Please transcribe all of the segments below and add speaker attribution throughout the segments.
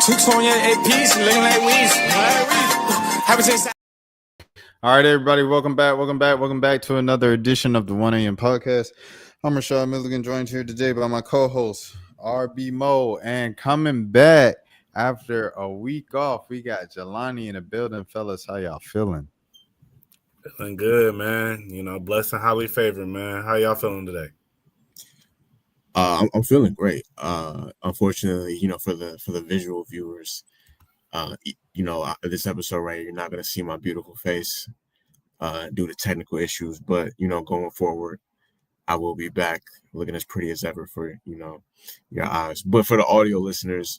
Speaker 1: Six on your Apeezy, looking like Weezy. Haven't seen.
Speaker 2: All right, everybody, welcome back to another edition of the 1 a.m. podcast. I'm Rashad Milligan, joined here today by my co-host RB Mo, and coming back after a week off, we got Jelani in the building. Fellas, how y'all feeling?
Speaker 3: Feeling good, man. You know, blessed and highly favored, man. How y'all feeling today?
Speaker 4: I'm feeling great. Unfortunately, for the visual viewers, this episode right here, you're not gonna see my beautiful face due to technical issues. But going forward, I will be back looking as pretty as ever for your eyes. But for the audio listeners,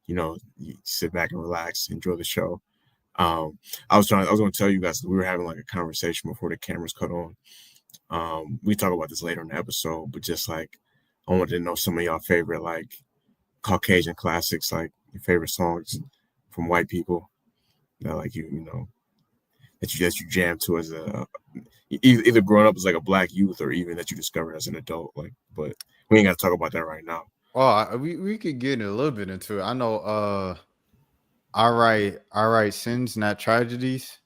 Speaker 4: you sit back and relax, enjoy the show. I was going to tell you guys that we were having like a conversation before the cameras cut on. We talk about this later in the episode, but just like I wanted to know some of y'all favorite like Caucasian classics, like your favorite songs from white people that like that you jam to as a either growing up as like a black youth or even that you discovered as an adult. Like, but we ain't got to talk about that right now.
Speaker 2: Well, we could get a little bit into it. I know. All right, Sins Not Tragedies.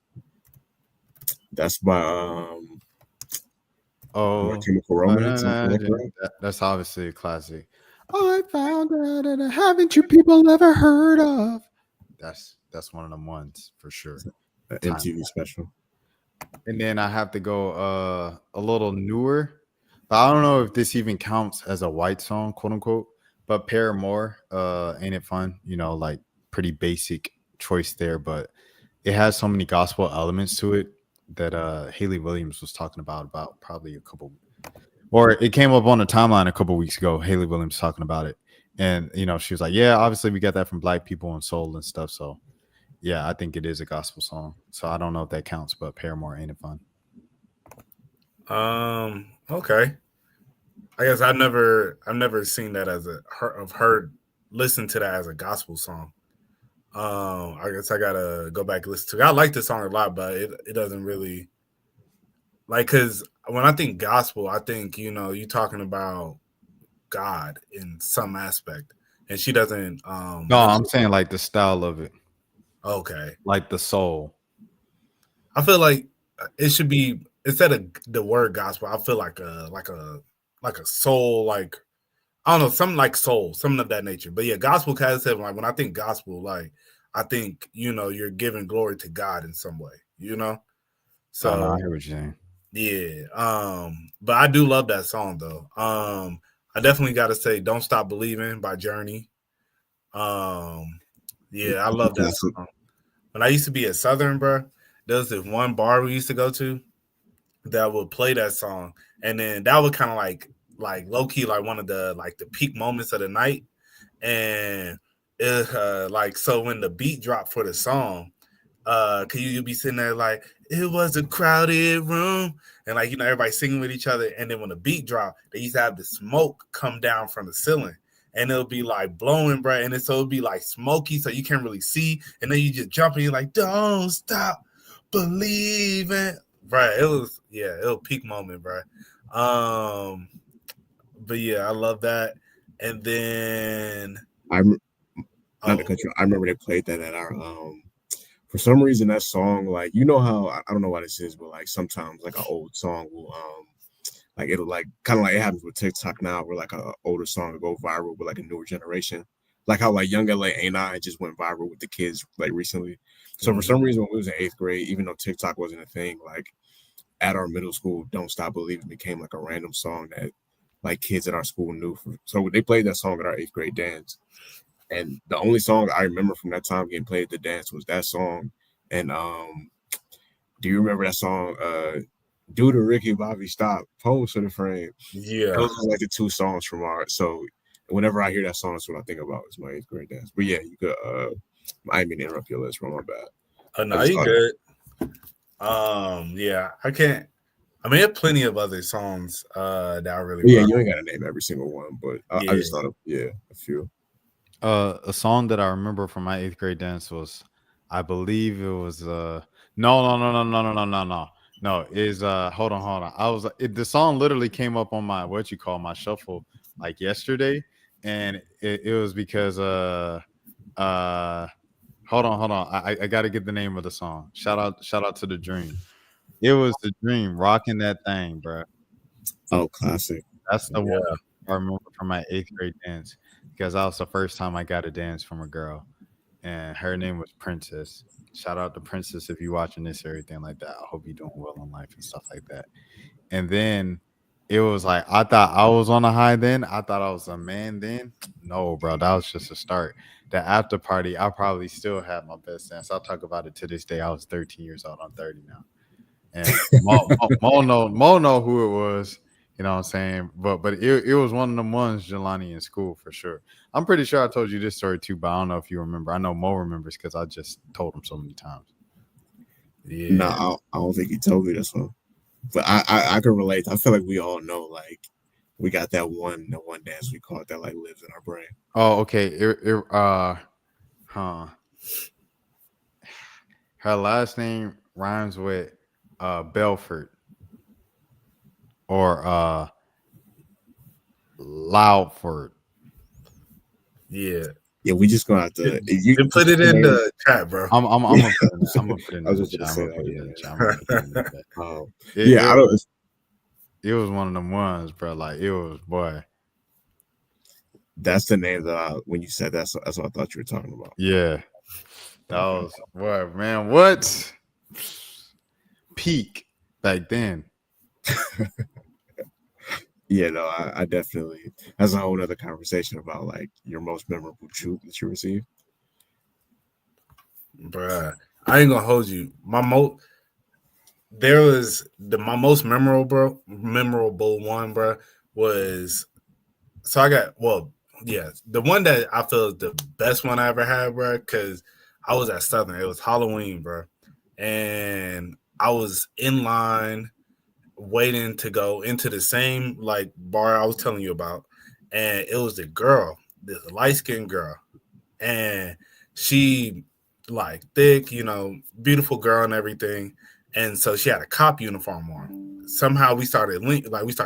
Speaker 4: That's by Chemical Romance.
Speaker 2: That's obviously a classic. I found out that haven't you people ever heard of? That's one of them ones for sure.
Speaker 4: MTV special.
Speaker 2: And then I have to go a little newer, but I don't know if this even counts as a white song, quote unquote. But Paramore, Ain't It Fun? Like pretty basic choice there, but it has so many gospel elements to it that Haley Williams was talking about probably or it came up on the timeline a couple weeks ago. Haley Williams talking about it, and she was like, "Yeah, obviously we got that from Black people and soul and stuff." So, yeah, I think it is a gospel song. So I don't know if that counts, but Paramore, Ain't It Fun?
Speaker 3: Okay. I guess I've never seen that as listened to that as a gospel song. I guess I gotta go back and listen to it. I like the song a lot, but it doesn't really like, because when I think gospel, I think you talking about God in some aspect, and she doesn't.
Speaker 2: No, I'm saying like the style of it.
Speaker 3: Okay,
Speaker 2: like the soul.
Speaker 3: I feel like it should be, instead of the word gospel, I feel like a soul, like I don't know, something like soul, something of that nature. But yeah, gospel kind of said, like, when I think gospel, like I think you're giving glory to God in some way, So
Speaker 2: I hear what you're saying.
Speaker 3: Yeah, but I do love that song though. I definitely got to say, "Don't Stop Believing" by Journey. Yeah, I love that song. When I used to be at Southern, bro, there was this one bar we used to go to that would play that song, and then that would kind of like low key, like one of the peak moments of the night. And it, so when the beat dropped for the song, cause you'd be sitting there like, it was a crowded room, and everybody singing with each other. And then when the beat dropped, they used to have the smoke come down from the ceiling, and it'll be like blowing, bro. And so it'll be like smoky, so you can't really see. And then you just jump and you're like, "Don't stop believing," bro. It was peak moment, bro. But yeah, I love that. And then
Speaker 4: not to cut you, I remember they played that at our for some reason that song, like, how I don't know why this is, but like sometimes like an old song will like it'll like kind of like it happens with TikTok now, where like an older song will go viral with like a newer generation, like how like Young LA Ain't I just went viral with the kids like recently. So for some reason when we was in 8th grade, even though TikTok wasn't a thing, like at our middle school, Don't Stop Believing became like a random song that like kids at our school knew. So they played that song at our 8th grade dance. And the only song I remember from that time getting played at the dance was that song. And do you remember that song? Do the Ricky Bobby Stop, Pose for the Frame.
Speaker 3: Yeah,
Speaker 4: those are like the two songs from our. So whenever I hear that song, that's what I think about. It's my 8th grade dance. But yeah, you could. I didn't mean to interrupt your list, bro. My bad.
Speaker 3: No, you good. Yeah, I can't. I mean, there are plenty of other songs that I really.
Speaker 4: Yeah, you ain't got to name every single one, but I just thought of a few.
Speaker 2: A song that I remember from my 8th grade dance was, I believe it was no, is hold on. I was the song literally came up on my my shuffle like yesterday, and it was because Hold on. I got to get the name of the song. Shout out to the Dream. It was the Dream rocking that thing, bro.
Speaker 4: Oh, classic.
Speaker 2: That's the one
Speaker 3: Yeah.
Speaker 2: I remember from my 8th grade dance because that was the first time I got a dance from a girl, and her name was Princess. Shout out to Princess if you watching this or anything like that. I hope you're doing well in life and stuff like that. And then it was like I thought I was on a high then. I thought I was a man then. No, bro, that was just a start. The after party, I probably still had my best dance. I'll talk about it to this day. I was 13 years old. I'm 30 now. And Mo know who it was. You know what I'm saying? But it was one of them ones, Jelani, in school for sure. I'm pretty sure I told you this story too, but I don't know if you remember. I know Mo remembers because I just told him so many times.
Speaker 3: Yeah.
Speaker 4: No, I don't think he told me this one, but I can relate. I feel like we all know, like, we got that one dance we caught that like lives in our brain.
Speaker 2: Oh, okay. Her last name rhymes with Belfort or Loudford.
Speaker 3: Yeah.
Speaker 4: Yeah, we just gonna have to.
Speaker 3: You put it in the chat, bro.
Speaker 2: I'm gonna put it in, I'm gonna put it in
Speaker 4: I was
Speaker 2: the
Speaker 4: just
Speaker 2: chat.
Speaker 4: gonna
Speaker 2: I'm
Speaker 4: say
Speaker 2: gonna put it
Speaker 4: that.
Speaker 2: in the
Speaker 4: Yeah.
Speaker 2: chat. I'm gonna put it in the chat.
Speaker 4: Yeah, I don't.
Speaker 2: It was one of them ones, bro. Like it was, boy.
Speaker 4: That's the name that when you said that's what I thought you were talking about.
Speaker 2: Yeah, that was what, man. What peak back then?
Speaker 4: Yeah, no, I definitely. That's a whole other conversation about like your most memorable shoot that you received.
Speaker 3: Bruh, I ain't gonna hold you. My most memorable one, bro, was so I got the one that I feel is the best one I ever had, bro, because I was at Southern. It was Halloween, bro, and I was in line waiting to go into the same like bar I was telling you about, and it was the girl, this light skinned girl, and she like thick, beautiful girl and everything. And so she had a cop uniform on. Somehow we started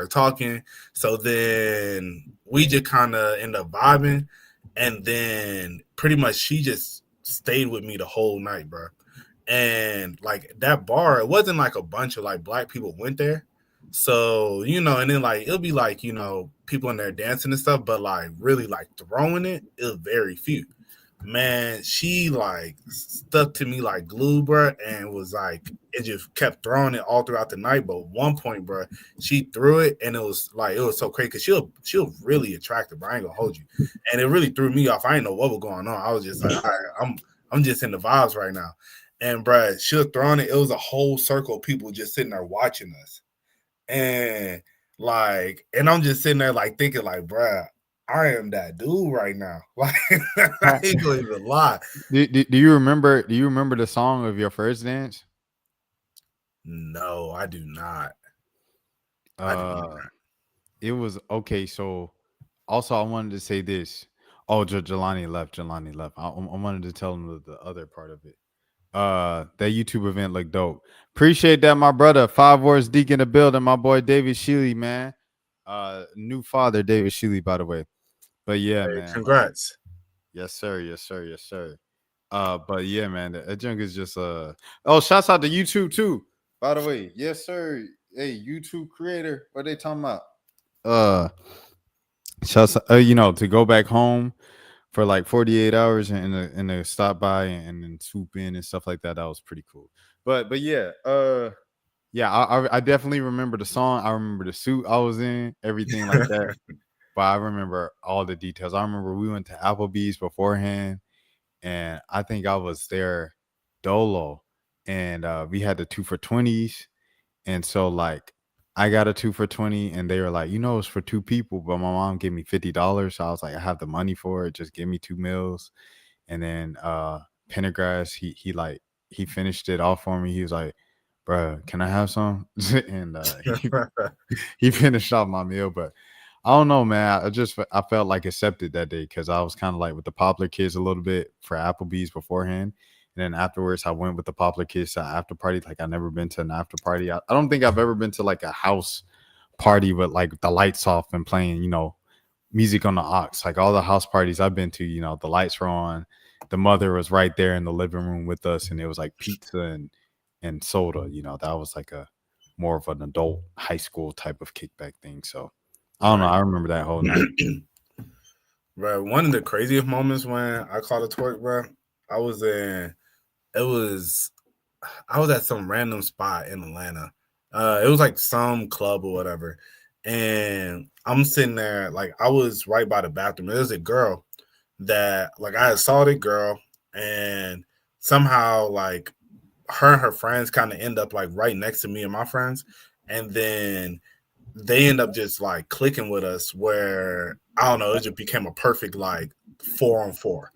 Speaker 3: talking. So then we just kind of ended up vibing, and then pretty much she just stayed with me the whole night, bro. And like that bar, it wasn't like a bunch of like black people went there. So, and then like it'll be like, people in there dancing and stuff, but like really like throwing it was very few. Man, she like stuck to me like glue, bro, and was like it just kept throwing it all throughout the night. But at one point, bro, she threw it, and it was so crazy because she'll really attractive, bro. I ain't gonna hold you, and it really threw me off. I didn't know what was going on. I was just like, all right, I'm just in the vibes right now, and bro, she was throwing it. It was a whole circle of people just sitting there watching us, and I'm just sitting there like thinking like, bro, I am that dude right now. Like, I ain't gonna even lie.
Speaker 2: Do you remember? Do you remember the song of your first dance?
Speaker 3: No, I do not.
Speaker 2: It was okay. So, also, I wanted to say this. Oh, Jelani left. I wanted to tell him the other part of it. That YouTube event looked dope. Appreciate that, my brother. 5 Wars Deek in the building. My boy David Sheely, man. New father, David Sheely, by the way. But yeah,
Speaker 3: Hey,
Speaker 2: man.
Speaker 3: congrats.
Speaker 2: Yes, sir. But yeah, man, that junk is just oh, shouts out to YouTube too. By the way, yes, sir. Hey, YouTube creator, what they talking about? Shouts to go back home for like 48 hours and to stop by and then swoop in and stuff like that. That was pretty cool. But yeah, I definitely remember the song. I remember the suit I was in, everything like that. But I remember all the details. I remember we went to Applebee's beforehand, and I think I was there dolo, and we had the 2 for 20s, and so like I got a 2 for 20, and they were like, it's for 2 people, but my mom gave me $50, so I was like, I have the money for it, just give me 2 meals. And then Pendergrass, he finished it off for me. He was like, bro, can I have some? And he finished off my meal, but I don't know, man. I felt like accepted that day because I was kind of like with the Poplar kids a little bit for Applebee's beforehand. And then afterwards, I went with the Poplar kids to after party. Like I never been to an after party. I don't think I've ever been to like a house party with like the lights off and playing, music on the aux. Like all the house parties I've been to, the lights were on the mother was right there in the living room with us, and it was like pizza and soda. You know, that was like a more of an adult high school type of kickback thing. So I don't know. I remember that whole night.
Speaker 3: Bro, one of the craziest moments when I caught a twerk, bro, I was at some random spot in Atlanta. It was like some club or whatever. And I'm sitting there, like I was right by the bathroom. There was a girl that like I saw the girl, and somehow like her and her friends kind of end up like right next to me and my friends. And then they end up just like clicking with us where I don't know, it just became a perfect like 4-on-4.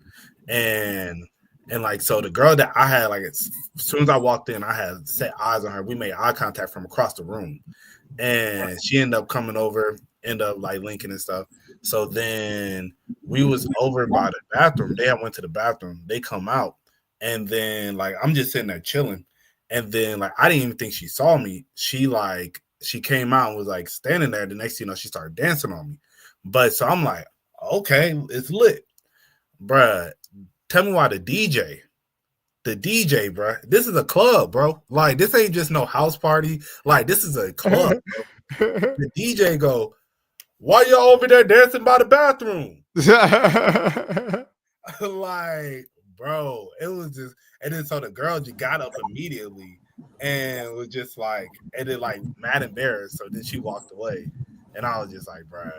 Speaker 3: And like so the girl that I had, like as soon as I walked in, I had set eyes on her. We made eye contact from across the room. And she ended up coming over, end up like linking and stuff. So then we was over by the bathroom. They had went to the bathroom. They come out, and then like I'm just sitting there chilling. And then like I didn't even think she saw me. She came out and was like standing there. The next thing you know, she started dancing on me. But so I'm like, okay, it's lit. Bruh, tell me why the DJ, bro. This is a club, bro. Like, this ain't just no house party. Like, this is a club, bro. The DJ go, why y'all over there dancing by the bathroom? Like, bro, it was just, and then so the girl just got up immediately and was just like, and then like mad embarrassed. So then she walked away. And I was just like, bruh.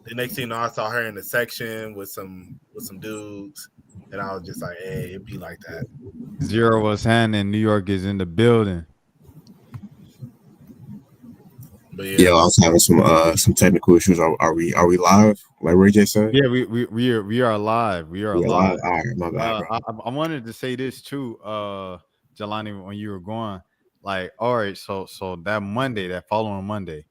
Speaker 3: The next thing you know, I saw her in the section with some dudes. And I was just like, hey, it'd be like that.
Speaker 2: Zero was handing. New York is in the building.
Speaker 3: But
Speaker 4: Yeah, I was having some technical issues. Are we live? Like Ray J said?
Speaker 2: Yeah, we are live. We are live.
Speaker 4: All right, my bad, bro.
Speaker 2: I wanted to say this too, Jelani, when you were going, like, all right, so that Monday, that following Monday,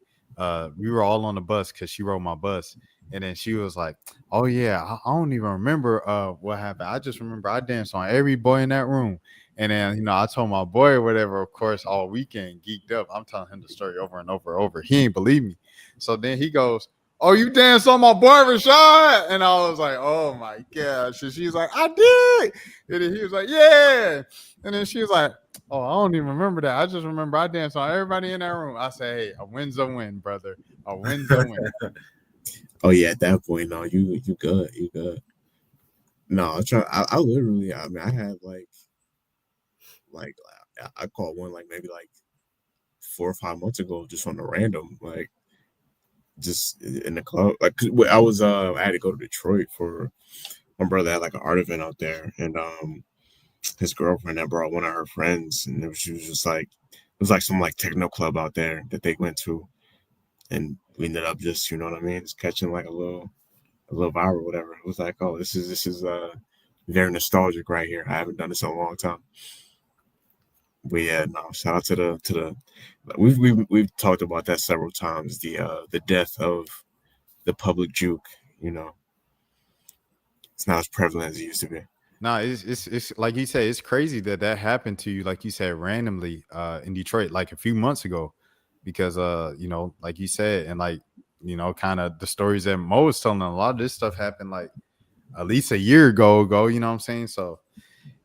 Speaker 2: we were all on the bus because she rode my bus, and then she was like, "Oh yeah, I don't even remember what happened. I just remember I danced on every boy in that room." And then, I told my boy or whatever, of course, all weekend, geeked up. I'm telling him the story over and over and over. He ain't believe me. So then he goes, "Oh, you danced on my boy Rashad?" And I was like, "Oh my gosh." And she's like, "I did." And then he was like, "Yeah." And then she was like, "Oh, I don't even remember that. I just remember I danced on everybody in that room." I said, "Hey, a win's a win, brother. A win's a win."
Speaker 4: Oh yeah, at that point, no, you good, you good. No, I literally, I mean, I had like I caught one like maybe like 4 or 5 months ago, just on a random, like just in the club. Like 'cause I had to go to Detroit for my brother had like an art event out there, and his girlfriend had brought one of her friends, and she was just like it was like some like techno club out there that they went to, and we ended up just you know what I mean, just catching like a little vibe or whatever. It was like, oh, this is very nostalgic right here. I haven't done this in a long time. But yeah, no, shout out to the we've talked about that several times. The death of the public juke, it's not as prevalent as it used to be.
Speaker 2: No, it's like you say, it's crazy that happened to you, like you said, randomly in Detroit, like a few months ago, because like you said, and like kind of the stories that Mo was telling, a lot of this stuff happened like at least a year ago. You know what I'm saying? So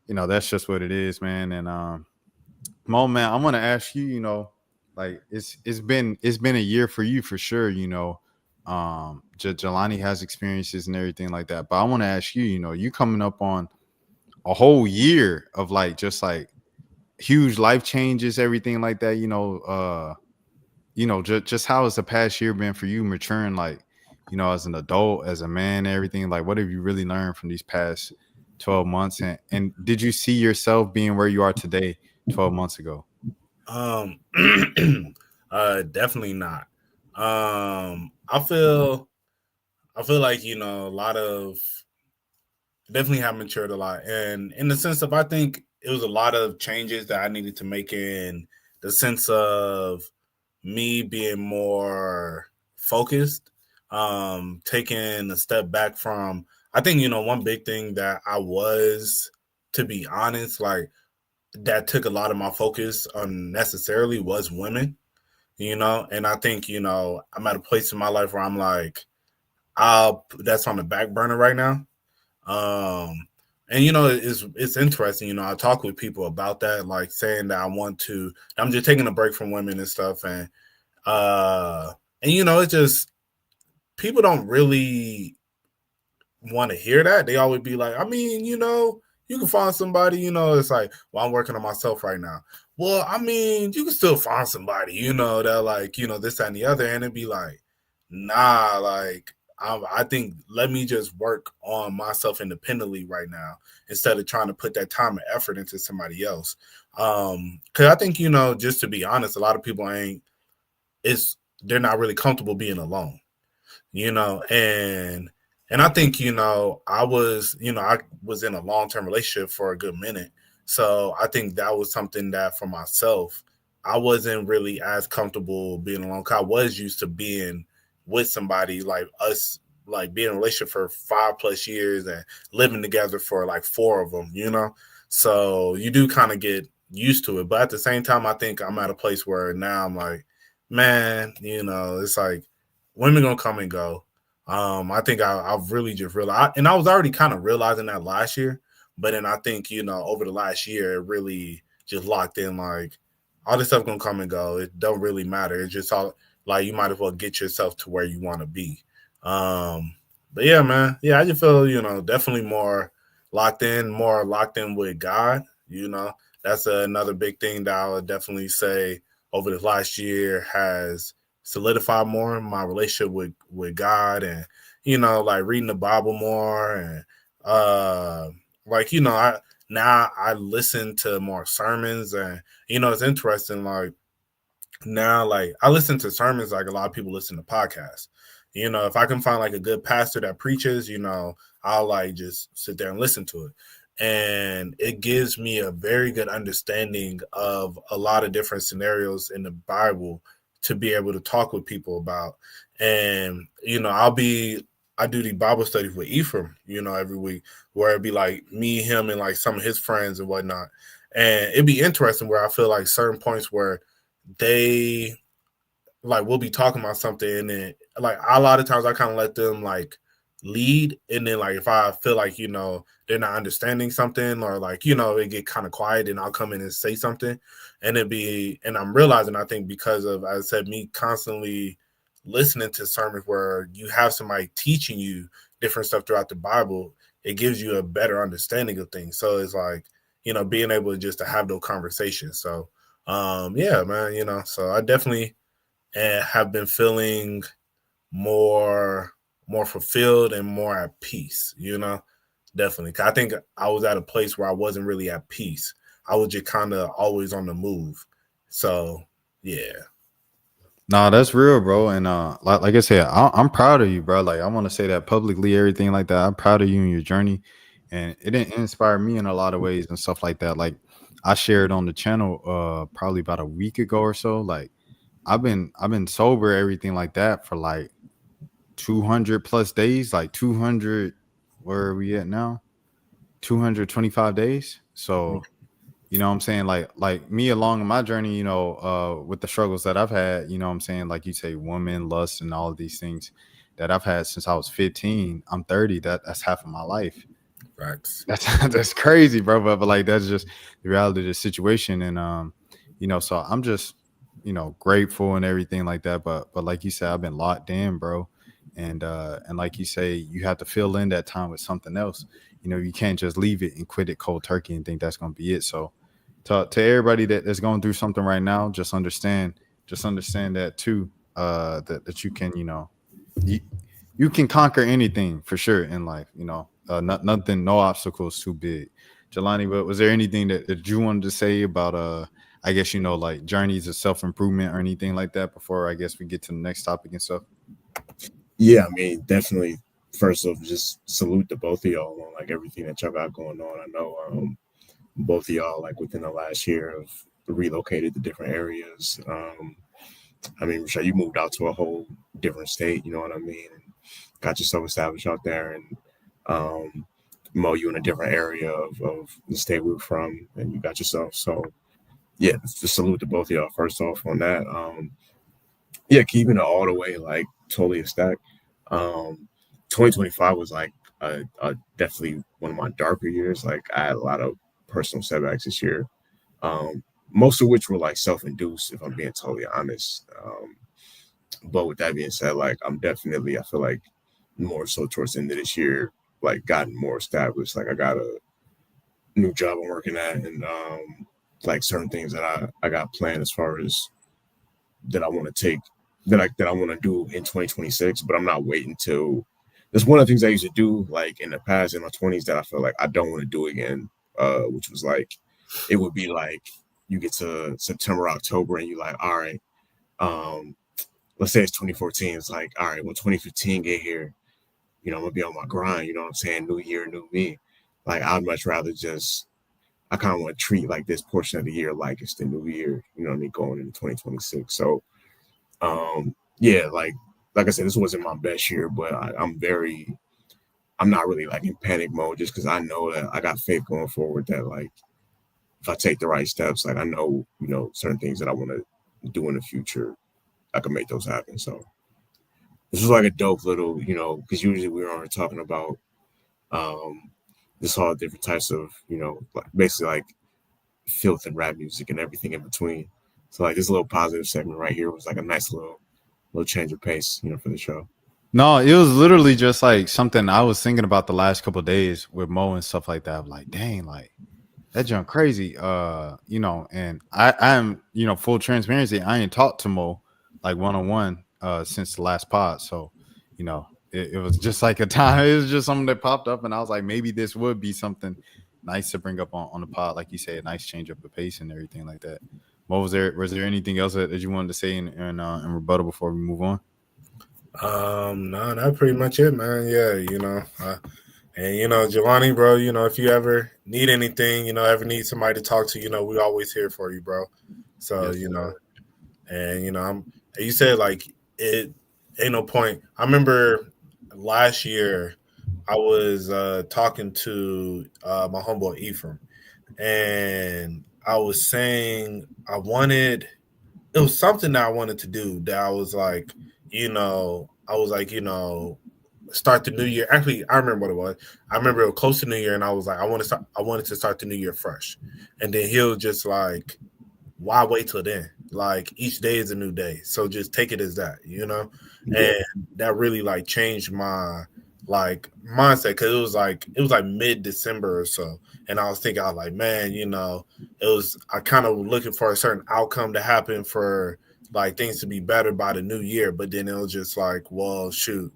Speaker 2: that's just what it is, man. And Mo, man, I want to ask you, like it's been a year for you for sure, Jelani has experiences and everything like that. But I want to ask you, you coming up on a whole year of like just like huge life changes, everything like that, just how has the past year been for you maturing, like, as an adult, as a man, everything, like what have you really learned from these past 12 months? And did you see yourself being where you are today 12 months ago?
Speaker 3: Definitely not. I feel like, a lot of definitely have matured a lot. And in the sense of, I think it was a lot of changes that I needed to make in the sense of me being more focused, taking a step back from, I think, one big thing that I was, to be honest, like that took a lot of my focus unnecessarily was women, and I think, I'm at a place in my life where I'm like, that's on the back burner right now. And it's interesting. I talk with people about that, like saying that I'm just taking a break from women and stuff, and it's just people don't really want to hear that. They always be like, I mean, you can find somebody. It's like, well, I'm working on myself right now. Well, I mean, you can still find somebody, that like, this, that, and the other, and it'd be like, nah, like. I think let me just work on myself independently right now instead of trying to put that time and effort into somebody else. Because I think, just to be honest, a lot of people they're not really comfortable being alone, and I think, I was in a long-term relationship for a good minute. So I think that was something that for myself, I wasn't really as comfortable being alone. 'Cause I was used to being with somebody like us, like being in a relationship for 5+ years and living together for like 4 of them, So you do kind of get used to it. But at the same time, I think I'm at a place where now I'm like, man, it's like women gonna come and go. I think I've really just realized, and I was already kind of realizing that last year, but then I think, over the last year, it really just locked in, like, all this stuff gonna come and go. It don't really matter. It's just all like you might as well get yourself to where you want to be. But yeah, man. Yeah, I just feel, definitely more locked in with God. That's another big thing that I would definitely say over the last year has solidified more my relationship with God, and like reading the Bible more, and I listen to more sermons, and it's interesting, like now, like I listen to sermons like a lot of people listen to podcasts. If I can find like a good pastor that preaches, I'll like just sit there and listen to it. And it gives me a very good understanding of a lot of different scenarios in the Bible to be able to talk with people about. And, I do the Bible studies with Ephraim, every week, where it'd be like me, him, and like some of his friends and whatnot. And it'd be interesting where I feel like certain points where they like we'll be talking about something, and then like a lot of times I kind of let them like lead, and then like if I feel like they're not understanding something, or like it get kind of quiet, and I'll come in and say something, and I'm realizing, I think because of, as I said, me constantly listening to sermons where you have somebody teaching you different stuff throughout the Bible, it gives you a better understanding of things. So it's like being able just to have those conversations. So yeah, man, so I definitely have been feeling more fulfilled and more at peace, definitely. 'Cause I think I was at a place where I wasn't really at peace. I was just kind of always on the move. So yeah.
Speaker 2: No, that's real, bro. And like I said, I'm proud of you, bro. Like I want to say that publicly, everything like that. I'm proud of you and your journey, and it inspired me in a lot of ways and stuff like that. Like I shared on the channel, probably about a week ago or so. Like I've been sober, everything like that, for like 200 plus days, like 200. Where are we at now? 225 days. So you know what I'm saying? Like me along my journey, with the struggles that I've had, you know what I'm saying? Like you say, woman, lust, and all of these things that I've had since I was 15. I'm 30. That's half of my life.
Speaker 3: Facts.
Speaker 2: That's crazy, bro. But like that's just the reality of the situation. And so I'm just, grateful and everything like that. But like you said, I've been locked in, bro. And like you say, you have to fill in that time with something else. You can't just leave it and quit it cold turkey and think that's gonna be it. So to everybody that's going through something right now, just understand that too. That you can, you can conquer anything for sure in life. Nothing, no obstacles too big. Jelani, but was there anything that you wanted to say about I guess like journeys of self-improvement or anything like that before I guess we get to the next topic and stuff?
Speaker 4: Yeah, I mean, definitely. First off, just salute to both of y'all on like everything that y'all got going on. I know both of y'all, like within the last year, have relocated to different areas. I mean, Rashad, you moved out to a whole different state, you know what I mean? And got yourself established out there, and Mo, you in a different area of the state we were from, and you got yourself. So yeah, just salute to both of y'all first off on that. Yeah, keeping it all the way like totally a stack. 2025 was like definitely one of my darker years. Like I had a lot of personal setbacks this year, most of which were like self-induced, if I'm being totally honest. But with that being said, like I'm definitely, I feel like more so towards the end of this year, like gotten more established. Like I got a new job I'm working at, and like certain things that I got planned as far as that I want to take that I want to do in 2026. But I'm not waiting till. That's one of the things I used to do like in the past in my 20s that I feel like I don't want to do again. Which was like, it would be like you get to September, October, and you're like, all right, um, let's say it's 2014. It's like, all right, when 2015 get here, I'm gonna be on my grind. You know what I'm saying? New year, new me. Like I'd much rather just. I kind of want to treat like this portion of the year like it's the new year. You know what I mean? Going into 2026. So yeah, like I said, this wasn't my best year, but I'm not really like in panic mode just because I know that I got faith going forward that like if I take the right steps, like I know, certain things that I want to do in the future, I can make those happen. So this was like a dope little, because usually we are talking about um this all different types of, like basically like filth and rap music and everything in between. So like this little positive segment right here was like a nice little change of pace, for the show.
Speaker 2: No, it was literally just like something I was thinking about the last couple of days with Mo and stuff like that. I'm like, dang, like that junk crazy. And I'm, full transparency. I ain't talked to Mo like one on one since the last pod. So, it was just like a time. It was just something that popped up, and I was like, maybe this would be something nice to bring up on the pod, like you say, a nice change up the pace and everything like that. Mo, was there anything else that you wanted to say in rebuttal before we move on?
Speaker 3: No, that's pretty much it, man. Yeah, and Jelani, bro, if you ever need anything, ever need somebody to talk to, we always here for you, bro. So,
Speaker 2: Yes,
Speaker 3: and you said like it ain't no point. I remember last year I was talking to my homeboy Ephraim, and I was saying it was something that I wanted to do that I was like, start the new year. Actually, I remember what it was. I remember it was close to New Year, and I was like, I wanted to start the new year fresh. And then he'll just like, why wait till then? Like each day is a new day, so just take it as that,
Speaker 4: Yeah.
Speaker 3: And that really like changed my like mindset because it was like mid-December or so, and I was thinking, I was like, man, I kind of looking for a certain outcome to happen for like things to be better by the new year, but then it was just like, well, shoot,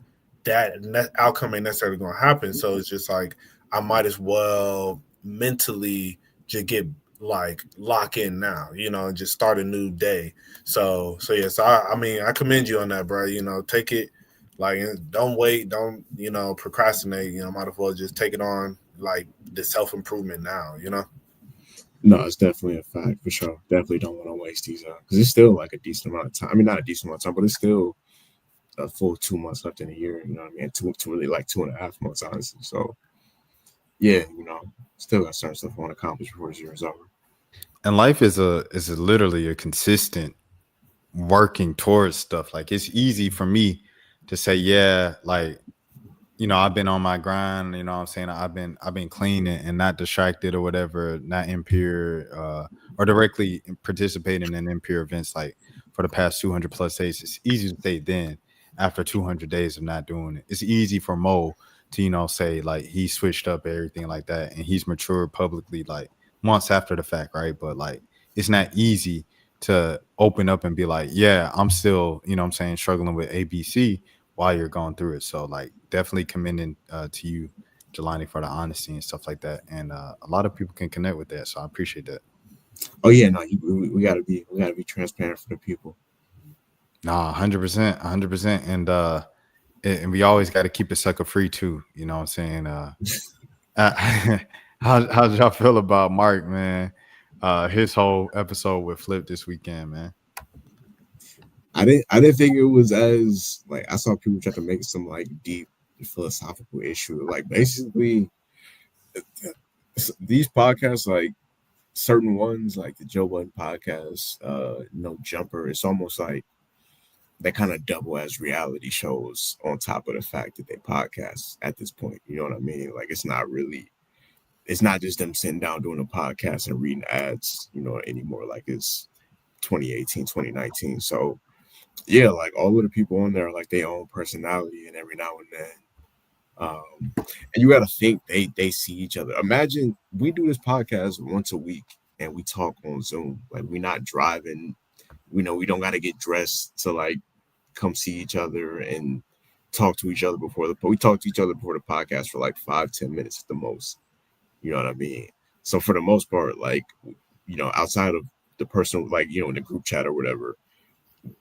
Speaker 3: that outcome ain't necessarily going to happen, so it's just like I might as well mentally just get like lock in now, and just start a new day. So yeah, so I mean, I commend you on that, bro. Take it like, don't wait, don't procrastinate. Might as well just take it on like the self-improvement now.
Speaker 4: No, it's definitely a fact for sure. Definitely don't want to waste these because it's still like a decent amount of time. I mean, not a decent amount of time, but it's still a full 2 months left in a year. You know what I mean? Two really like 2.5 months, honestly. So yeah, still got certain stuff I want to accomplish before this year is over.
Speaker 2: and life is literally a consistent working towards stuff. Like it's easy for me to say, yeah, like I've been on my grind. You know what I'm saying? I've been clean and not distracted or whatever, not impure or directly participating in impure events like for the past 200 plus days. It's easy to say then after 200 days of not doing it. It's easy for Mo to say like he switched up everything like that and he's matured publicly like months after the fact, right? But like it's not easy to open up and be like, yeah, I'm still, what I'm saying, struggling with ABC while you're going through it. So like definitely commending to you, Jelani, for the honesty and stuff like that. And a lot of people can connect with that. So I appreciate that.
Speaker 4: Oh yeah, no, we gotta be transparent for the people.
Speaker 2: Nah, 100%, 100%. And we always got to keep it sucker free too. You know what I'm saying? How did y'all feel about Mark, man? His whole episode with Flip this weekend, man.
Speaker 4: I didn't think it was as like I saw people try to make some like deep philosophical issue. Like basically these podcasts, like certain ones, like the Joe Budden podcast, No Jumper, it's almost like that kind of double as reality shows on top of the fact that they podcast at this point. You know what I mean? Like it's not just them sitting down doing a podcast and reading ads, anymore. Like it's 2018, 2019. So yeah, like all of the people on there, like their own personality, and every now and then. And you got to think they see each other. Imagine we do this podcast once a week and we talk on Zoom. Like we're not driving. We don't got to get dressed to like come see each other and talk to each other we talk to each other before the podcast for like 5-10 minutes at the most. You know what I mean? So for the most part, like, outside of the person, like, in the group chat or whatever,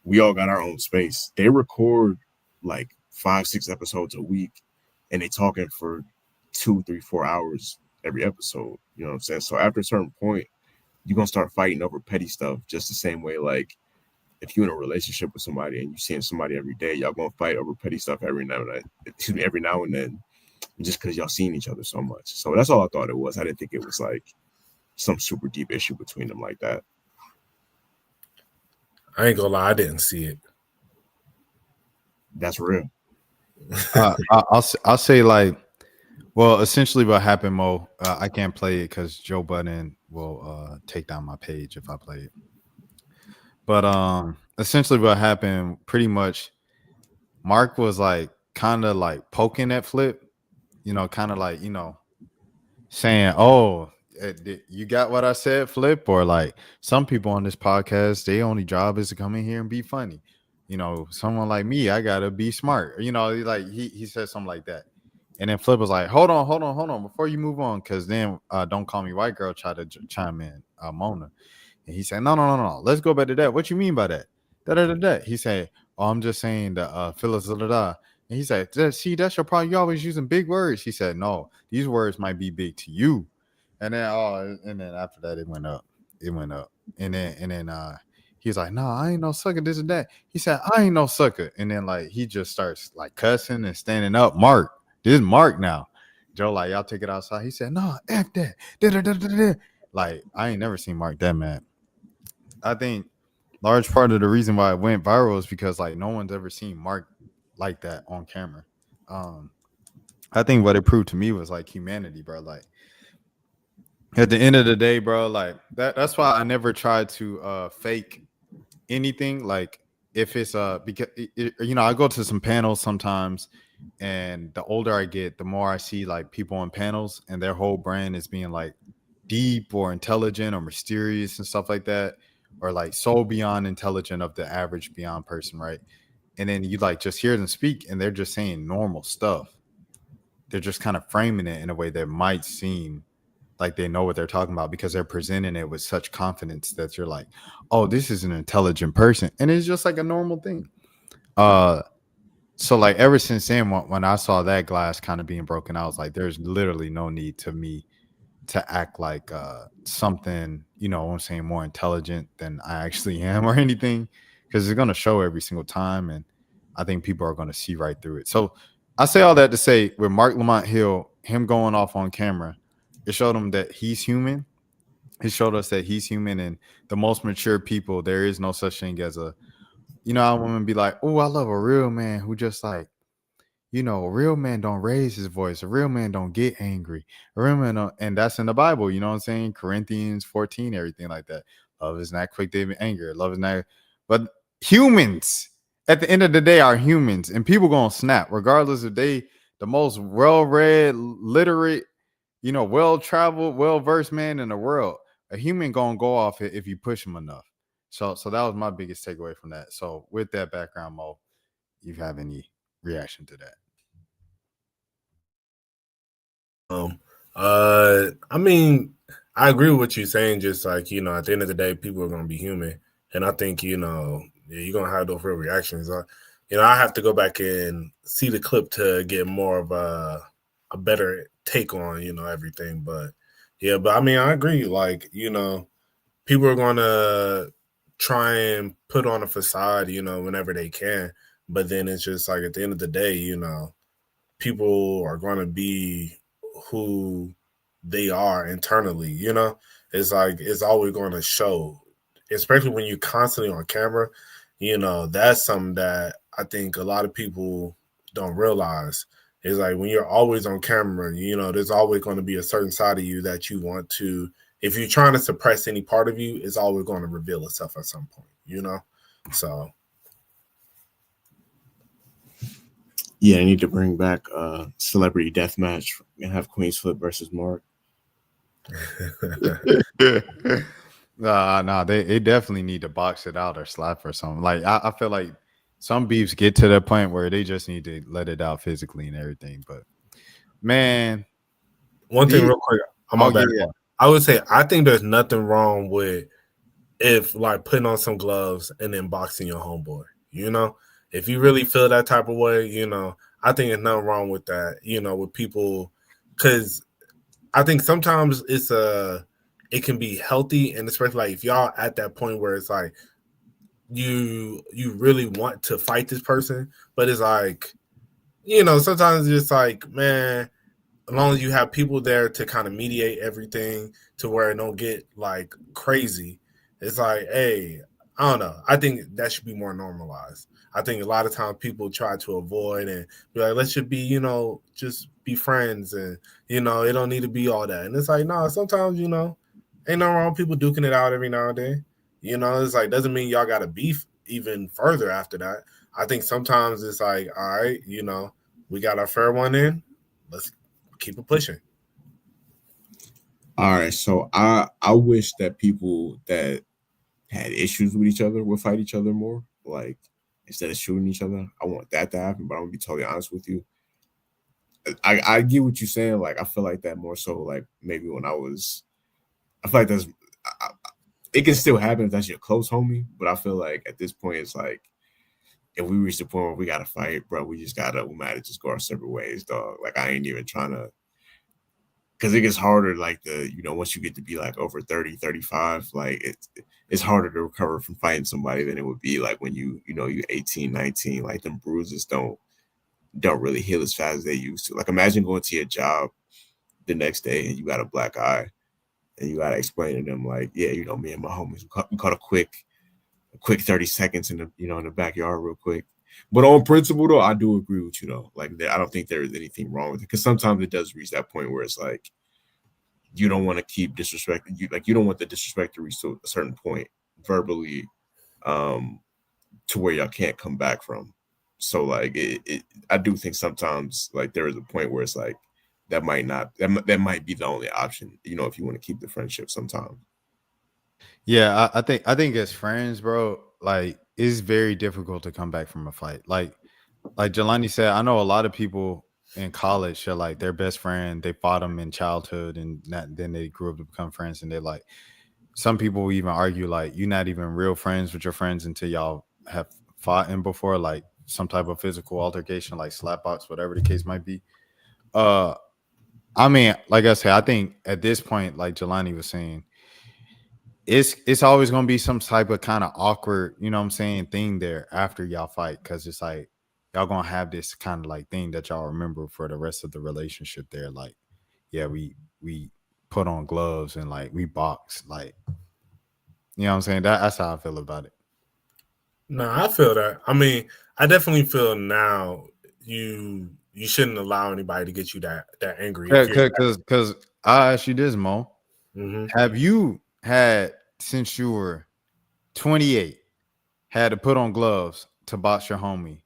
Speaker 4: we all got our own space. They record like 5-6 episodes a week and they talking for 2-3-4 hours every episode. You know what I'm saying? So after a certain point, you're gonna start fighting over petty stuff just the same way, like, if you're in a relationship with somebody and you're seeing somebody every day, y'all gonna fight over petty stuff every now and then, just because y'all seen each other so much. So that's all I thought it was. I didn't think it was like some super deep issue between them like that.
Speaker 3: I ain't gonna lie, I didn't see it.
Speaker 4: That's real.
Speaker 2: I'll say like, well, essentially what happened, Mo. I can't play it because Joe Budden will take down my page if I play it. But essentially what happened, pretty much, Mark was like kind of like poking at Flip, kind of like saying, "Oh, you got what I said, Flip," or like some people on this podcast, their only job is to come in here and be funny. Someone like me, I gotta be smart. Like he said something like that. And then Flip was like, hold on, before you move on, because then Don't Call Me White Girl tried to chime in, Mona. And he said, no. Let's go back to that. What you mean by that? Da. He said, oh, I'm just saying that Phyllis, da. And he said, see, that's your problem. You're always using big words. He said, no, these words might be big to you. And then after that, it went up. And then he was like, no, I ain't no sucker, this and that. He said, I ain't no sucker. And then like he just starts like cussing and standing up. Mark, this is Mark now. Joe, like, y'all take it outside. He said, no, F that. Da. Like, I ain't never seen Mark that mad. I think large part of the reason why it went viral is because like no one's ever seen Mark like that on camera. I think what it proved to me was like humanity, bro. Like at the end of the day, bro, like that's why I never tried to fake anything. Like if it's because I go to some panels sometimes, and the older I get, the more I see like people on panels and their whole brand is being like deep or intelligent or mysterious and stuff like that, or like so beyond intelligent of the average beyond person, right? And then you like just hear them speak and they're just saying normal stuff. They're just kind of framing it in a way that might seem like they know what they're talking about because they're presenting it with such confidence that you're like, oh, this is an intelligent person. And it's just like a normal thing. So like ever since then, when I saw that glass kind of being broken, I was like, there's literally no need to me to act like something, I'm saying, more intelligent than I actually am or anything, because it's going to show every single time. And I think people are going to see right through it. So I say all that to say with Mark Lamont Hill, him going off on camera, it showed him that he's human. It showed us that he's human, and the most mature people, there is no such thing as a, how women be like, oh, I love a real man who just like, a real man don't raise his voice. A real man don't get angry. A real man don't, and that's in the Bible. You know what I'm saying? Corinthians 14, everything like that. Love is not quick to anger. Love is not. But humans, at the end of the day, are humans, and people gonna snap regardless if they the most well-read, literate, well-traveled, well-versed man in the world. A human gonna go off it if you push him enough. So that was my biggest takeaway from that. So with that background, Mo, you have any reaction to that?
Speaker 3: I mean, I agree with what you're saying. Just like, at the end of the day, people are gonna be human, and I think you're gonna have those real reactions. I have to go back and see the clip to get more of a better take on everything. But yeah, I mean, I agree. Like, people are gonna try and put on a facade, whenever they can. But then it's just like at the end of the day, people are gonna be who they are internally. It's like it's always going to show, especially when you're constantly on camera. that's something that I think a lot of people don't realize. Is like when you're always on camera, there's always going to be a certain side of you that you want to. If you're trying to suppress any part of you, it's always going to reveal itself at some point. So
Speaker 4: Yeah, I need to bring back celebrity death match and have Queens Flip versus Mark.
Speaker 2: Nah, they definitely need to box it out or slap or something. Like I feel like some beefs get to the point where they just need to let it out physically and everything. But man,
Speaker 3: one thing real quick, I'm
Speaker 2: oh,
Speaker 3: my bad.
Speaker 2: yeah.
Speaker 3: I would say I think there's nothing wrong with if like putting on some gloves and then boxing your homeboy. If you really feel that type of way, I think there's nothing wrong with that. With people, because I think sometimes it can be healthy, and especially like if y'all at that point where it's like you really want to fight this person, but it's like sometimes it's just like, man, as long as you have people there to kind of mediate everything to where it don't get like crazy, it's like, hey, I don't know. I think that should be more normalized. I think a lot of times people try to avoid and be like, let's just be, just be friends, and it don't need to be all that. And it's like, no, sometimes, ain't no wrong with people duking it out every now and then. It's like doesn't mean y'all got to beef even further after that. I think sometimes it's like, all right, we got our fair one in. Let's keep it pushing.
Speaker 4: All right, so I wish that people that had issues with each other would fight each other more. Like instead of shooting each other, I want that to happen. But I'm gonna be totally honest with you. I get what you're saying. Like I feel like that more so. Like maybe when I feel like it can still happen if that's your close homie. But I feel like at this point, it's like if we reach the point where we gotta fight, bro, we might just go our separate ways, dog. Like I ain't even trying to. Because it gets harder, like once you get to be like over 30, 35, like it's harder to recover from fighting somebody than it would be like when you 18, 19, like them bruises don't really heal as fast as they used to. Like imagine going to your job the next day and you got a black eye and you gotta explain to them like, yeah, me and my homies we caught a quick 30 seconds in the backyard real quick. But on principle, though, I do agree with you, though. Like, I don't think there is anything wrong with it because sometimes it does reach that point where it's like you don't want to keep disrespecting. You don't want the disrespect to reach to a certain point verbally, to where y'all can't come back from. So, like, I do think sometimes like there is a point where it's like that might be the only option. If you want to keep the friendship, sometimes.
Speaker 2: Yeah, I think as friends, bro, like it's very difficult to come back from a fight. Like Jelani said, I know a lot of people in college are like their best friend. They fought them in childhood, and then they grew up to become friends. And they like some people even argue like you're not even real friends with your friends until y'all have fought in before, like some type of physical altercation, like slapbox, whatever the case might be. Uh, I mean, like I said, I think at this point, like Jelani was saying, it's always gonna be some type of kind of awkward, you know what I'm saying, thing there after y'all fight, because it's like y'all gonna have this kind of like thing that y'all remember for the rest of the relationship there. Like, yeah, we put on gloves and like we boxed, like, you know what I'm saying? That's how I feel about it.
Speaker 3: No, I feel that. I mean, I definitely feel now you shouldn't allow anybody to get you that angry if you're
Speaker 2: Because I ask you this, Mo.
Speaker 3: Mhm.
Speaker 2: Have you had, since you were 28, had to put on gloves to box your homie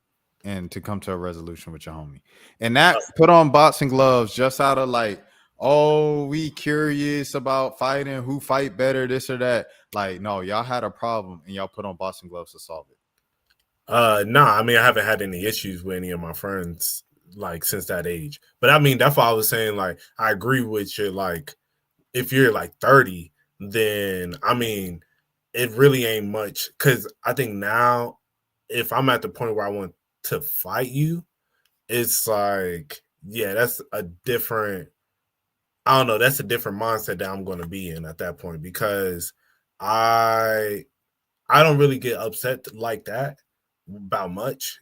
Speaker 2: and to come to a resolution with your homie? And that put on boxing gloves just out of like, oh, we curious about fighting, who fight better, this or that. Like, no, y'all had a problem and y'all put on boxing gloves to solve it.
Speaker 3: No, I mean I haven't had any issues with any of my friends like since that age. But I mean that's why I was saying like I agree with you. Like if you're like 30, then I mean it really ain't much. Cause I think now if I'm at the point where I want to fight you, it's like, yeah, that's a different, I don't know, that's a different mindset that I'm gonna be in at that point because I I don't really get upset like that about much.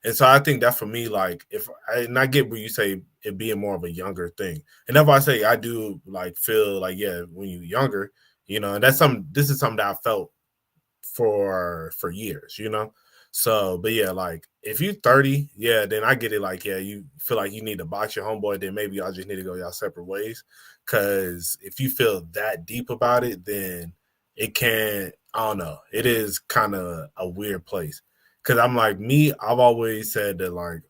Speaker 3: And so I think that for me, like, and I get where you say it being more of a younger thing, and that's why I say I do like feel like, yeah, when you're younger, and this is something that I felt for years, So, but yeah, like if you 30, yeah, then I get it. Like, yeah, you feel like you need to box your homeboy, then maybe y'all just need to go y'all separate ways. Cause if you feel that deep about it, then it can, I don't know. It is kind of a weird place. Cause I'm like me, I've always said that like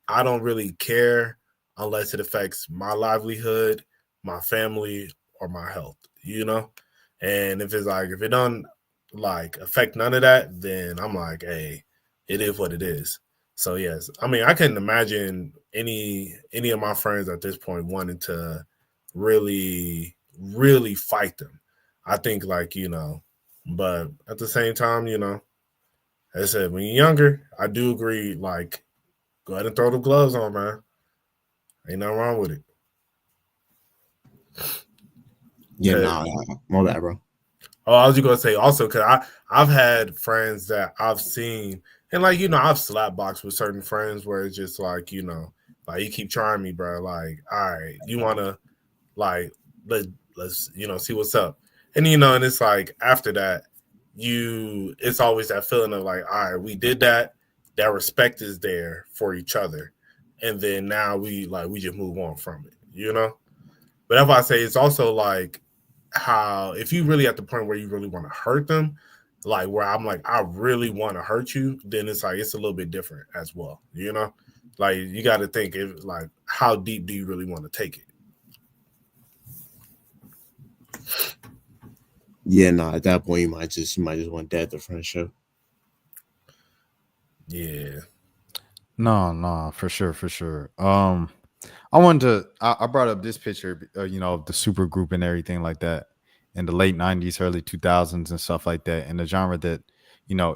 Speaker 3: I don't really care unless it affects my livelihood, my family, or my health. And if it don't like affect none of that, then I'm like, hey, it is what it is. So yes, I mean, I couldn't imagine any of my friends at this point wanting to really, really fight them. I think but at the same time, as I said, when you're younger, I do agree. Like, go ahead and throw the gloves on, man. Ain't nothing wrong with it.
Speaker 4: Yeah, nah, my bad, bro.
Speaker 3: Oh, I was just gonna say also because I've had friends that I've seen and I've slap boxed with certain friends where it's just like like you keep trying me, bro. Like, all right, you wanna like let's see what's up, and and it's like after that it's always that feeling of like, all right, we did that. That respect is there for each other, and then now we just move on from it. But that's why I say it's also like how if you really at the point where you really want to hurt them, like where I'm like, I really want to hurt you, then it's like it's a little bit different as well. Like you got to think if like how deep do you really want to take it?
Speaker 4: Yeah, nah, at that point you might just want death or friendship.
Speaker 3: Yeah.
Speaker 2: No, for sure. I wanted to. I brought up this picture, of the super group and everything like that in the late '90s, early 2000s, and stuff like that, and the genre that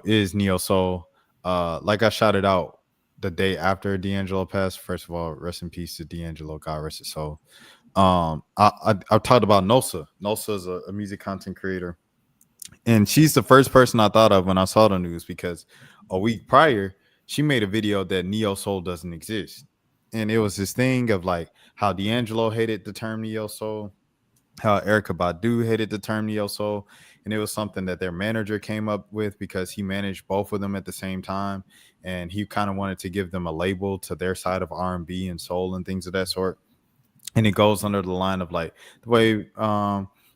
Speaker 2: is neo soul. Like I shouted out the day after D'Angelo passed. First of all, rest in peace to D'Angelo. God rest his soul. I talked about Nosa. Nosa is a music content creator, and she's the first person I thought of when I saw the news because a week prior she made a video that neo soul doesn't exist, and it was this thing of like how D'Angelo hated the term neo soul, how Erica Badu hated the term neo soul, and it was something that their manager came up with because he managed both of them at the same time, and he kind of wanted to give them a label to their side of R&B and soul and things of that sort. And it goes under the line of like the way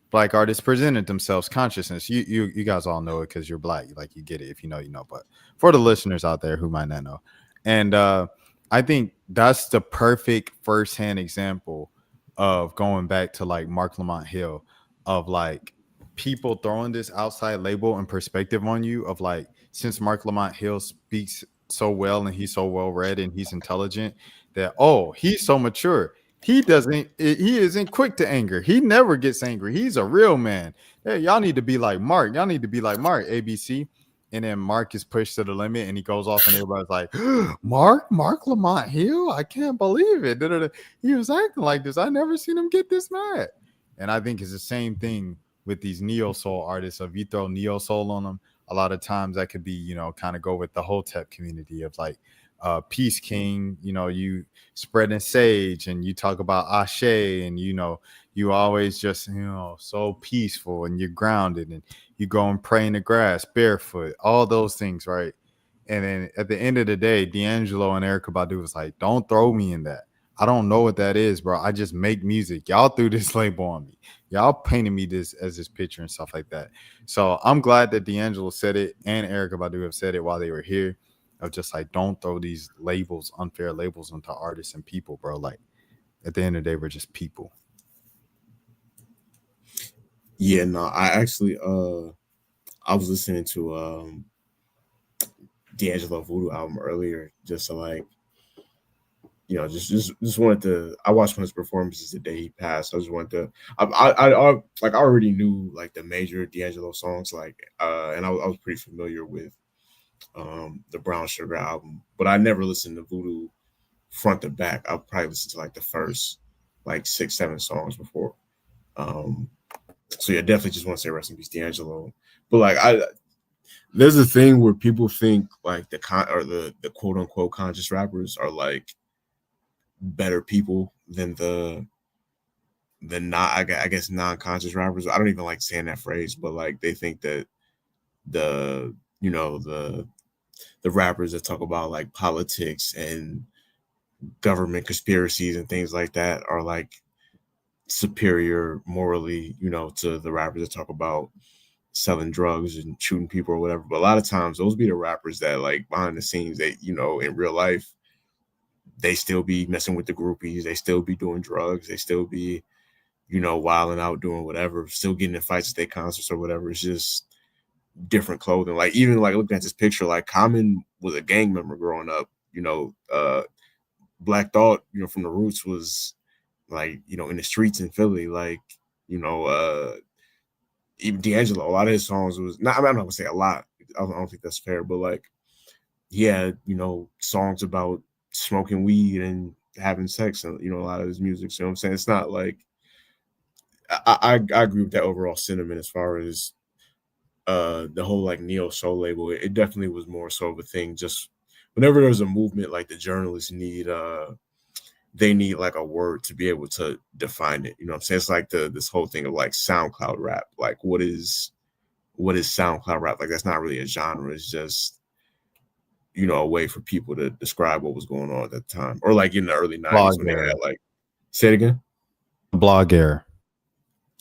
Speaker 2: black artists presented themselves, consciousness. You guys all know it because you're black, like you get it. If you know, you know. But for the listeners out there who might not know, and I think that's the perfect firsthand example of going back to like Mark Lamont Hill, of like people throwing this outside label and perspective on you of like, since Mark Lamont Hill speaks so well and he's so well read and he's intelligent, that he's so mature, he isn't quick to anger. He never gets angry. He's a real man. Hey, y'all need to be like Mark. Y'all need to be like Mark, ABC. And then Mark is pushed to the limit and he goes off and everybody's like, Mark Lamont Hill? I can't believe it. Da-da-da. He was acting like this. I never seen him get this mad. And I think it's the same thing with these neo soul artists. If you throw neo soul on them, a lot of times that could be, kind of go with the Hotep community of like, Peace King, you spreading sage and you talk about Ashe, and you always just so peaceful and you're grounded and you go and pray in the grass barefoot, all those things, right? And then at the end of the day, D'Angelo and Erica Badu was like, don't throw me in that. I don't know what that is, bro. I just make music. Y'all threw this label on me. Y'all painted me this as this picture and stuff like that. So I'm glad that D'Angelo said it and Erica Badu have said it while they were here, of just like, don't throw these labels, unfair labels, onto artists and people, bro. Like at the end of the day, we're just people.
Speaker 4: Yeah, no, I actually I was listening to D'Angelo Voodoo album earlier, just to like, just wanted to. I watched one of his performances the day he passed. I just wanted to. I already knew like the major D'Angelo songs, like, and I was pretty familiar with the Brown Sugar album, but I never listened to Voodoo front to back. I'll probably listen to like the first like 6-7 songs before. So yeah, definitely just want to say rest in peace, D'Angelo. But like there's a thing where people think like the quote unquote conscious rappers are like better people than the not, I guess, non-conscious rappers. I don't even like saying that phrase, but like they think that the the rappers that talk about like politics and government conspiracies and things like that are like superior morally, to the rappers that talk about selling drugs and shooting people or whatever. But a lot of times those be the rappers that like behind the scenes that, in real life, they still be messing with the groupies, they still be doing drugs, they still be, wilding out, doing whatever, still getting in fights at their concerts or whatever. It's just different clothing. Like even like looking at this picture, like Common was a gang member growing up, Black Thought, from the Roots was like, in the streets in Philly, like, even D'Angelo, a lot of his songs was not, I'm not gonna say a lot. I don't think that's fair, but like he had, songs about smoking weed and having sex and, a lot of his music. So, you know what I'm saying? It's not like I agree with that overall sentiment as far as the whole like neo soul label. It definitely was more so of a thing. Just whenever there's a movement, like the journalists need they need like a word to be able to define it. You know what I'm saying? It's like this whole thing of like SoundCloud rap. Like what is SoundCloud rap? Like that's not really a genre. It's just, a way for people to describe what was going on at that time. Or like in the early 90s when they had like, say it again?
Speaker 2: Blog era.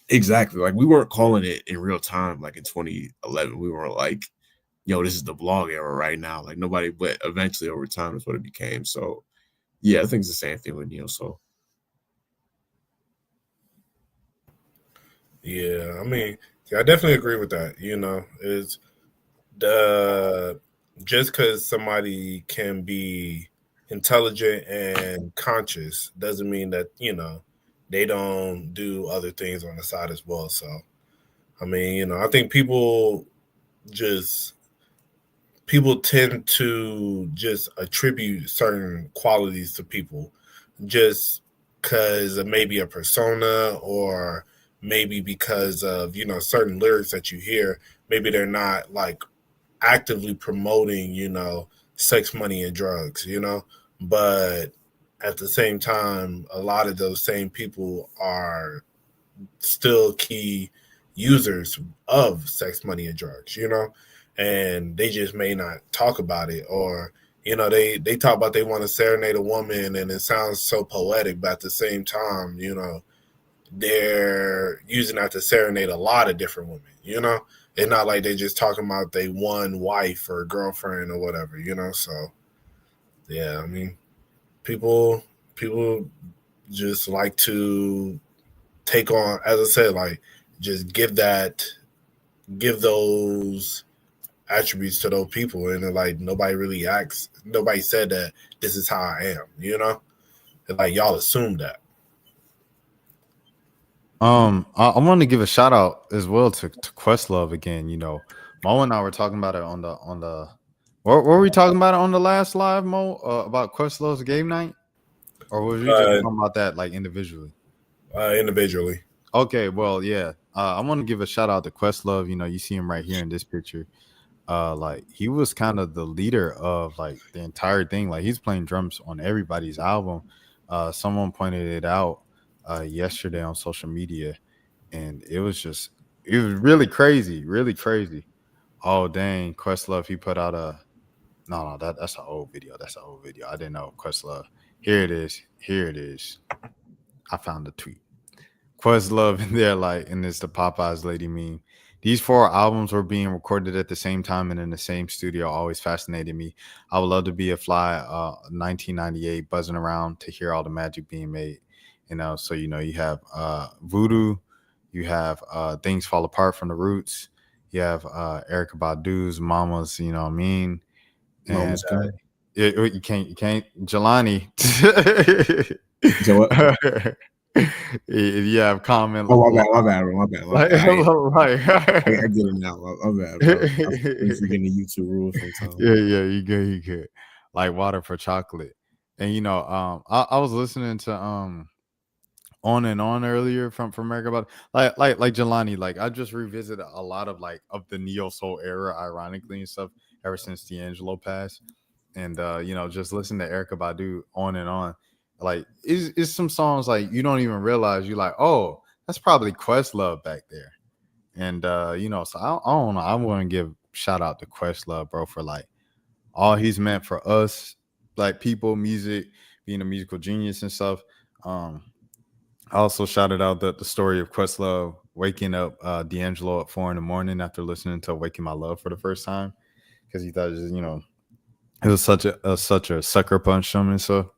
Speaker 4: Exactly. Like we weren't calling it in real time. Like in 2011, we weren't like, yo, this is the blog era right now. Like nobody, but eventually over time is what it became. So yeah, I think it's the same thing with neo soul.
Speaker 3: Yeah, I mean, I definitely agree with that. Is the just because somebody can be intelligent and conscious doesn't mean that they don't do other things on the side as well. So, I mean, I think just people tend to just attribute certain qualities to people just because of maybe a persona or maybe because of certain lyrics that you hear. Maybe they're not like actively promoting sex, money, and drugs, but at the same time a lot of those same people are still key users of sex, money, and drugs, and they just may not talk about it, or they talk about they want to serenade a woman and it sounds so poetic, but at the same time, they're using that to serenade a lot of different women, It's not like they just talking about they one wife or girlfriend or whatever, So yeah, I mean, people just like to take on, as I said, like just give those attributes to those people, and then like nobody said that this is how I am, and like y'all assume that.
Speaker 2: I want to give a shout out as well to Questlove again. Mo and I were talking about it on the what were we talking about it on the last live, Mo? About Questlove's game night, or was we just talking about that like individually?
Speaker 3: Individually.
Speaker 2: Okay, well, yeah. I want to give a shout out to Questlove. You see him right here in this picture. Like he was kind of the leader of like the entire thing. Like he's playing drums on everybody's album. Someone pointed it out yesterday on social media, and it was really crazy, really crazy. Oh dang, Questlove, he put out a no, that's an old video. That's an old video. I didn't know Questlove. Here it is. Here it is. I found the tweet. Questlove in there, like, and it's the Popeyes lady meme. These 4 albums were being recorded at the same time and in the same studio. Always fascinated me. I would love to be a fly 1998 buzzing around to hear all the magic being made. So you have Voodoo, you have Things Fall Apart from the Roots, you have Erykah Badu's Mama's, you know what I mean? And you can't Jelani.
Speaker 4: So what?
Speaker 2: You have comment.
Speaker 4: Oh, my bad, bro. My bad.
Speaker 2: Like,
Speaker 4: I get it now. My bad, bro. I'm forgetting the YouTube rules sometimes.
Speaker 2: Yeah, you good. Like water for chocolate. And I was listening to On and On earlier from America, about like Jelani. Like I just revisited a lot of like of the neo soul era, ironically and stuff, ever since D'Angelo passed. And just listen to Erykah Badu On and On. Like it's some songs like you don't even realize, you're like, oh, that's probably Questlove back there. And so I don't know. I want to give shout out to Questlove, bro, for like all he's meant for us, like people, music, being a musical genius and stuff. I also shouted out the story of Questlove waking up D'Angelo at 4 a.m. after listening to "Waking My Love" for the first time because he thought it was such a sucker punch to him. And so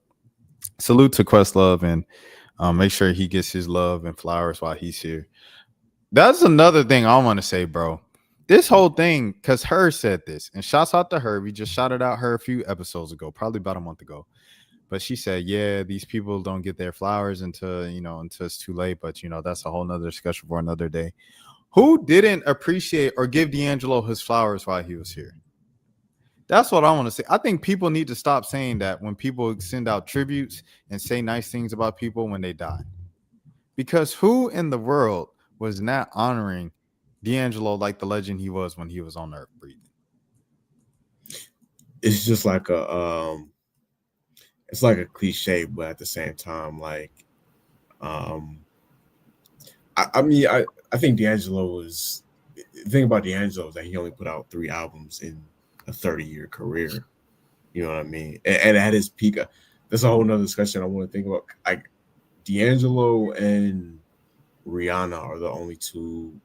Speaker 2: salute to Questlove, and make sure he gets his love and flowers while he's here. That's another thing I want to say, bro. This whole thing, because her said this, and shouts out to her. We just shouted out her a few episodes ago, probably about a month ago. But she said, yeah, these people don't get their flowers until it's too late. But that's a whole nother discussion for another day. Who didn't appreciate or give D'Angelo his flowers while he was here? That's what I want to say. I think people need to stop saying that when people send out tributes and say nice things about people when they die. Because who in the world was not honoring D'Angelo like the legend he was when he was on Earth breathing?
Speaker 4: It's just like it's like a cliche, but at the same time, like, I mean, I think D'Angelo was, the thing about D'Angelo is that he only put out 3 albums in a 30-year career. You know what I mean? And at his peak, that's a whole nother discussion I want to think about. Like, D'Angelo and Rihanna are the only 2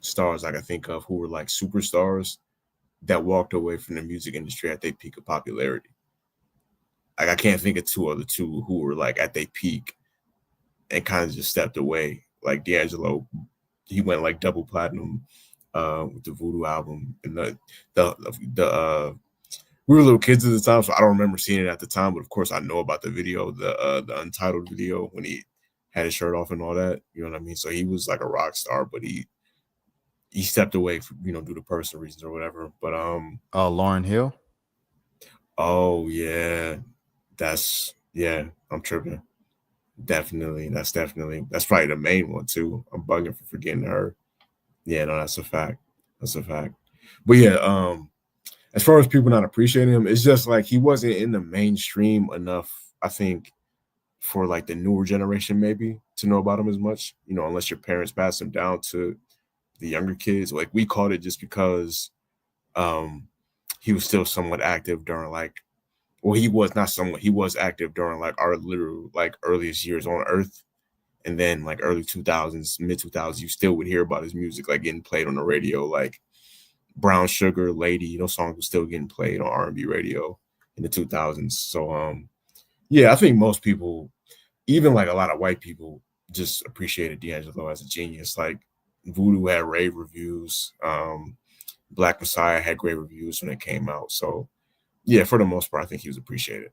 Speaker 4: stars I can think of who were like superstars that walked away from the music industry at their peak of popularity. Like, I can't think of 2 other 2 who were like at their peak and kind of just stepped away. Like D'Angelo, he went like double platinum with the Voodoo album, and the we were little kids at the time, so I don't remember seeing it at the time, but of course I know about the video, the Untitled video when he had his shirt off and all that. You know what I mean? So he was like a rock star, but he stepped away for due to personal reasons or whatever. But
Speaker 2: Lauryn Hill.
Speaker 4: Oh yeah, I'm tripping. Definitely, that's probably the main one too. I'm bugging for forgetting her. Yeah, no, that's a fact. That's a fact. But yeah, as far as people not appreciating him, it's just like he wasn't in the mainstream enough, I think, for like the newer generation maybe to know about him as much, unless your parents passed him down to the younger kids. Like, we caught it just because he was still somewhat active during like, well, he was not somewhat, he was active during like our literal like earliest years on Earth. And then like early 2000s, mid 2000s, you still would hear about his music like getting played on the radio, like Brown Sugar, Lady, those songs were still getting played on R&B radio in the 2000s. So yeah, I think most people, even like a lot of white people, just appreciated D'Angelo as a genius. Like, Voodoo had rave reviews, Black Messiah had great reviews when it came out. So yeah, for the most part, I think he was appreciated.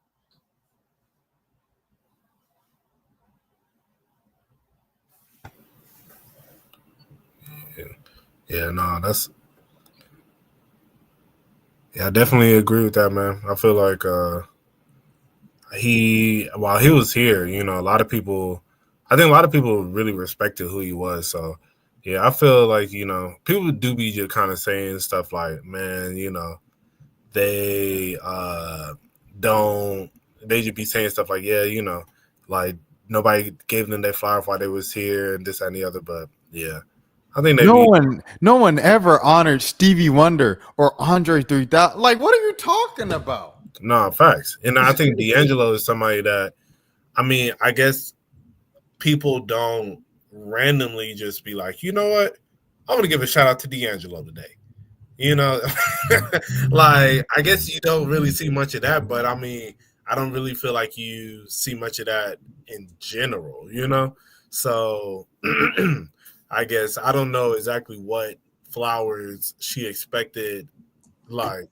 Speaker 3: Yeah, no, I definitely agree with that, man. I feel like while he was here, a lot of people, I think a lot of people really respected who he was. So yeah, I feel like, people do be just kind of saying stuff like, man, they don't, they just be saying stuff like, yeah, like nobody gave them their flower while they was here and this and the other. But yeah, I think
Speaker 2: No one ever honored Stevie Wonder or Andre 3000. Like, what are you talking about?
Speaker 3: No, facts. And I think D'Angelo is somebody that, I mean, I guess people don't randomly just be like, you know what? I'm going to give a shout out to D'Angelo today. Like, I guess you don't really see much of that, but I mean, I don't really feel like you see much of that in general, So I guess I don't know exactly what flowers she expected, like,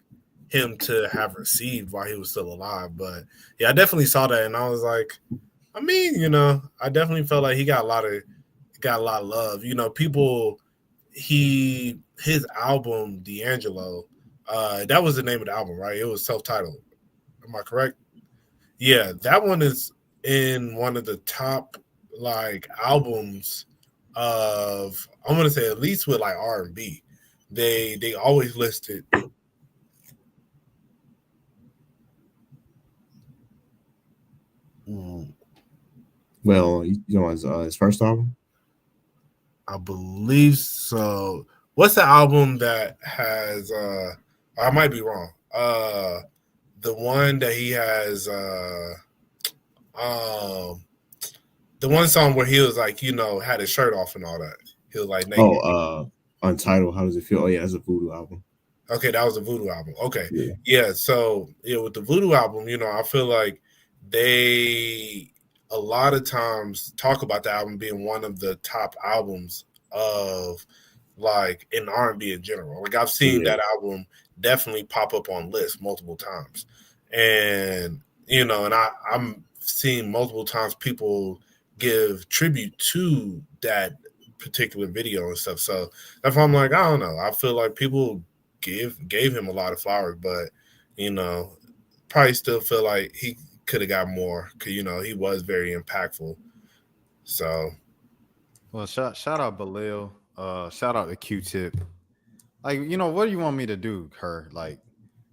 Speaker 3: him to have received while he was still alive. But yeah, I definitely saw that, and I was like, I mean, I definitely felt like he got a lot of love. People, his album D'Angelo, that was the name of the album, right? It was self-titled. Am I correct? Yeah, that one is in one of the top like albums of, I'm gonna say, at least with like R&B. They always listed.
Speaker 4: Well, his first album?
Speaker 3: I believe so. What's the album that has? I might be wrong. The one that he has. Um, the one song where he was like, had his shirt off and all that. He was like naked.
Speaker 4: Untitled. How does it feel? Oh yeah, it's a Voodoo album.
Speaker 3: Okay, that was a Voodoo album. Okay,
Speaker 4: Yeah.
Speaker 3: yeah. So with the Voodoo album, I feel like they a lot of times talk about the album being one of the top albums of like in R&B in general. Like I've seen that album definitely pop up on lists multiple times, and I'm seeing multiple times people give tribute to that particular video and stuff. So that's why I'm like, I don't know. I feel like people gave him a lot of flowers, but probably still feel like he could have got more because he was very impactful. So,
Speaker 2: well, shout out Balil. Shout out to Q-Tip. Like, what do you want me to do, her? Like,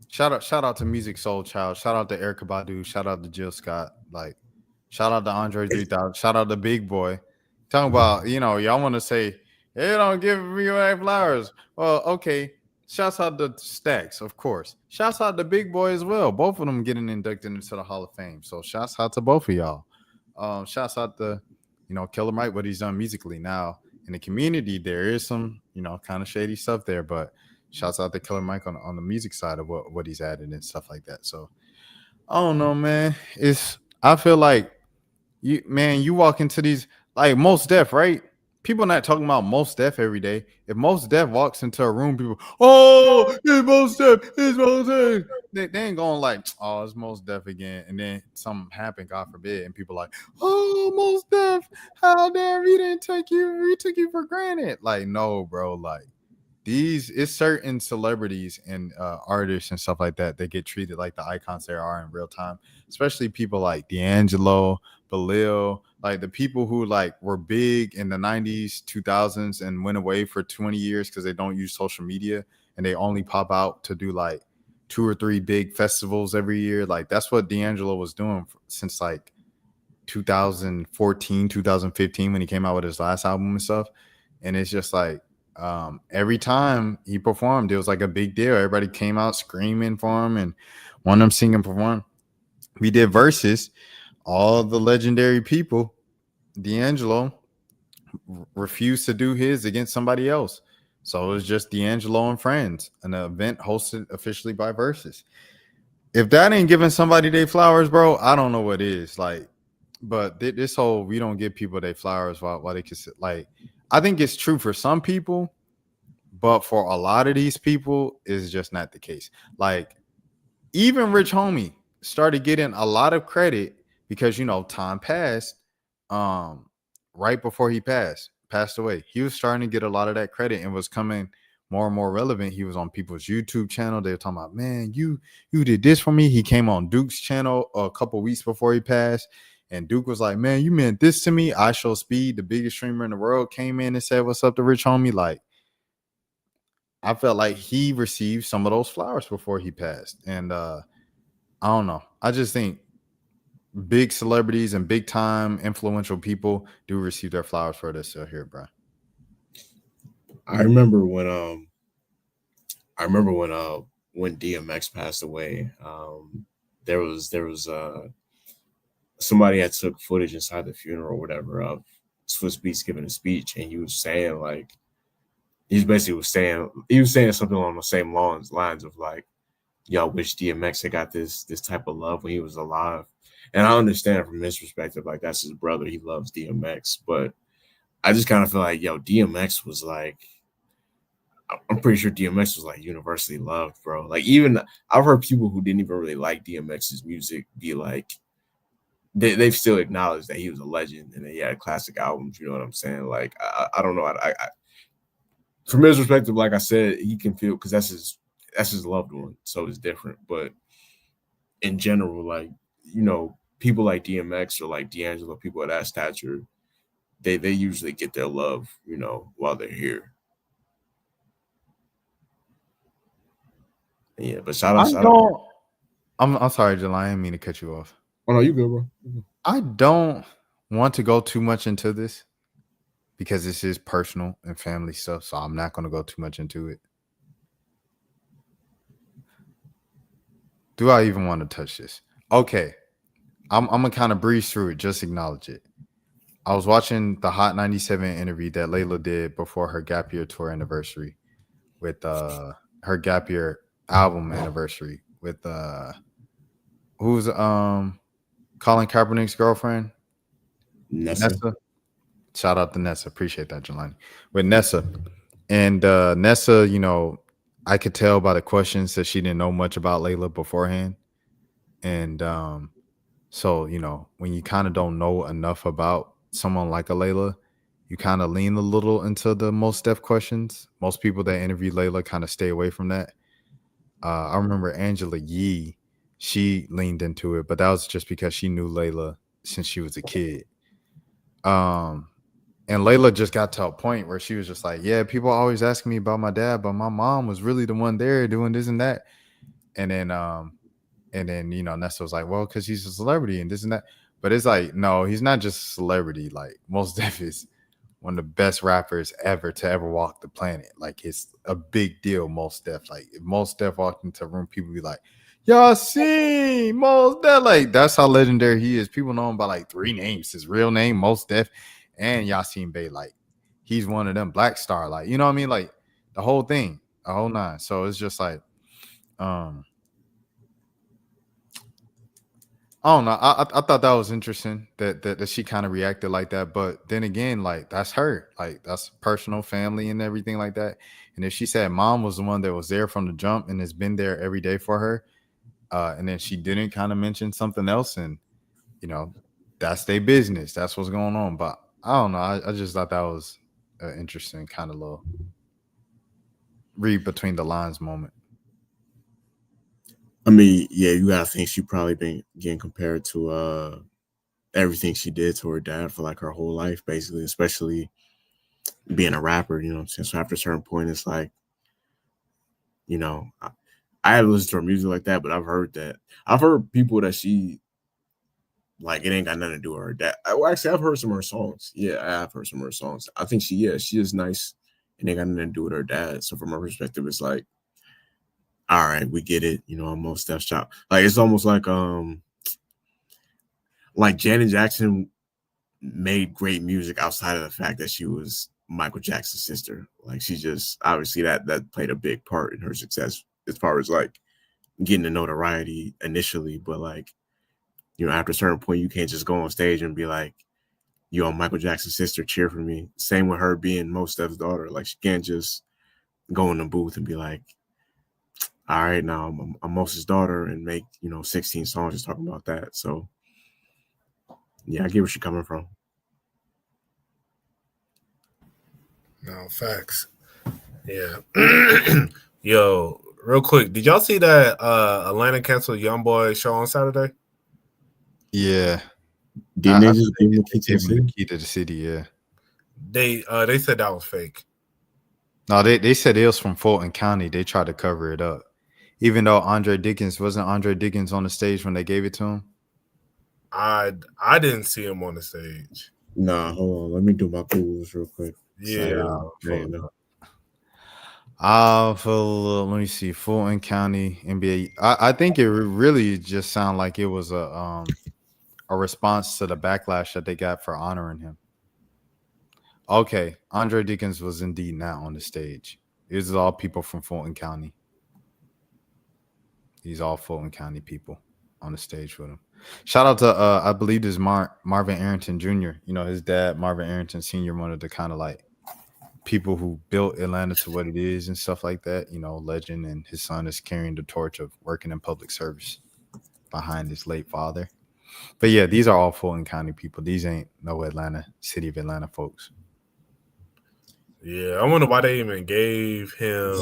Speaker 2: shout out to Music Soul Child. Shout out to Erica Badu. Shout out to Jill Scott. Like, shout out to Andre 3000. Shout out to Big Boy. Talking about, y'all want to say, hey, don't give me my flowers. Well, okay. Shouts out to Stacks, of course. Shouts out to Big Boy as well. Both of them getting inducted into the Hall of Fame. So shouts out to both of y'all. Shouts out to, Killer Mike, what he's done musically. Now, in the community, there is some, kind of shady stuff there, but shouts out to Killer Mike on the music side of what he's added and stuff like that. So I don't know, man. I feel like you walk into these like Most Def, right? People not talking about Most Def every day. If Most Def walks into a room, people, oh, it's Most Def, it's Most Def. They ain't going like, oh, it's Most Def again. And then something happened, God forbid, and people like, oh, Most Def, how dare we took you for granted. Like, no, bro, like it's certain celebrities and artists and stuff like that get treated like the icons they are in real time, especially people like D'Angelo, Balil, like the people who like were big in the 90s, 2000s and went away for 20 years because they don't use social media and they only pop out to do like 2 or 3 big festivals every year. Like that's what D'Angelo was doing since like 2014, 2015 when he came out with his last album and stuff. And it's just like every time he performed, it was like a big deal. Everybody came out screaming for him and one of them singing perform. We did verses. All the legendary people, D'Angelo refused to do his against somebody else. So it was just D'Angelo and friends, an event hosted officially by Versus. If that ain't giving somebody their flowers, bro, I don't know what is. Like, but this whole we don't give people their flowers while they can like, I think it's true for some people, but for a lot of these people, it's just not the case. Like, even Rich Homie started getting a lot of credit because time passed. Right before he passed away, he was starting to get a lot of that credit and was coming more and more relevant. He was on people's YouTube channel. They were talking about, man, you did this for me. He came on Duke's channel a couple weeks before he passed. And Duke was like, man, you meant this to me. I Show Speed, the biggest streamer in the world, came in and said, what's up to Rich Homie? Like, I felt like he received some of those flowers before he passed. And I don't know. I just think big celebrities and big time influential people do receive their flowers for this here, bro.
Speaker 4: I remember when DMX passed away. There was somebody that took footage inside the funeral or whatever of Swiss Beats giving a speech, and he was saying like he was saying something along the same lines of like, y'all wish DMX had got this type of love when he was alive. And I understand from his perspective, like that's his brother, he loves DMX, but I just kind of feel like, DMX was like, I'm pretty sure DMX was like universally loved, bro. Like even I've heard people who didn't even really like DMX's music be like, they've still acknowledged that he was a legend and that he had classic albums. You know what I'm saying? Like I don't know. I from his perspective, like I said, he can feel because that's his loved one, so it's different. But in general, like people like DMX or like D'Angelo, people of that stature, they usually get their love, while they're here. Yeah, but shout out.
Speaker 2: I'm sorry, Jelani, I didn't mean to cut you off.
Speaker 4: Oh no, you good, bro.
Speaker 2: I don't want to go too much into this because this is personal and family stuff. So I'm not going to go too much into it. Do I even want to touch this? Okay. I'm going to kind of breeze through it. Just acknowledge it. I was watching the Hot 97 interview that Layla did before her Gap Year tour anniversary with her Gap Year album anniversary with who's Colin Kaepernick's girlfriend? Nessa. Shout out to Nessa. Appreciate that, Jelani. With Nessa. And Nessa, you know, I could tell by the questions that she didn't know much about Layla beforehand. And so, you know, when you kind of don't know enough about someone like a Layla, you kind of lean a little into the Mos Def questions. Most people that interview Layla kind of stay away from that. I remember Angela Yee, she leaned into it, but that was just because she knew Layla since she was a kid. And Layla just got to a point where she was just like, yeah, people always ask me about my dad, but my mom was really the one there doing this and that. And then, you know, Nessa was like, well, because he's a celebrity and this and that. But it's like, no, he's not just a celebrity. Like, Mos Def is one of the best rappers ever to ever walk the planet. Like, it's a big deal, Mos Def. Like, if Mos Def walked into a room, people be like, y'all seen Mos Def? Like, that's how legendary he is. People know him by like 3 names. His real name, Mos Def, and Yasin Bey. Like, he's one of them, Black Star. Like, you know what I mean? Like, the whole thing, the whole nine. So it's just like, I don't know. I thought that was interesting that she kind of reacted like that. But then again, like, that's her. Like, that's personal, family, and everything like that. And if she said mom was the one that was there from the jump and has been there every day for her, and then she didn't kind of mention something else, and you know, that's their business. That's what's going on. But I don't know. I just thought that was an interesting kind of little read between the lines moment.
Speaker 4: I mean, yeah, you gotta think she probably been getting compared to everything she did to her dad for like her whole life, basically, especially being a rapper, you know what I'm saying? So after a certain point, it's like, you know, I haven't listened to her music like that, but I've heard people that she like, it ain't got nothing to do with her dad. Well, actually, I've heard some of her songs. Yeah, I have heard some of her songs. I think she is nice and ain't got nothing to do with her dad. So from her perspective, it's like, all right, we get it. You know, I'm Mos Def's shop. Like, it's almost like Janet Jackson made great music outside of the fact that she was Michael Jackson's sister. Like, she just obviously that played a big part in her success as far as like getting the notoriety initially. But like, you know, after a certain point, you can't just go on stage and be like, yo, I'm Michael Jackson's sister, cheer for me. Same with her being Mos Def's daughter. Like, she can't just go in the booth and be like, all right, now I'm Mos's daughter and make, you know, 16 songs just talking about that. So yeah, I get where she's coming from.
Speaker 3: No, facts. Yeah. Yo, real quick, did y'all see that Atlanta canceled YoungBoy show on Saturday?
Speaker 2: Yeah.
Speaker 4: Didn't they just give him
Speaker 2: the key to the city? Yeah.
Speaker 3: They said that was fake.
Speaker 2: No, they said it was from Fulton County. They tried to cover it up. Even though wasn't Andre Dickens on the stage when they gave it to him?
Speaker 3: I didn't see him on the stage.
Speaker 4: Nah, hold on. Let me do my Googles real quick.
Speaker 3: Yeah.
Speaker 2: Let me see. Fulton County NBA. I think it really just sounded like it was a response to the backlash that they got for honoring him. Okay, Andre Dickens was indeed not on the stage. This is all people from Fulton County. These all Fulton County people on the stage with him. Shout out to I believe this Marvin Arrington Jr. You know, his dad, Marvin Arrington Sr., one of the kind of like people who built Atlanta to what it is and stuff like that. You know, legend, and his son is carrying the torch of working in public service behind his late father. But yeah, these are all Fulton County people. These ain't no city of Atlanta folks.
Speaker 3: Yeah, I wonder why they even gave him.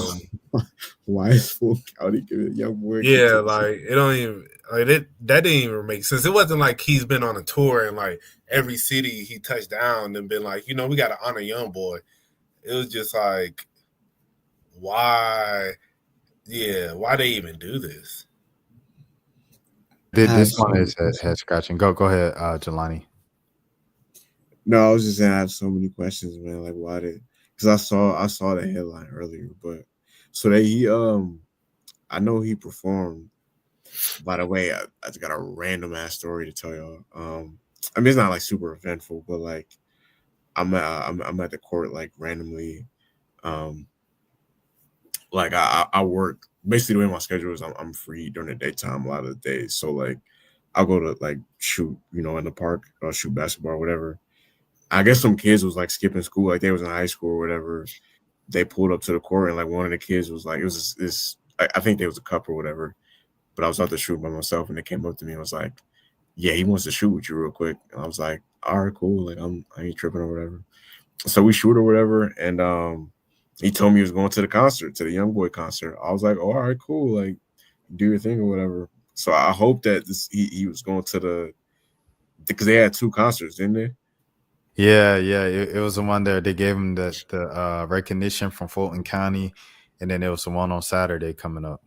Speaker 4: Why is Fulton County giving YoungBoy?
Speaker 3: Yeah, like it don't even like that didn't even make sense. It wasn't like he's been on a tour and like every city he touched down and been like, you know, we got to honor YoungBoy. It was just like, why? Yeah, why they even do this?
Speaker 2: This one is head scratching. Go ahead, Jelani.
Speaker 4: No, I was just saying I have so many questions, man. Like, why did? Because I saw the headline earlier, but so that I know he performed. By the way, I just got a random ass story to tell y'all. I mean, it's not like super eventful, but like I'm at the court like randomly. Um, like I work basically the way my schedule is. I'm free during the daytime a lot of the days, so like I'll go to like shoot, in the park, shoot basketball or whatever. I guess some kids was like skipping school, like they was in high school or whatever. They pulled up to the court and like one of the kids was like, it was this. I think there was a couple or whatever, but I was out there shooting by myself and they came up to me and was like, "Yeah, he wants to shoot with you real quick." And I was like, "All right, cool. Like I ain't tripping or whatever." So we shoot or whatever, and he told me he was going to the concert, to the Young Boy concert. I was like, "Oh, all right, cool. Like do your thing or whatever." So I hope that he was going to because they had two concerts, didn't they?
Speaker 2: Yeah, yeah. It was the one there. They gave him the recognition from Fulton County, and then there was the one on Saturday coming up.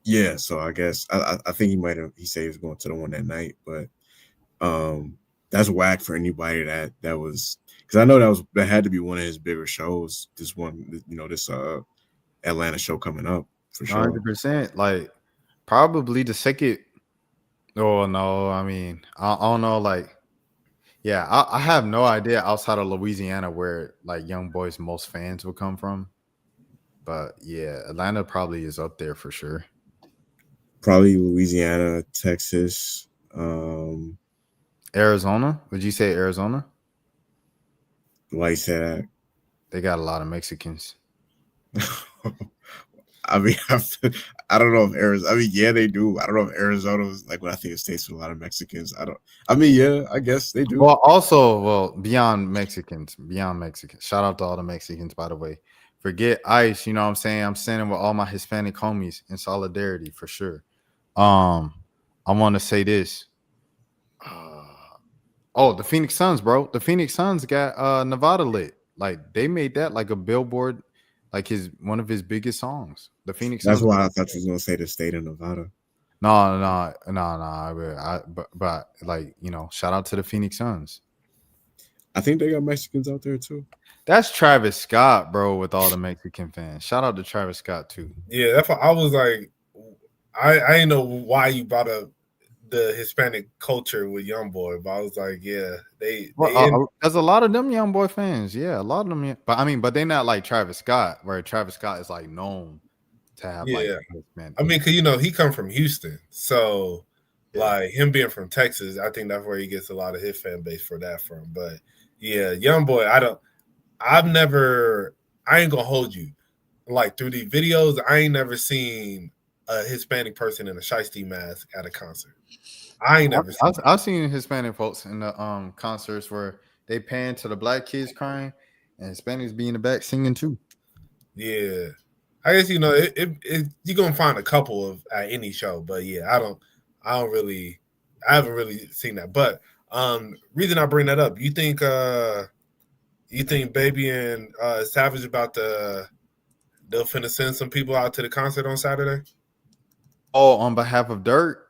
Speaker 4: Yeah, so I guess I think he might have he said he was going to the one that night, but that's whack for anybody that was because I know that had to be one of his bigger shows. This one, this Atlanta show coming up for sure.
Speaker 2: 100%. Like probably the second. Oh no, I mean I don't know. Like yeah, I have no idea outside of Louisiana where like Young Boy's most fans would come from. But yeah, Atlanta probably is up there for sure.
Speaker 4: Probably Louisiana, Texas.
Speaker 2: Arizona? Would you say Arizona?
Speaker 4: Like that.
Speaker 2: They got a lot of Mexicans.
Speaker 4: I mean, I don't know if Arizona. I mean, yeah, they do. I don't know if Arizona is like what I think it states with a lot of Mexicans. I don't. I mean, yeah, I guess they do.
Speaker 2: Well, also, beyond Mexicans, beyond Mexicans. Shout out to all the Mexicans, by the way. Forget ICE, you know what I'm saying? I'm standing with all my Hispanic homies in solidarity for sure. I want to say this. Uh, the Phoenix Suns, bro. The Phoenix Suns got Nevada lit. Like they made that like a billboard, like one of his biggest songs. The Phoenix
Speaker 4: That's
Speaker 2: Suns.
Speaker 4: why I thought you was gonna say the state of Nevada.
Speaker 2: No, but like shout out to the Phoenix Suns.
Speaker 4: I think they got Mexicans out there too.
Speaker 2: That's Travis Scott, bro, with all the Mexican fans. Shout out to Travis Scott too.
Speaker 3: Yeah, that's what I was like. I didn't know why you brought up the Hispanic culture with YoungBoy, but I was like, yeah,
Speaker 2: there's a lot of them young boy fans. Yeah, a lot of them. But they're not like Travis Scott, where Travis Scott is like known to have like
Speaker 3: Hispanic. I mean, because he come from Houston, so like him being from Texas, I think that's where he gets a lot of his fan base for that from. But yeah, YoungBoy, I ain't gonna hold you. Like through the videos, I ain't never seen a Hispanic person in a shiesty mask at a concert. I ain't never seen.
Speaker 2: I've seen Hispanic folks in the concerts where they pan to the black kids crying and Hispanics be in the back singing too.
Speaker 3: Yeah, I guess you're gonna find a couple of at any show, but yeah, I haven't really seen that. But reason I bring that up, you think Baby and Savage they'll finna send some people out to the concert on Saturday?
Speaker 2: Oh, on behalf of Dirt?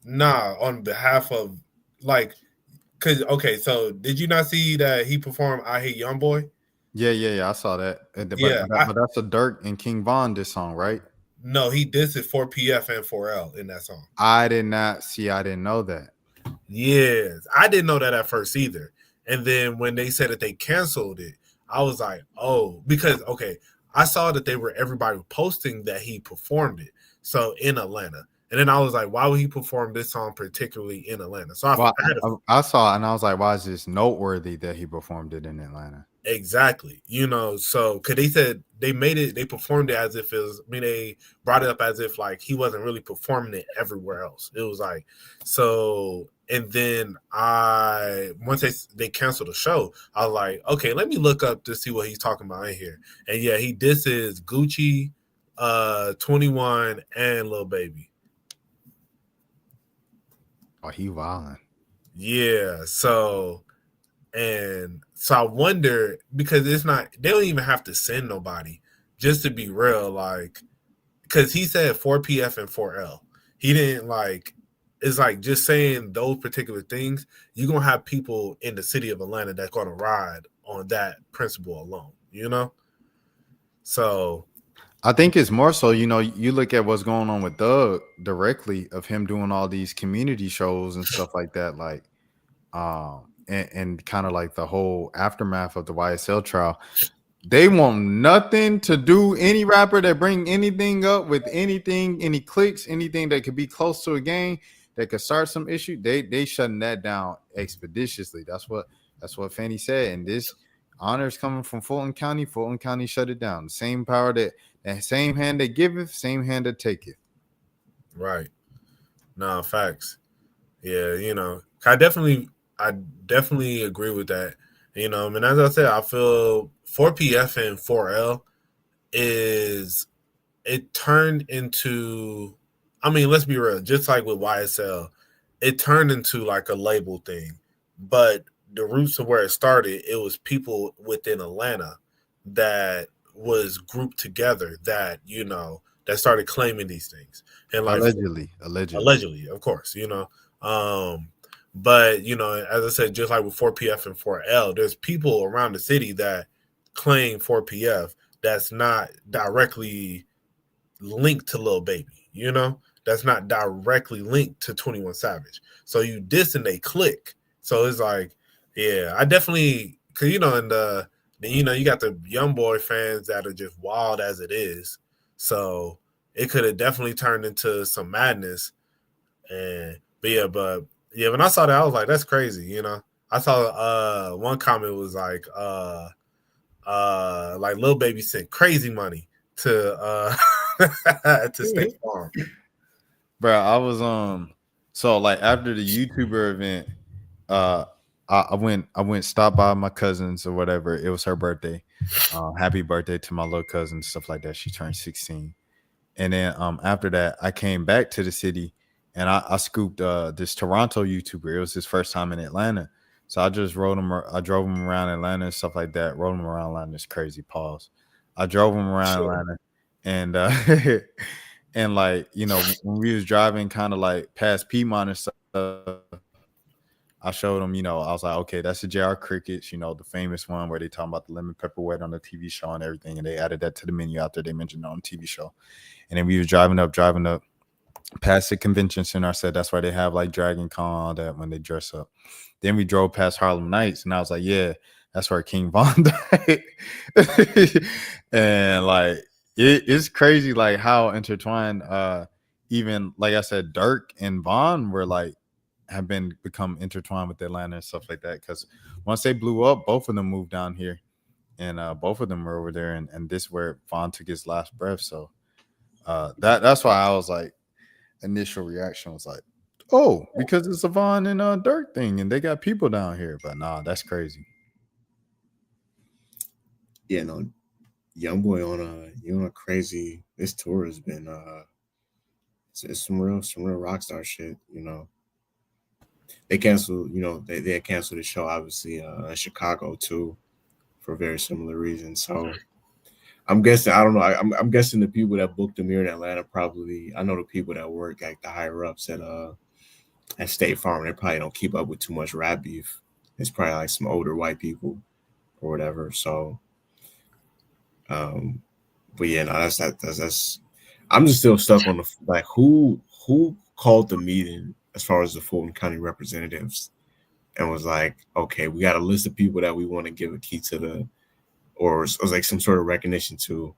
Speaker 3: Nah, on behalf of so did you not see that he performed I Hate YoungBoy?
Speaker 2: Yeah, I saw that. But that's a Dirt and King Von diss song, right?
Speaker 3: No, he dissed it for PF and 4L in that song.
Speaker 2: I didn't know that.
Speaker 3: Yes, I didn't know that at first either. And then when they said that they canceled it, I was like, oh, because I saw that everybody posting that he performed it. So in Atlanta. And then I was like, why would he perform this song particularly in Atlanta? So
Speaker 2: I saw it and I was like, why is this noteworthy that he performed it in Atlanta?
Speaker 3: Exactly. So because they said they performed it as if it was, they brought it up as if like he wasn't really performing it everywhere else. It was like, so, and then once they canceled the show, I was like, okay, let me look up to see what he's talking about in here. And yeah, this is Gucci, 21 and Lil Baby.
Speaker 2: Oh, he wildin'.
Speaker 3: Yeah. So I wonder, because they don't even have to send nobody, just to be real, like, because he said 4PF and 4L. He didn't it's like just saying those particular things, you're gonna have people in the city of Atlanta that's gonna ride on that principle alone, you know? So
Speaker 2: I think it's more so, you look at what's going on with Doug directly of him doing all these community shows and stuff like that, like and kind of like the whole aftermath of the YSL trial. They want nothing to do any rapper that bring anything up with anything, any clicks, anything that could be close to a game that could start some issue. They shutting that down expeditiously. That's what Fanny said. And this honor is coming from Fulton County. Fulton County shut it down. The same power that same hand that giveth, same hand that taketh.
Speaker 3: right. No, facts. Yeah, I definitely agree with that. I mean, as I said, I feel 4PF and 4L it turned into, I mean, let's be real, just like with YSL, it turned into like a label thing. But the roots of where it started, it was people within Atlanta that was grouped together that, that started claiming these things. And like allegedly, of course, but as I said, just like with 4PF and 4L, there's people around the city that claim 4PF that's not directly linked to Lil Baby, that's not directly linked to 21 Savage. So you diss and they click. So it's like, yeah, I definitely, because and you got the young boy fans that are just wild as it is. So it could have definitely turned into some madness. But when I saw that, I was like, that's crazy, I saw one comment was like Lil Baby sent crazy money to to State Farm.
Speaker 2: Bro, I was so like after the YouTuber event, I went stopped by my cousins or whatever. It was her birthday. Happy birthday to my little cousin, stuff like that. She turned 16. And then after that, I came back to the city and I scooped this Toronto YouTuber. It was his first time in Atlanta. So I just drove him around Atlanta and stuff like that. Rode him around Atlanta. It's crazy. Pause. I drove him around Atlanta and and like, when we was driving kind of like past Piedmont and stuff, I showed him, I was like, okay, that's the JR Crickets, the famous one where they talking about the lemon pepper wet on the TV show and everything. And they added that to the menu out there. They mentioned it on the TV show. And then we was driving up past the convention center. I said, that's why they have like Dragon Con, all that when they dress up. Then we drove past Harlem Nights and I was like, yeah, that's where King Von died. And like, it's crazy like how intertwined even like I said, Dirk and Von were like have become intertwined with Atlanta and stuff like that. Because once they blew up, both of them moved down here, and both of them were over there. And this where Von took his last breath. So that's why I was like, initial reaction was like, oh, because it's a Von and Dirk thing, and they got people down here. But nah, that's crazy.
Speaker 4: Yeah, no, young boy on a crazy. This tour has been it's some real rock star shit. They canceled. They had canceled the show obviously in Chicago too, for very similar reasons. So I'm guessing, I don't know. I'm guessing the people that booked them here in Atlanta probably. I know the people that work like the higher ups at State Farm. They probably don't keep up with too much rap beef. It's probably like some older white people or whatever. So, but yeah, no, that's. I'm just still stuck on the like who called the meeting as far as the Fulton County representatives and was like, okay, we got a list of people that we want to give a key to the. Or it was like some sort of recognition to,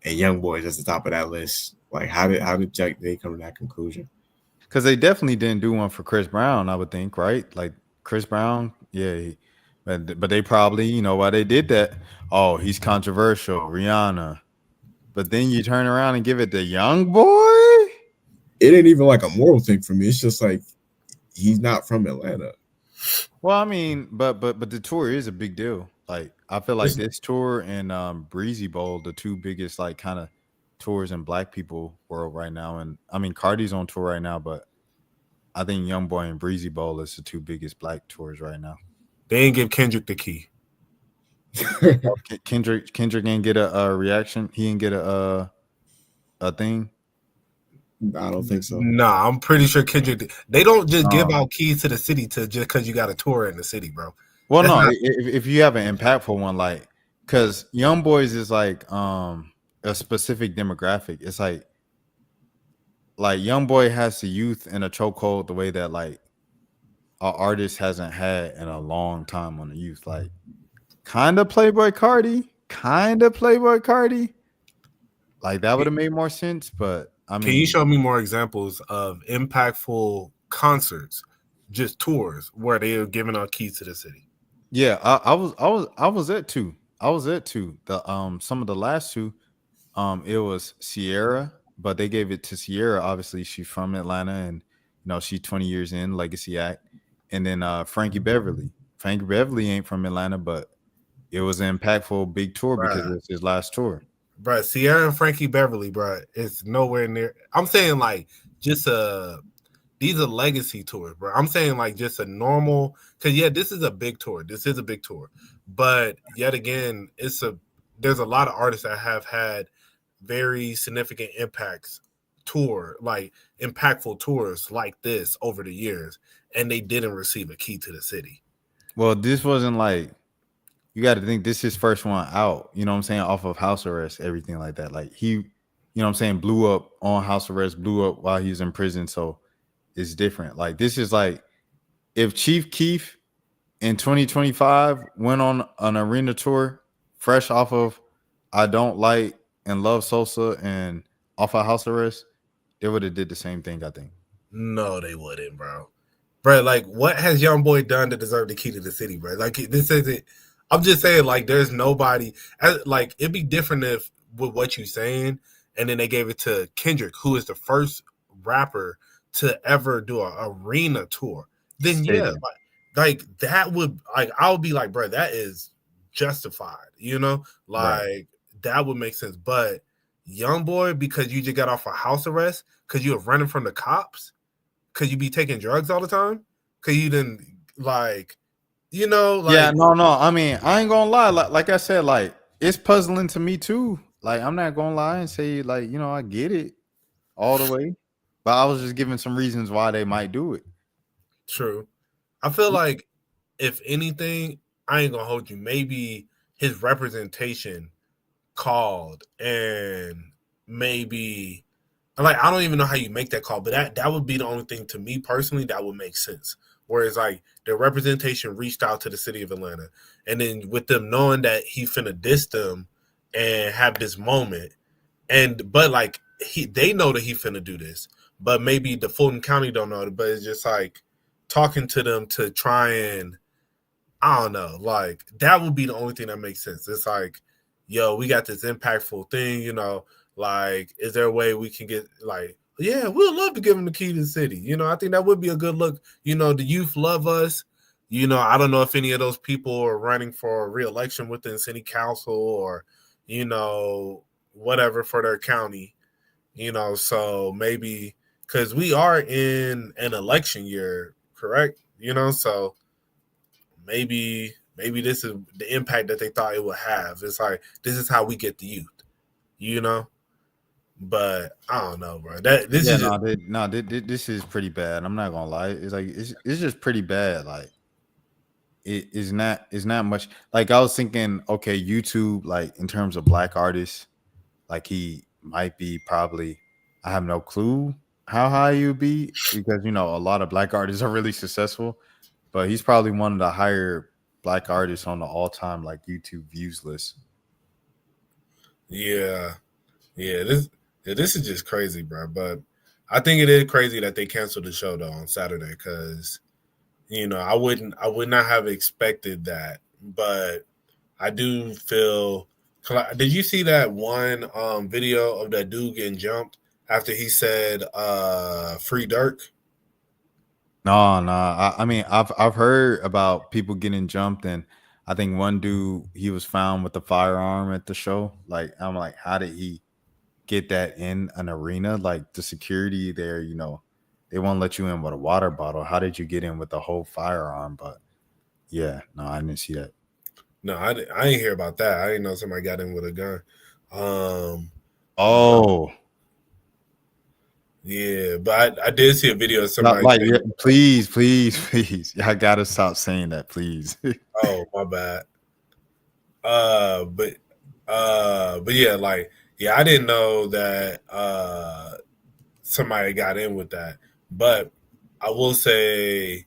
Speaker 4: and Young Boys at the top of that list. Like, how did they come to that conclusion?
Speaker 2: Because they definitely didn't do one for Chris Brown, I would think, right? Like Chris Brown, yeah. But they probably, why they did that. Oh, he's controversial, Rihanna. But then you turn around and give it to Young Boy.
Speaker 4: It ain't even like a moral thing for me. It's just like he's not from Atlanta.
Speaker 2: Well, I mean, but the tour is a big deal. Like I feel like this tour and Breezy Bowl, the two biggest like kind of tours in Black people world right now. And I mean, Cardi's on tour right now, but I think Young Boy and Breezy Bowl is the two biggest Black tours right now.
Speaker 3: They didn't give Kendrick the key.
Speaker 2: Kendrick didn't get a reaction. He didn't get a thing.
Speaker 4: I don't think so.
Speaker 3: Nah, I'm pretty sure Kendrick. They don't just give
Speaker 2: No.
Speaker 3: out keys to the city to just because you got a tour in the city, bro.
Speaker 2: Well,
Speaker 3: That's
Speaker 2: no,
Speaker 3: not
Speaker 2: if you have an impactful one, like, because Young Boys is like a specific demographic. It's like Young Boy has the youth in a chokehold the way that like an artist hasn't had in a long time on the youth. Like kind of Playboy Cardi, Like that would have made more sense, but I
Speaker 3: Can you
Speaker 2: mean,
Speaker 3: show me more examples of impactful concerts, just tours where they are giving out keys to the city?
Speaker 2: yeah, I was at two. I was at two. The some of the last two, it was Sierra, but they gave it to Sierra. Obviously, she's from Atlanta, and she's 20 years in legacy act. And then Frankie Beverly. Frankie Beverly ain't from Atlanta, but it was an impactful big tour because it
Speaker 3: Bruh,
Speaker 2: was his last tour.
Speaker 3: bruh, Sierra and Frankie Beverly, bruh, it's nowhere near. I'm saying like just these are legacy tours, bro. I'm saying like just a normal, because yeah, this is a big tour. This is a big tour, but yet again, there's a lot of artists that have had very significant impacts like impactful tours like this over the years, and they didn't receive a key to the city.
Speaker 2: Well, this wasn't like you got to think this is his first one out. You know what I'm saying? Off of house arrest, everything like that. Like he, what I'm saying, blew up on house arrest, blew up while he was in prison. So it's different. Like this is like if Chief Keef in 2025 went on an arena tour fresh off of I Don't Like and Love Sosa and off of house arrest, they would have did the same thing, I think.
Speaker 3: No, they wouldn't, bro. Bro, like what has Young Boy done to deserve the key to the city, bro? Like this isn't. I'm just saying, like, there's nobody. Like, it'd be different if with what you saying, and then they gave it to Kendrick, who is the first rapper to ever do an arena tour. Then yeah,
Speaker 2: Stadium.
Speaker 3: like that would like I would be like, bro, that is justified.
Speaker 2: Right.
Speaker 3: Like that would make sense. But Young Boy, because you just got off a house arrest, because you were running from the cops, because you be taking drugs all the time, because you didn't like.
Speaker 2: Yeah,
Speaker 3: Like
Speaker 2: no. I mean, I ain't gonna lie. Like I said, like it's puzzling to me too. Like I'm not gonna lie and say like I get it all the way, but I was just giving some reasons why they might do it.
Speaker 3: true. I feel like if anything, I ain't gonna hold you. Maybe his representation called and maybe like I don't even know how you make that call, but that would be the only thing to me personally that would make sense. Whereas like the representation reached out to the city of Atlanta, and then with them knowing that he finna diss them and have this moment, but like they know that he finna do this, but maybe the Fulton County don't know it, but it's just like talking to them to try and I don't know, like that would be the only thing that makes sense. It's like, yo, we got this impactful thing, like, is there a way we can get like, yeah, we'd love to give them the key to the city. I think that would be a good look. The youth love us. I don't know if any of those people are running for re-election within city council or, whatever for their county, so maybe because we are in an election year, correct? So maybe this is the impact that they thought it would have. It's like this is how we get the youth, you know. But I don't know, bro. This
Speaker 2: Yeah,
Speaker 3: is just
Speaker 2: this is pretty bad. I'm not gonna lie. It's like it's just pretty bad. Like it's not much. Like I was thinking, okay, YouTube, like in terms of black artists, like he might be probably. I have no clue how high you be because a lot of black artists are really successful, but he's probably one of the higher black artists on the all-time like YouTube views list.
Speaker 3: yeah. This is just crazy, bro. But I think it is crazy that they canceled the show though on Saturday because I would not have expected that, but I do feel. Did you see that one video of that dude getting jumped after he said "Free Dirk"?
Speaker 2: No. I mean, I've heard about people getting jumped, and I think one dude he was found with a firearm at the show. Like, I'm like, how did he get that in an arena? Like the security there, they won't let you in with a water bottle. How did you get in with the whole firearm? But yeah, no, I didn't see that.
Speaker 3: No, I didn't hear about that. I didn't know somebody got in with a gun.
Speaker 2: Oh,
Speaker 3: Yeah, but I did see a video of
Speaker 2: Not
Speaker 3: somebody
Speaker 2: like,
Speaker 3: saying,
Speaker 2: yeah, please, please, please. I gotta stop saying that, please.
Speaker 3: "Oh, my bad." But yeah, like yeah, I didn't know that somebody got in with that. But I will say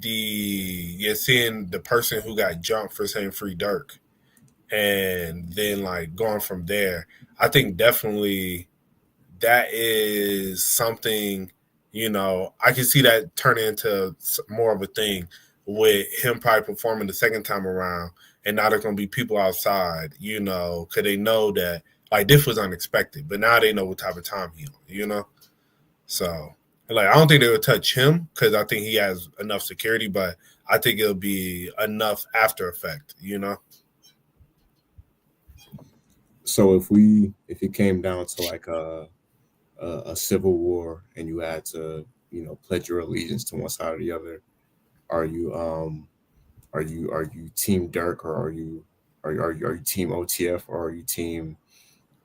Speaker 3: seeing the person who got jumped for saying free Dirk and then like going from there, I think definitely that is something, I can see that turning into more of a thing with him probably performing the second time around. And now there's going to be people outside, because they know that like this was unexpected, but now they know what type of time he on. So, like, I don't think they would touch him because I think he has enough security, but I think it'll be enough after effect.
Speaker 4: So if it came down to like a civil war and you had to pledge your allegiance to one side or the other, are you team Dirk, or are you team OTF, or are you team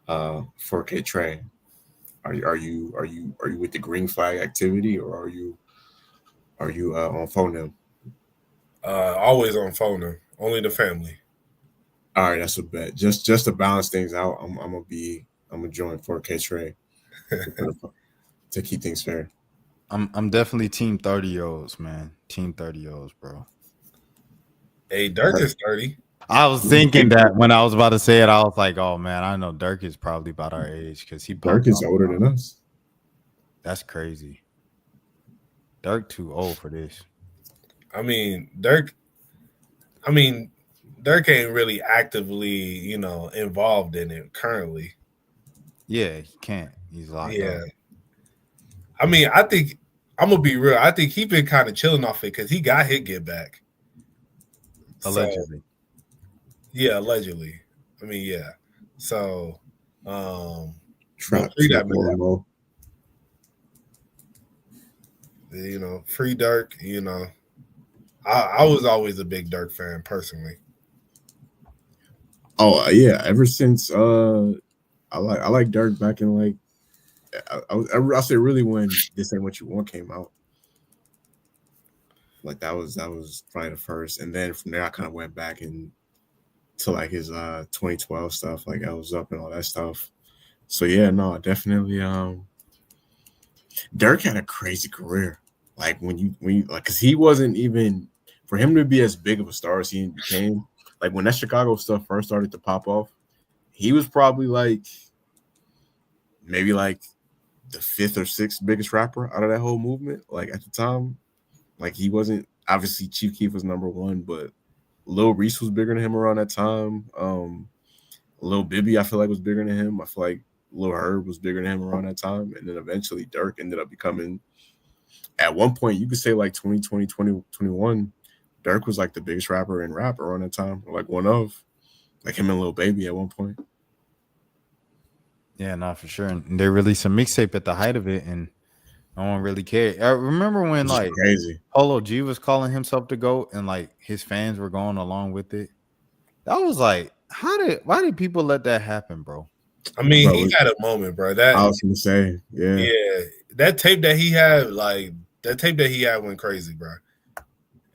Speaker 4: 4K Train? Are you with the green flag activity, or are you on phone them?
Speaker 3: Always on phone him, only the family.
Speaker 4: All right, that's a bet. Just to balance things out, I'm gonna join 4K Train to keep things fair.
Speaker 2: I'm definitely team 30-year-olds, man. Team 30-year-olds, bro.
Speaker 3: Hey, Dirk is 30.
Speaker 2: I was thinking that when I was about to say it, I was like, oh man, I know Dirk is probably about our age because he
Speaker 4: Dirk
Speaker 2: popped
Speaker 4: is
Speaker 2: off.
Speaker 4: older than us.
Speaker 2: That's crazy. Dirk too old for this.
Speaker 3: I mean, Dirk. I mean, Dirk ain't really actively, involved in it currently.
Speaker 2: Yeah, he can't. He's locked
Speaker 3: Yeah.
Speaker 2: up.
Speaker 3: I mean, I think I'm gonna be real. I think he been kind of chilling off it because he got hit get back. So
Speaker 2: Allegedly.
Speaker 3: yeah, allegedly. I mean, yeah. So, but
Speaker 4: Trap
Speaker 3: free
Speaker 4: to
Speaker 3: that
Speaker 4: the
Speaker 3: man.
Speaker 4: Mo.
Speaker 3: Free Dirk. I was always a big Dirk fan personally.
Speaker 4: Oh yeah, ever since I like Dirk back in like I say really when This Ain't What You Want came out. Like that was probably the first, and then from there I kind of went back and to like his 2012 stuff, like I was up and all that stuff. So yeah, no, definitely. Dirk had a crazy career. Like when you like, cause he wasn't even for him to be as big of a star as he became. Like when that Chicago stuff first started to pop off, he was probably like maybe like the fifth or sixth biggest rapper out of that whole movement. Like at the time, like he wasn't obviously Chief Keef was number one, but Lil Reese was bigger than him around that time. Lil Bibby, I feel like was bigger than him. I feel like Lil Herb was bigger than him around that time, and then eventually Dirk ended up becoming. At one point, you could say like 2020, 2021, Dirk was like the biggest rapper in rap around that time, or like one of, like him and Lil Baby at one point.
Speaker 2: Yeah, not for sure. And they released a mixtape at the height of it, and no one really cared. I remember when
Speaker 4: Which is
Speaker 2: like
Speaker 4: crazy.
Speaker 2: Polo G was calling himself the GOAT, and like his fans were going along with it. That was like, why did people let that happen, bro?
Speaker 3: I mean,
Speaker 4: Bro,
Speaker 3: he had a moment, bro.
Speaker 4: I was gonna say, yeah.
Speaker 3: Yeah, that tape that he had, went crazy, bro.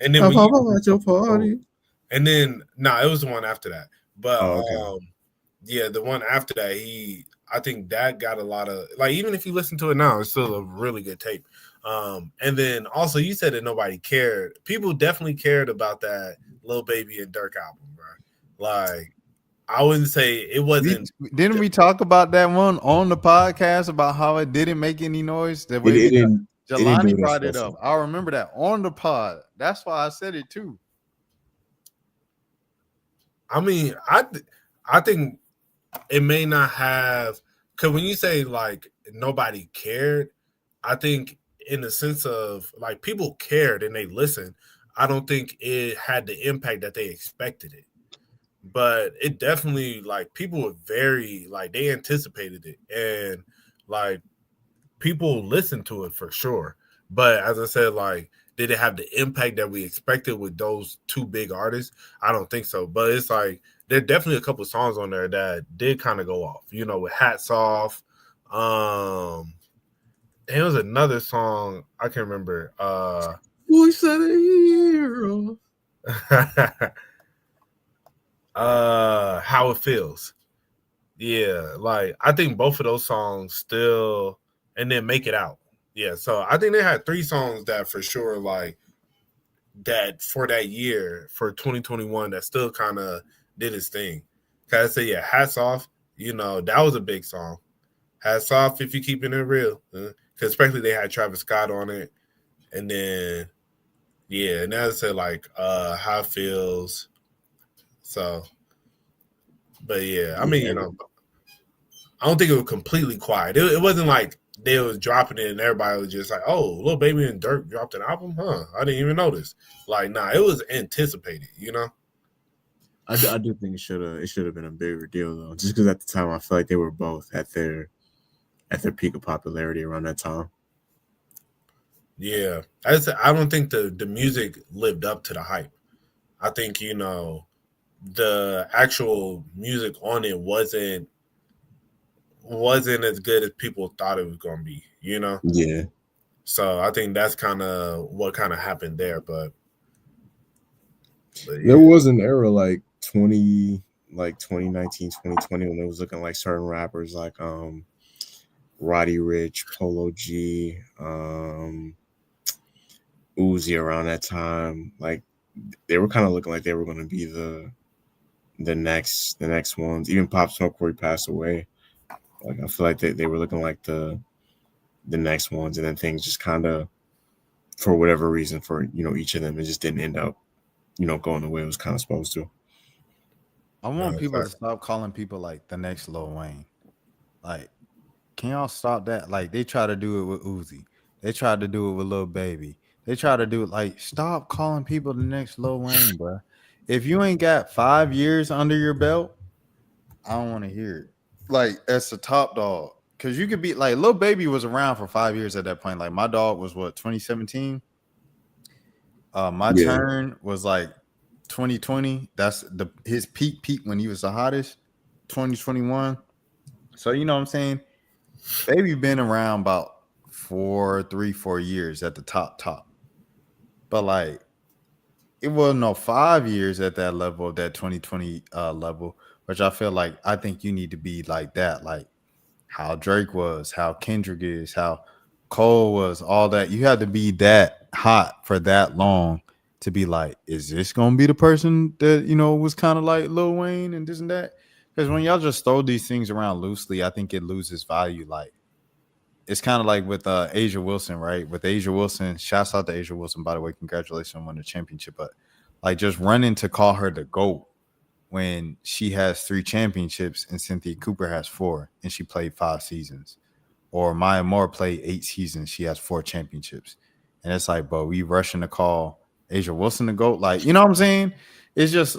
Speaker 3: And then when
Speaker 4: At your party.
Speaker 3: and then it was the one after that. But
Speaker 4: Oh, okay.
Speaker 3: yeah, the one after that, I think that got a lot of like. Even if you listen to it now, it's still a really good tape. And then also you said that nobody cared. People definitely cared about that Lil Baby and Dirk album, bro. Like I wouldn't say it wasn't.
Speaker 2: Didn't we talk about that one on the podcast about how it didn't make any noise? The way
Speaker 4: It didn't. It didn't do
Speaker 2: Jelani
Speaker 4: what it's
Speaker 2: brought it
Speaker 4: supposed
Speaker 2: up.
Speaker 4: to.
Speaker 2: I remember that on the pod. That's why I said it too.
Speaker 3: I mean, I think it may not have because when you say like nobody cared, I think in the sense of like people cared and they listened. I don't think it had the impact that they expected it, but it definitely like people were very like they anticipated it and like people listened to it for sure. But as I said, like did it have the impact that we expected with those two big artists? I don't think so. But it's like there are definitely a couple songs on there that did kind of go off. With Hats Off, There was another song I can remember.
Speaker 4: Voice of the hero.
Speaker 3: How It Feels. Yeah, like I think both of those songs still, and then Make It Out. Yeah, so I think they had 3 songs that for sure, like that for that year for 2021 that still kind of did its thing. Cause I say, yeah, hats off. You know, that was a big song. Hats off if you keeping it real. Cause especially they had Travis Scott on it. And then yeah, and as I said, like How It Feels. So but yeah, I mean, you know, I don't think it was completely quiet. It wasn't like they was dropping it and everybody was just like, "Oh, Lil Baby and Dirk dropped an album, huh? I didn't even notice." Like, nah, it was anticipated, you know.
Speaker 4: I do think it should have been a bigger deal though, just because at the time I feel like they were both at their peak of popularity around that time.
Speaker 3: Yeah, I don't think the music lived up to the hype. I think you know the actual music on it wasn't as good as people thought it was gonna be. You know,
Speaker 4: Yeah,
Speaker 3: so I think that's kind of what kind of happened there. But yeah.
Speaker 4: there was an era like 2019, 2020 when it was looking like certain rappers like Roddy Rich, Polo G, Uzi around that time. Like they were kind of looking like they were going to be the next ones. Even Pop Smoke before he passed away. Like I feel like they were looking like the next ones, and then things just kind of, for whatever reason, for each of them, it just didn't end up going the way it was kind of supposed to.
Speaker 2: I want people to stop calling people like the next Lil Wayne. Like, can y'all stop that? Like, they try to do it with Uzi. They tried to do it with Lil Baby. They try to do it like, stop calling people the next Lil Wayne, bro. If you ain't got 5 years under your belt, I don't want to hear it. Like, that's the top dog. Because you could be like, Lil Baby was around for 5 years at that point. Like, my dog was what, 2017? My
Speaker 4: Yeah.
Speaker 2: turn was like 2020. That's his peak when he was the hottest, 2021. So you know what I'm saying? Baby been around about 4 years at the top. But like it wasn't no 5 years at that level, that 2020 level, which I think you need to be like that, like how Drake was, how Kendrick is, how Cole was, all that. You had to be that hot for that long to be like, is this gonna be the person that was kind of like Lil Wayne and this and that? Because when y'all just throw these things around loosely, I think it loses value. Like it's kind of like with Asia Wilson, right? With Asia Wilson, shouts out to Asia Wilson, by the way. Congratulations on winning the championship. But like just running to call her the GOAT when she has 3 championships and Cynthia Cooper has 4 and she played 5 seasons. Or Maya Moore played 8 seasons. She has 4 championships. And it's like, but we rushing to call Asia Wilson the GOAT. Like, you know what I'm saying? It's just,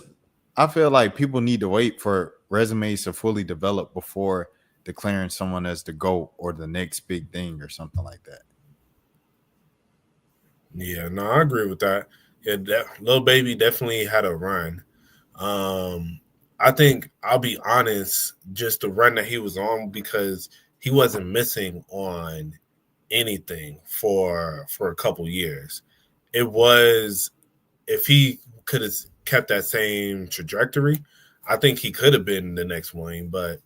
Speaker 2: I feel like people need to wait for resumes to fully develop before declaring someone as the GOAT or the next big thing or something like that.
Speaker 3: Yeah, no, I agree with that. Yeah, Lil Baby definitely had a run. I think I'll be honest, just the run that he was on, because he wasn't missing on anything for a couple years. It was, if he could have kept that same trajectory, I think he could have been the next Wayne. But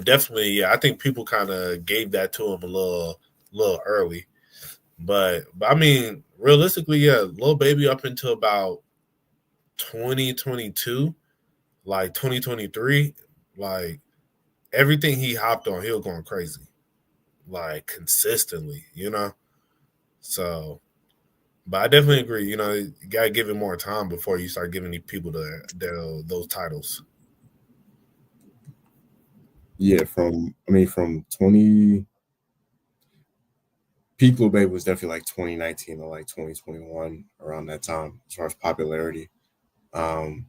Speaker 3: definitely, yeah, I think people kind of gave that to him a little early. But I mean, realistically, yeah, Lil Baby up until about 2022, like 2023, like everything he hopped on, he was going crazy, like consistently, you know. So, but I definitely agree. You know, you gotta give it more time before you start giving people those titles.
Speaker 4: Yeah, from 20 peak Lil Baby was definitely like 2019 or like 2021 around that time as far as popularity. Um,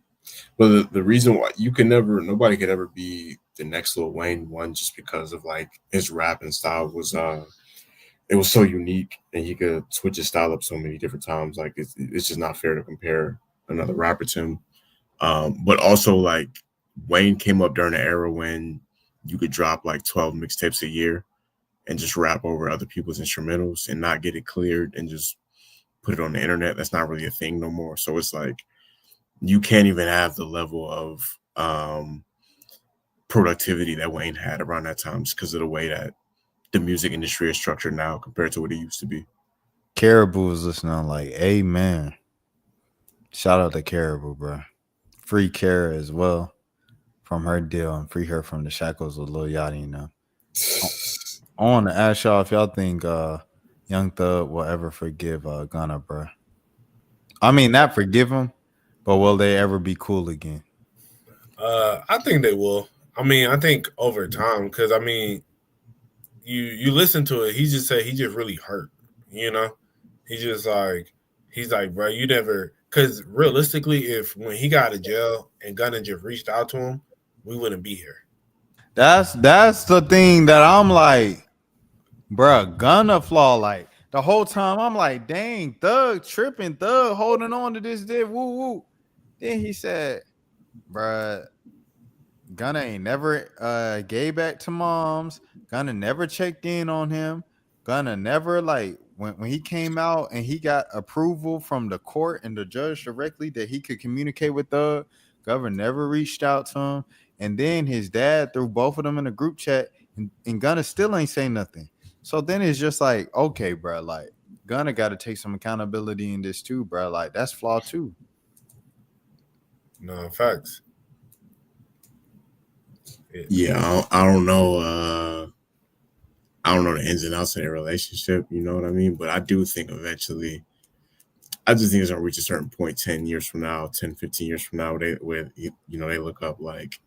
Speaker 4: but the reason why nobody could ever be the next Lil Wayne, one, just because of like his rapping style was it was so unique and he could switch his style up so many different times. Like it's just not fair to compare another rapper to him. But also like Wayne came up during an era when you could drop like 12 mixtapes a year. and just rap over other people's instrumentals and not get it cleared and just put it on the internet. That's not really a thing no more. So it's like you can't even have the level of productivity that Wayne had around that time just because of the way that the music industry is structured now compared to what it used to be.
Speaker 2: Caribou was listening like, amen. Shout out to Caribou, bro. Free Kara as well from her deal and free her from the shackles of Lil Yachty, you know. I want to ask y'all if y'all think Young Thug will ever forgive Gunna, bro. I mean, not forgive him, but will they ever be cool again?
Speaker 3: I think they will. I mean, I think over time, because I mean, you listen to it, he just said he just really hurt. You know, he's like, bro, you never. Because realistically, if when he got out of jail and Gunna just reached out to him, we wouldn't be here.
Speaker 2: That's the thing that I'm like, bruh, Gunna flaw. Like the whole time, I'm like, dang, Thug tripping, Thug holding on to this, woo woo. Then he said, bruh, Gunna ain't never gave back to moms. Gunna never checked in on him. Gunna never like when he came out and he got approval from the court and the judge directly that he could communicate with Thug. Governor never reached out to him. And then his dad threw both of them in a group chat and Gunna still ain't say nothing. So then it's just like, okay, bro, like Gunna got to take some accountability in this too, bro. Like that's flawed too.
Speaker 3: No facts.
Speaker 4: Yeah, I don't know. I don't know the ins and outs of their relationship. You know what I mean? But I do think eventually, I just think it's gonna reach a certain point 10 years from now, 10, 15 years from now, where they look up like,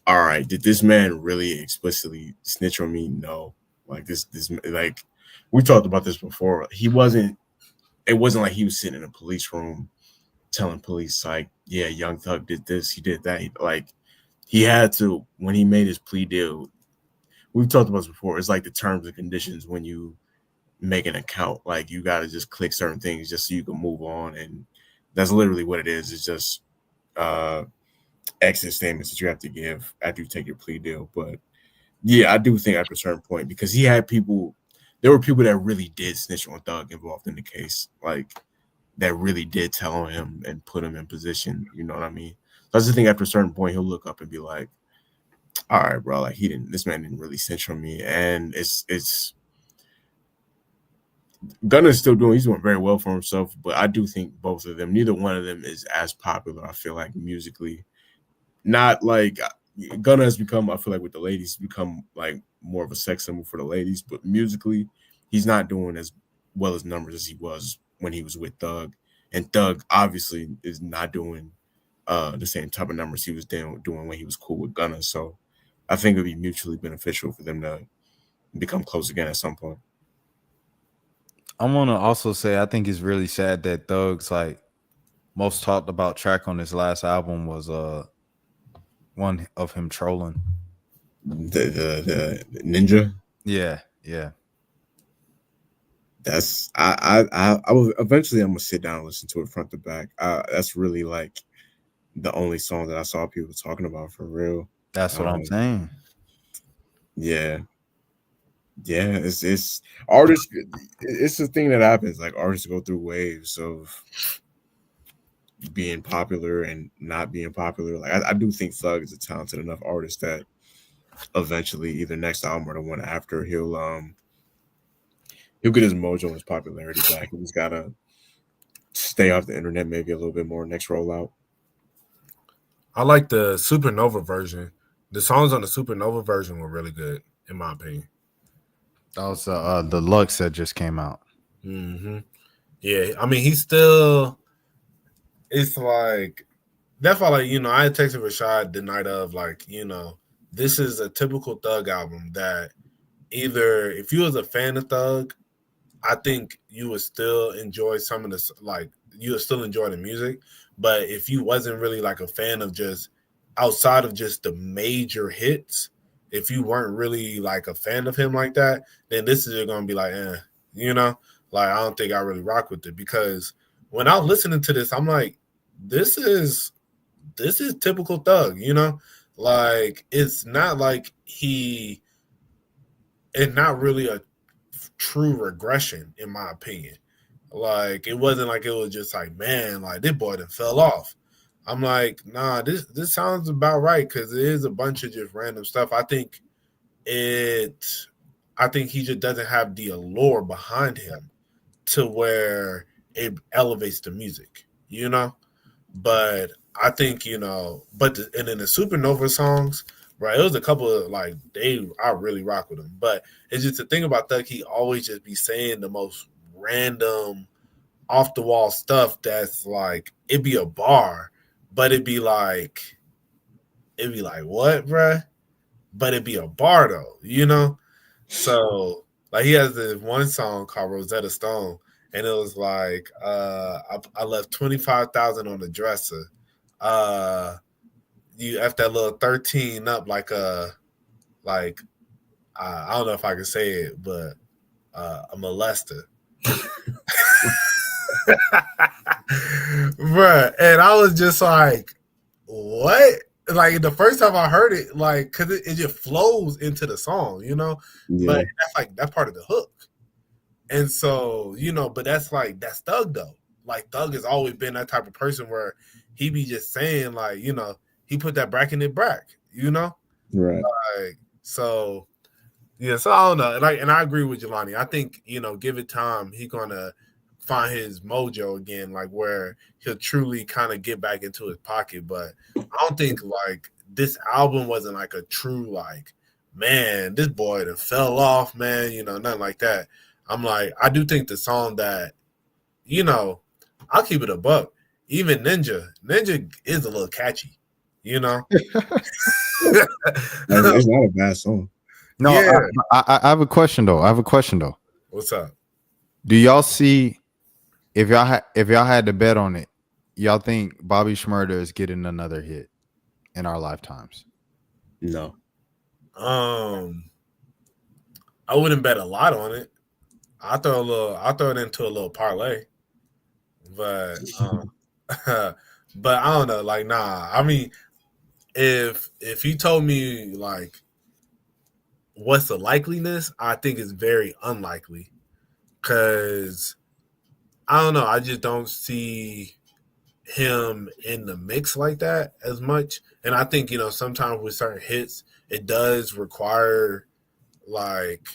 Speaker 4: all right, did this man really explicitly snitch on me? No. Like this like we talked about this before. It wasn't like he was sitting in a police room telling police like, yeah, Young Thug did this, he did that. Like he had to, when he made his plea deal, we've talked about this before. It's like the terms and conditions when you make an account. Like you got to just click certain things just so you can move on, and that's literally what it is. It's just exit statements that you have to give after you take your plea deal. But yeah, I do think after a certain point, because there were people that really did snitch on Thug involved in the case, like that really did tell him and put him in position. You know what I mean? So I just think after a certain point, he'll look up and be like, all right, bro, like this man didn't really snitch on me. And it's Gunna's he's doing very well for himself, but I do think both of them, neither one of them is as popular, I feel like, musically. Not like Gunna has become, I feel like with the ladies, become like more of a sex symbol for the ladies, but musically, he's not doing as well as numbers as he was when he was with Thug. And Thug obviously is not doing the same type of numbers he was doing when he was cool with Gunna. So I think it would be mutually beneficial for them to become close again at some point.
Speaker 2: I want to also say I think it's really sad that Thug's like most talked about track on his last album was one of him trolling.
Speaker 4: The Ninja.
Speaker 2: Yeah.
Speaker 4: That's I will eventually I'm gonna sit down and listen to it front to back. That's really like the only song that I saw people talking about for real.
Speaker 2: That's what I'm saying.
Speaker 4: Yeah. It's artists. It's the thing that happens. Like artists go through waves of being popular and not being popular. Like I do think Thug is a talented enough artist that eventually, either next album or the one after, he'll get his mojo and his popularity back. He's gotta stay off the internet maybe a little bit more next rollout.
Speaker 3: I like the Supernova version. The songs on the Supernova version were really good, in my opinion.
Speaker 2: That was the Lux that just came out.
Speaker 3: Mm-hmm. Yeah, I mean, he's still. It's like that's why, like, I had texted Rashad the night of, like, this is a typical Thug album that either if you was a fan of Thug, I think you would still enjoy some of this, like you would still enjoy the music. But if you wasn't really like a fan of just outside of just the major hits, if you weren't really like a fan of him like that, then this is gonna be like, like I don't think I really rock with it. Because when I was listening to this, I'm like, this is typical Thug, like it's not like he and not really a true regression, in my opinion. Like it wasn't like it was just like, man, like this boy done fell off. I'm like, nah, this sounds about right because it is a bunch of just random stuff. It I think he just doesn't have the allure behind him to where it elevates the music, you know? But I think, and then the Supernova songs, right? It was a couple of like I really rock with them. But it's just the thing about Thug, he always just be saying the most random off the wall stuff that's like it'd be a bar, but it'd be like what, bruh? But it'd be a bar though, you know? So like he has this one song called Rosetta Stone, and it was like I left 25,000 on the dresser. You F that little 13 up like I don't know if I can say it, but a molester. Bruh, and I was just like, what? Like the first time I heard it, like, cause it just flows into the song, you know?
Speaker 4: Yeah.
Speaker 3: But that's part of the hook. And so, but that's Thug though. Like Thug has always been that type of person where he be just saying, like, he put that brack in it brack,
Speaker 4: Right.
Speaker 3: Like, so yeah, so I don't know. And I agree with Jelani. I think, give it time, he gonna find his mojo again, like where he'll truly kind of get back into his pocket. But I don't think like this album wasn't like a true like, man, this boy that fell off, man, nothing like that. I'm like, I do think the song that, I'll keep it a buck. Even Ninja is a little catchy,
Speaker 4: It's not a bad song.
Speaker 2: No,
Speaker 3: Yeah.
Speaker 2: I have a question though.
Speaker 3: What's up?
Speaker 2: Do y'all see if y'all had to bet on it, y'all think Bobby Shmurda is getting another hit in our lifetimes?
Speaker 4: No.
Speaker 3: I wouldn't bet a lot on it. I'll throw it into a little parlay. But but I don't know, like nah. I mean, if you told me like what's the likeliness, I think it's very unlikely. Cause I don't know, I just don't see him in the mix like that as much. And I think, sometimes with certain hits, it does require like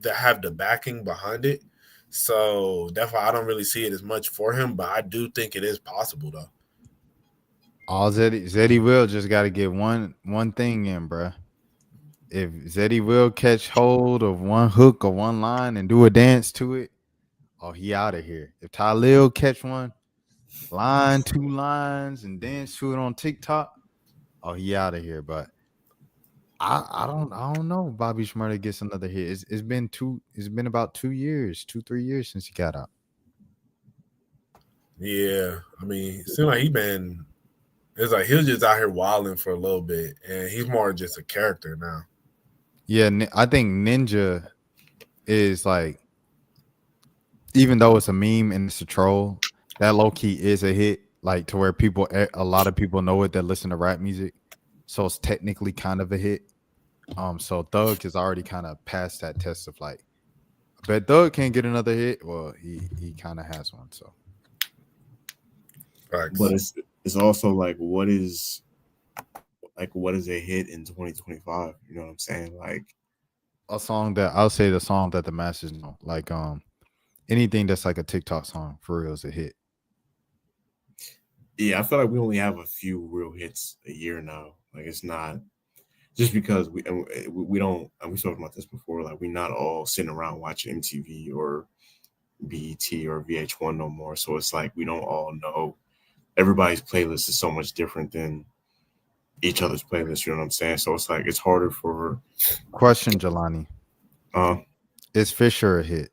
Speaker 3: to have the backing behind it. So definitely I don't really see it as much for him, but I do think it is possible though.
Speaker 2: All Zeddy Will just got to get one thing in, bruh. If Zeddy Will catch hold of one hook or one line and do a dance to it, oh, he out of here. If Talil catch one line, 2 lines, and dance to it on TikTok, oh, he out of here. But I don't know if Bobby Shmurda gets another hit. It's been about 2 years, 2-3 years since he got out.
Speaker 3: Yeah, I mean, it seems like it's like he was just out here wilding for a little bit, and he's more just a character now.
Speaker 2: Yeah, I think Ninja is like, even though it's a meme and it's a troll, that low key is a hit, like to where a lot of people know it that listen to rap music. So it's technically kind of a hit. So Thug has already kind of passed that test of like, I bet Thug can't get another hit. Well, he kind of has one. So,
Speaker 3: Facts.
Speaker 4: But it's also like what is a hit in 2025? You know what I'm saying? Like
Speaker 2: a song that I'll say the song that the masses know, like anything that's like a TikTok song for real is a hit.
Speaker 4: Yeah, I feel like we only have a few real hits a year now. Like it's not just because we don't, and we talked about this before. Like we're not all sitting around watching MTV or BET or VH1 no more. So it's like we don't all know. Everybody's playlist is so much different than each other's playlist. You know what I'm saying? So it's like it's harder for.
Speaker 2: Question, Jelani. Is Fisher a hit?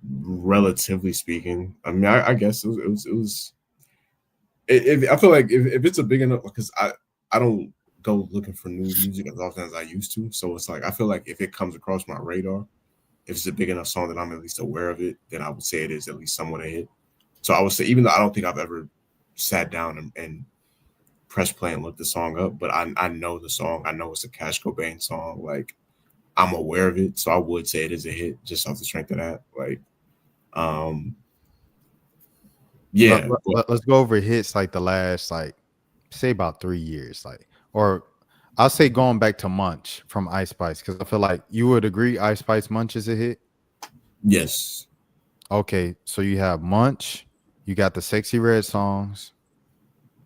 Speaker 4: Relatively speaking, I mean, I guess it was. I feel like if it's a big enough, because I don't go looking for new music as often as I used to. So it's like I feel like if it comes across my radar, if it's a big enough song that I'm at least aware of it, then I would say it is at least somewhat a hit. So I would say, even though I don't think I've ever sat down and press play and look the song up, but I know the song. I know it's a Cash Cobain song. Like I'm aware of it, so I would say it is a hit just off the strength of that. Like, yeah.
Speaker 2: Let's go over hits like the last, like, say about 3 years, like, or I'll say going back to Munch from Ice Spice, because I feel like you would agree Ice Spice Munch is a hit.
Speaker 4: Yes.
Speaker 2: Okay, so you have Munch, you got the Sexy Red songs.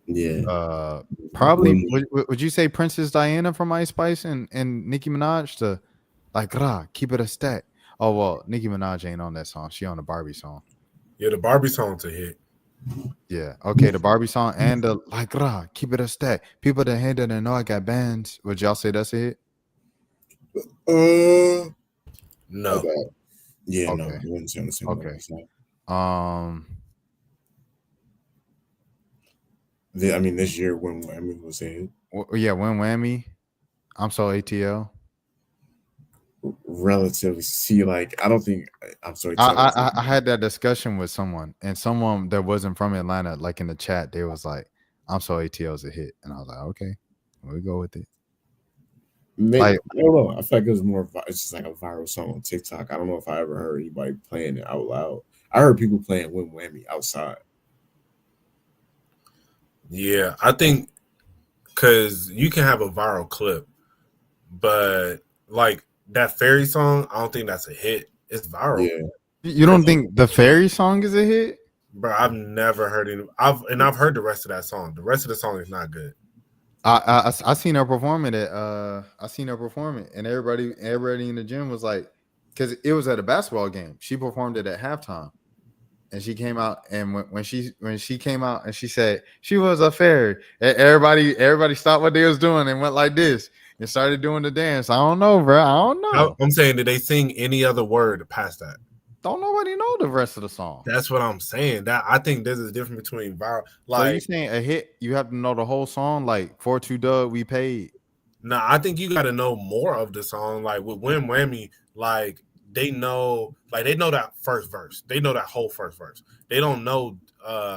Speaker 4: Yeah.
Speaker 2: Probably would you say Princess Diana from Ice Spice and Nicki Minaj to like keep it a stack? Oh well, Nicki Minaj ain't on that song. She on the Barbie song.
Speaker 3: Yeah, the Barbie song's a hit.
Speaker 2: Yeah. Okay, the Barbie song and the like keep it a stack. People that hate it and know I got bands. Would y'all say that's a hit?
Speaker 3: No.
Speaker 4: Yeah,
Speaker 2: Okay.
Speaker 4: no, you wouldn't say on the same
Speaker 2: Okay.
Speaker 4: level. I mean, this year when Whammy was a hit.
Speaker 2: Yeah, when Whammy. I'm so ATL.
Speaker 4: Relatively, see, like I don't think I'm sorry.
Speaker 2: I had that discussion with someone, and someone that wasn't from Atlanta, like in the chat, they was like, "I'm so ATL is a hit," and I was like, "Okay, we go with it."
Speaker 4: Maybe,
Speaker 2: Like,
Speaker 4: I don't know. I feel like it was more. It's just like a viral song on TikTok. I don't know if I ever heard anybody playing it out loud. I heard people playing "Win Whammy" outside.
Speaker 3: Yeah, I think because you can have a viral clip, but like that fairy song, I don't think that's a hit. It's viral.
Speaker 4: Yeah.
Speaker 2: you don't think the Fairy song is a hit?
Speaker 3: Bro, I've never heard any. I've heard the rest of that song. The rest of the song is not good.
Speaker 2: I seen her perform it at I seen her perform it, and everybody in the gym was like, because it was at a basketball game. She performed it at halftime, and she came out, and when she came out and she said she was a fairy, everybody stopped what they was doing and went like this and started doing the dance. I don't know, bro. I don't know.
Speaker 3: I'm saying, did they sing any other word past that?
Speaker 2: Don't nobody know the rest of the song.
Speaker 3: That's what I'm saying. That I think there's a difference between viral.
Speaker 2: So you
Speaker 3: Like,
Speaker 2: saying a hit, you have to know the whole song, like 4-2 Dub, we paid.
Speaker 3: nah, I think you got to know more of the song. Like with Win Whammy, like they know that first verse. They know that whole first verse. They don't know,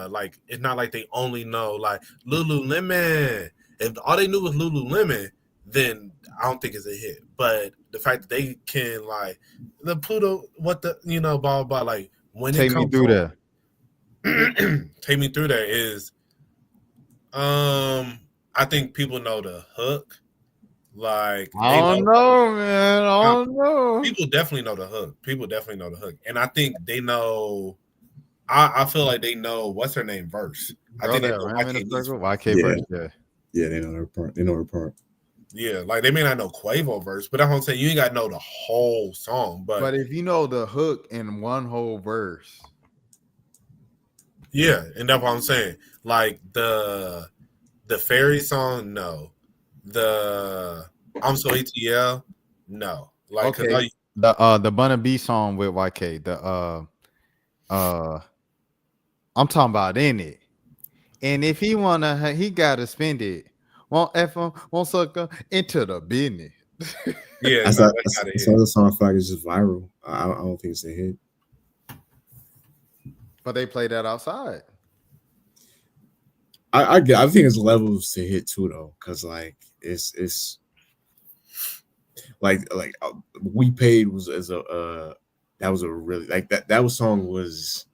Speaker 3: like it's not like they only know like Lululemon. If all they knew was Lululemon, then I don't think it's a hit. But the fact that they can like the Pluto, what the blah blah, like when
Speaker 2: Take
Speaker 3: it
Speaker 2: me
Speaker 3: comes
Speaker 2: through
Speaker 3: on,
Speaker 2: there.
Speaker 3: take me through that is, I think people know the hook. Like
Speaker 2: I don't know, man. I don't know.
Speaker 3: People definitely know the hook. And I think they know. I feel like they know what's her name verse. I think they know
Speaker 2: YK verse.
Speaker 4: Yeah, they know her part. They know her part.
Speaker 3: Yeah, like they may not know Quavo verse, but that's what I'm saying. You ain't got to know the whole song. But
Speaker 2: if you know the hook in one whole verse,
Speaker 3: yeah, and that's what I'm saying. Like the fairy song, no. The I'm so ATL, no. Like
Speaker 2: okay, the Bunna B song with YK, I'm talking about in it. And if he wanna, he gotta spend it. Won't F him, won't suck him into the business.
Speaker 3: Yeah,
Speaker 4: I saw the song. I feel like it's just viral. I don't think it's a hit.
Speaker 2: But they play that outside.
Speaker 4: I think it's levels to hit too though, because like it's like We Paid was that was a really like that was song was,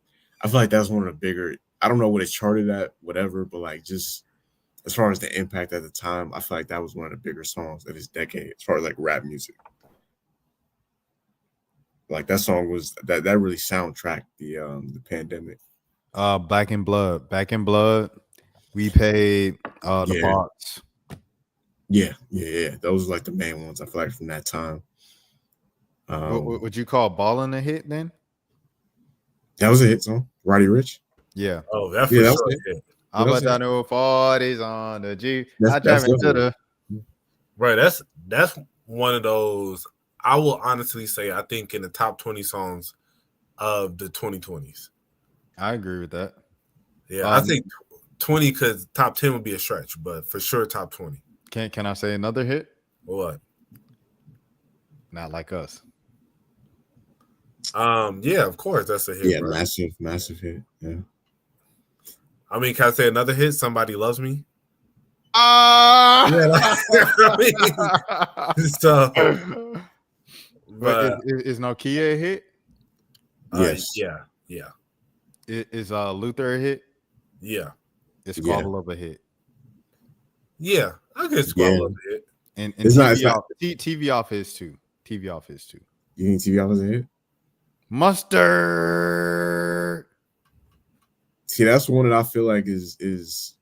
Speaker 4: I feel like that was one of the bigger, I don't know what it charted at, whatever, but like just as far as the impact at the time, I feel like that was one of the bigger songs of this decade as far as like rap music. Like that song was that really soundtracked the pandemic.
Speaker 2: Back in Blood. We Paid the Box.
Speaker 4: Yeah. Those are like the main ones I feel like from that time.
Speaker 2: What would you call Ballin' a hit then?
Speaker 4: That was a hit song. Roddy Ricch.
Speaker 3: Yeah. Oh, that's for sure a hit.
Speaker 2: I'm a done with 40s on the G. I
Speaker 3: drive into the right. That's one of those. I will honestly say I think in the top 20 songs of the 2020s.
Speaker 2: I agree with that.
Speaker 3: Yeah, I think 20 because top 10 would be a stretch, but for sure top 20.
Speaker 2: Can I say another hit?
Speaker 3: What?
Speaker 2: Not Like Us.
Speaker 3: Yeah, of course that's a hit.
Speaker 4: Yeah,
Speaker 3: bro.
Speaker 4: massive hit. Yeah.
Speaker 3: I mean, can I say another hit? Somebody Loves Me. Yeah, like, I mean, so,
Speaker 2: but
Speaker 3: but
Speaker 2: is Nokia a hit?
Speaker 4: Yes.
Speaker 3: yeah, yeah,
Speaker 2: Is Luther a hit?
Speaker 3: yeah,
Speaker 2: Is
Speaker 4: Yeah.
Speaker 2: Squabble Up a hit?
Speaker 3: yeah. I guess
Speaker 4: Yeah.
Speaker 3: squabble a bit.
Speaker 2: And
Speaker 4: It's
Speaker 2: TV
Speaker 4: not.
Speaker 2: off, TV off his too. TV off his too.
Speaker 4: You think TV was a hit?
Speaker 2: Mustard.
Speaker 4: See, that's one that I feel like is.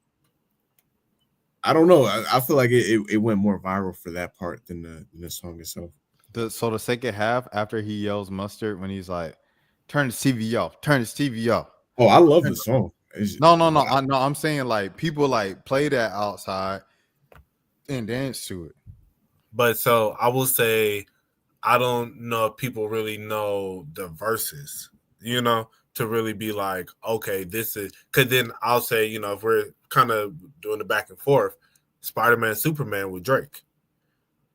Speaker 4: I don't know. I feel like it went more viral for that part than the song itself.
Speaker 2: So the second half after he yells mustard when he's like, "Turn the TV off. Turn the TV off."
Speaker 4: Oh, I love the song.
Speaker 2: No. I'm saying like people like play that outside and dance to it.
Speaker 3: But so I will say, I don't know if people really know the verses, to really be like, okay, this is, because then I'll say, if we're kind of doing the back and forth, Spider-Man, Superman with Drake.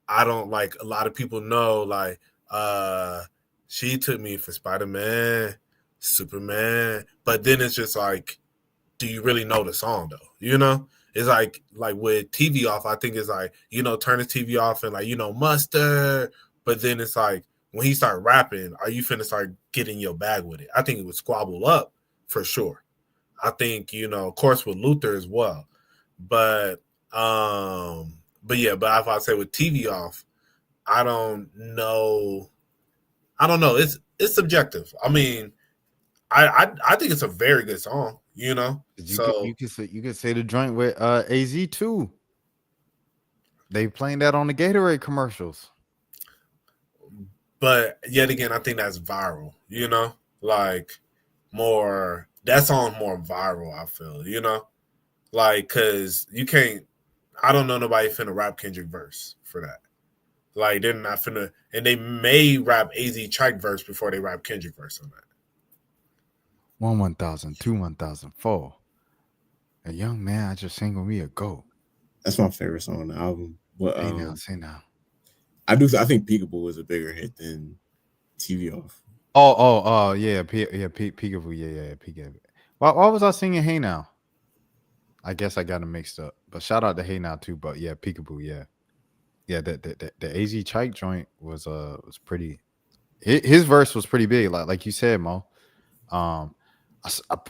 Speaker 3: I don't like, a lot of people know, like, she took me for Spider-Man, Superman, but then it's just like, do you really know the song though? It's like with TV off, I think it's like, turn the TV off and like, mustard. But then it's like when he started rapping, are you finna start getting your bag with it? I think it would squabble up for sure. I think, of course with Luther as well. But yeah, but if I say with TV off, I don't know. It's subjective. I mean, I think it's a very good song, So
Speaker 2: You could say the joint with AZ too. They playing that on the Gatorade commercials.
Speaker 3: but yet again, I think that's viral, like more, that song's more viral, I feel, like, cause you can't, I don't know nobody finna rap Kendrick verse for that. Like, they're not finna, and they may rap AZ Chike verse before they rap Kendrick verse on that.
Speaker 2: 1,000, 1,000, 4. A young man, I just singled me a goat.
Speaker 4: That's my favorite song on the album. But
Speaker 2: Hey now, say now.
Speaker 4: I think Peekaboo is a bigger hit than TV Off.
Speaker 2: Yeah, Peekaboo, yeah, Peekaboo. Why was I singing Hey Now? I guess I got them mixed up. But shout out to Hey Now too. But yeah, Peekaboo, yeah. Yeah, the AZ Chike joint was pretty. His verse was pretty big, like you said, Mo. I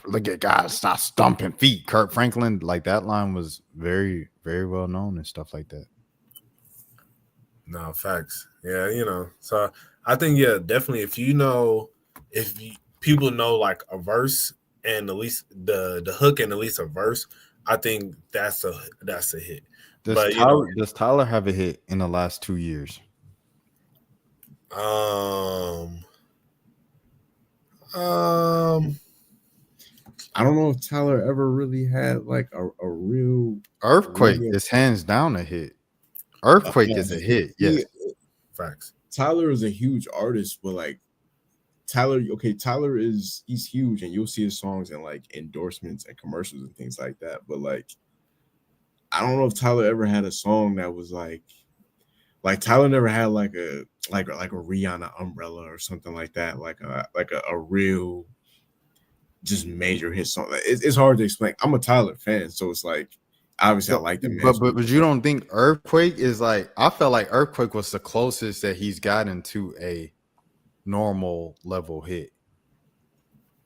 Speaker 2: look at guys stop stomping feet. Kirk Franklin, like that line was very, very well known and stuff like that.
Speaker 3: No, facts. Yeah, So I think, yeah, definitely if people know like a verse and at least the hook and at least a verse, I think that's a hit.
Speaker 2: Does Tyler have a hit in the last 2 years?
Speaker 4: I don't know if Tyler ever really had like a real
Speaker 2: Earthquake is hands down a hit. Earthquake is a hit. Yes.
Speaker 3: Facts.
Speaker 4: Tyler is a huge artist, but like Tyler he's huge, and you'll see his songs in like endorsements and commercials and things like that. But like, I don't know if Tyler ever had a song that was like Tyler never had like a Rihanna umbrella or something like that, like a real just major hit song. It's hard to explain. I'm a Tyler fan, so it's like obviously I like the man.
Speaker 2: But you don't think Earthquake is like, I felt like Earthquake was the closest that he's gotten to a normal level hit.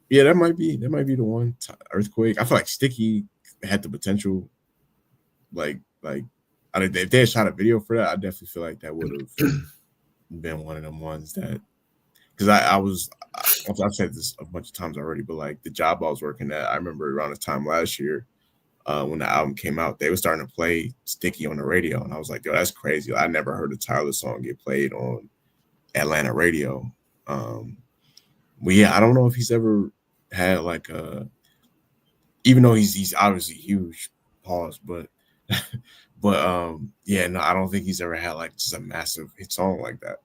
Speaker 4: Yeah, that might be the one. Earthquake. I feel like Sticky had the potential. Like if they had shot a video for that, I definitely feel like that would have been one of them ones that, because I've said this a bunch of times already, but like the job I was working at, I remember around this time last year, when the album came out, they were starting to play Sticky on the radio, and I was like, yo, that's crazy. I never heard a Tyler song get played on Atlanta radio. But yeah, I don't know if he's ever had like even though he's obviously huge, pause, but yeah, no, I don't think he's ever had like just a massive hit song like that.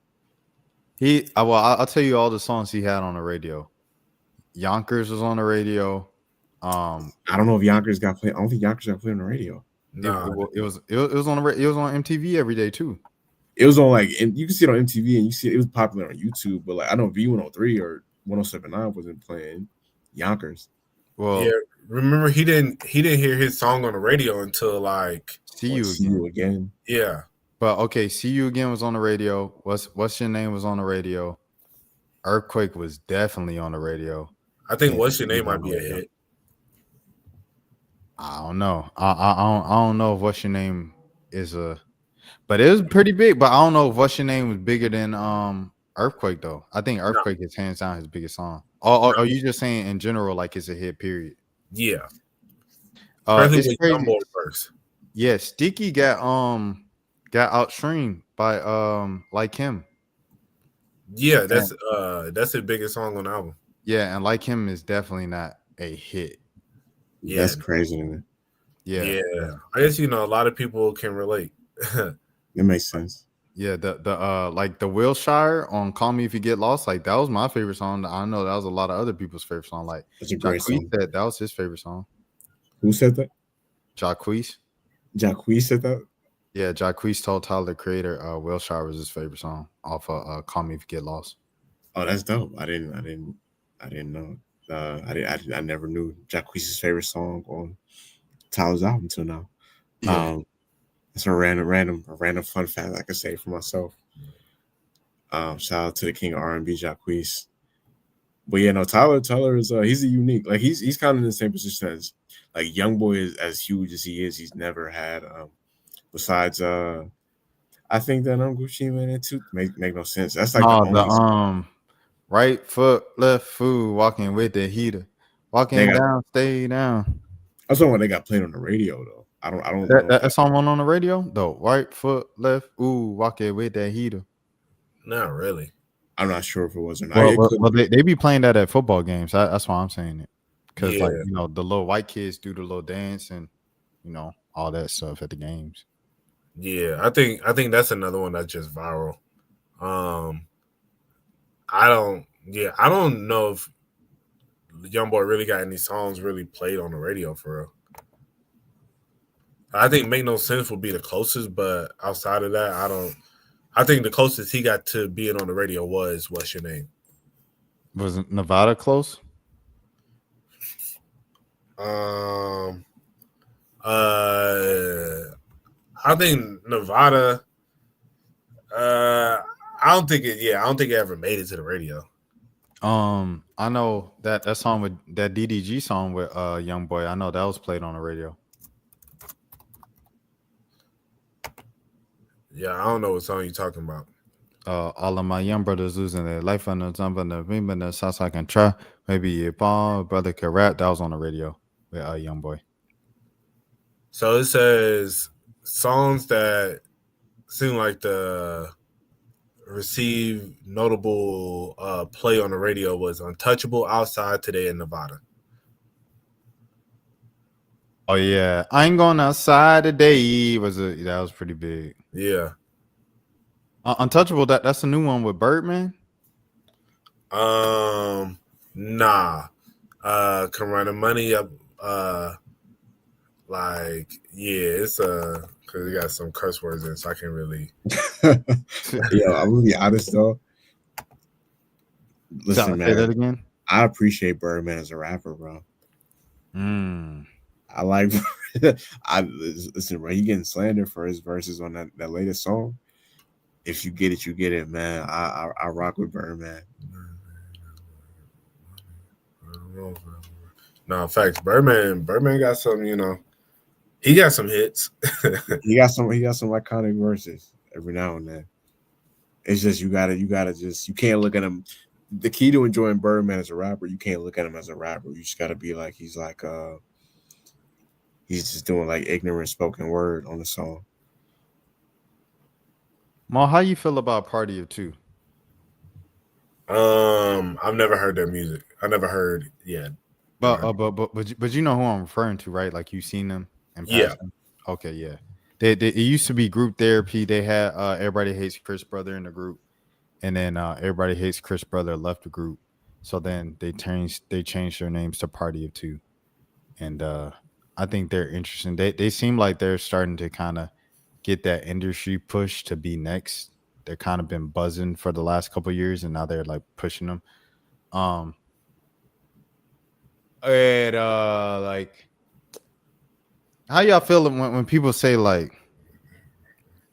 Speaker 2: I'll tell you all the songs he had on the radio. Yonkers was on the radio.
Speaker 4: I don't know if Yonkers got played. I don't think Yonkers got played on the radio.
Speaker 2: No, it was on MTV every day too.
Speaker 4: It was on and you can see it on MTV, and you see it was popular on YouTube. But like I know V103 or 107.9 wasn't playing Yonkers.
Speaker 2: Well,
Speaker 3: remember he didn't hear his song on the radio until like
Speaker 2: See You
Speaker 4: See
Speaker 2: Again.
Speaker 4: You Again.
Speaker 3: yeah.
Speaker 2: But okay, See You Again was on the radio. What's Your Name was on the radio. Earthquake was definitely on the radio.
Speaker 3: I think
Speaker 4: Yeah,
Speaker 3: What's Your Name
Speaker 4: on
Speaker 3: might be
Speaker 4: the
Speaker 3: a
Speaker 4: radio.
Speaker 3: hit.
Speaker 2: I don't know. I don't know if What's Your Name is a, but it was pretty big. But I don't know if What's Your Name was bigger than Earthquake though. I think Earthquake is hands down his biggest song. Or you just saying in general like it's a hit period?
Speaker 3: Yeah. Especially
Speaker 2: It's
Speaker 3: with
Speaker 2: crazy.
Speaker 3: YoungBoy first.
Speaker 2: Yeah, Sticky got outstreamed by Like Him.
Speaker 3: Yeah, that's his biggest song on the album.
Speaker 2: Yeah, and Like Him is definitely not a hit.
Speaker 3: Yeah.
Speaker 4: That's crazy to me.
Speaker 2: Yeah.
Speaker 3: I guess a lot of people can relate.
Speaker 4: It makes sense.
Speaker 2: Yeah, the like the Wilshire on "Call Me If You Get Lost," like that was my favorite song. I know that was a lot of other people's favorite song. Like
Speaker 4: That's a great
Speaker 2: Jacquees
Speaker 4: song.
Speaker 2: said that was his favorite song.
Speaker 4: Who said that?
Speaker 2: Jacquees.
Speaker 4: Jacquees said that?
Speaker 2: Yeah, Jacquees told Tyler, the creator, Wilshire was his favorite song off of "Call Me If You Get Lost."
Speaker 4: Oh, that's dope. I didn't know. I never knew Jacquees' favorite song on Tyler's album until now.
Speaker 2: Yeah.
Speaker 4: It's a random fun fact I could say for myself. Shout out to the king of R&B, Jacquees. But yeah, no, Tyler is he's a unique. Like he's kind of in the same position as like YoungBoy is as huge as he is. He's never had besides I think that Gucci Mane and too make no sense. That's like the only
Speaker 2: right foot, left foot, walking with the heater, walking down, stay down.
Speaker 4: That's the one they got played on the radio though. I don't know.
Speaker 2: That song on the radio though. Right foot, left, walking with that heater.
Speaker 3: Not really.
Speaker 4: I'm not sure if it was or not.
Speaker 2: Well, they be playing that at football games. That's why I'm saying it. Because
Speaker 3: Yeah.
Speaker 2: like the little white kids do the little dance and all that stuff at the games.
Speaker 3: Yeah, I think that's another one that's just viral. I don't know if YoungBoy really got any songs really played on the radio for real. I think Make No Sense would be the closest, but outside of that, I think the closest he got to being on the radio was What's Your Name?
Speaker 2: Was Nevada close?
Speaker 3: I think Nevada. I don't think it ever made it to the radio.
Speaker 2: I know that song with that DDG song with YoungBoy. I know that was played on the radio.
Speaker 3: Yeah, I don't know what song you're talking about.
Speaker 2: All of my young brothers losing their life on the jump and the rim and the shots I can try. Maybe a ball brother can rap. That was on the radio with YoungBoy.
Speaker 3: So it says songs that seem like the receive notable play on the radio was Untouchable, Outside Today, in Nevada.
Speaker 2: Oh yeah, I ain't going outside today. That was pretty big.
Speaker 3: Yeah.
Speaker 2: Untouchable. That's a new one with Birdman.
Speaker 3: Nah. Can run the money up. It's because it got some curse words in, so I can't really.
Speaker 4: Yo, I'm gonna be honest though. Listen, man.
Speaker 2: Say that again.
Speaker 4: I appreciate Birdman as a rapper, bro. I like. Listen, bro. He getting slandered for his verses on that latest song. If you get it, you get it, man. I rock with Birdman.
Speaker 3: No, in fact, Birdman got some. He got some hits.
Speaker 4: He got some iconic verses every now and then. It's just you gotta you can't look at him. The key to enjoying Birdman as a rapper, you can't look at him as a rapper. You just gotta be like he's just doing like ignorant spoken word on the song.
Speaker 2: Ma, how you feel about Party of Two?
Speaker 3: I've never heard their music. I never heard. Yeah.
Speaker 2: But you know who I'm referring to, right? Like you've seen them in passing.
Speaker 3: Yeah.
Speaker 2: Okay, yeah. It used to be Group Therapy. They had Everybody Hates Chris Brother in the group, and then Everybody Hates Chris Brother left the group. So then they changed their names to Party of Two, and I think they're interesting. They seem like they're starting to kind of get that industry push to be next. They're kind of been buzzing for the last couple of years, and now they're like pushing them. And like, how y'all feel when people say like,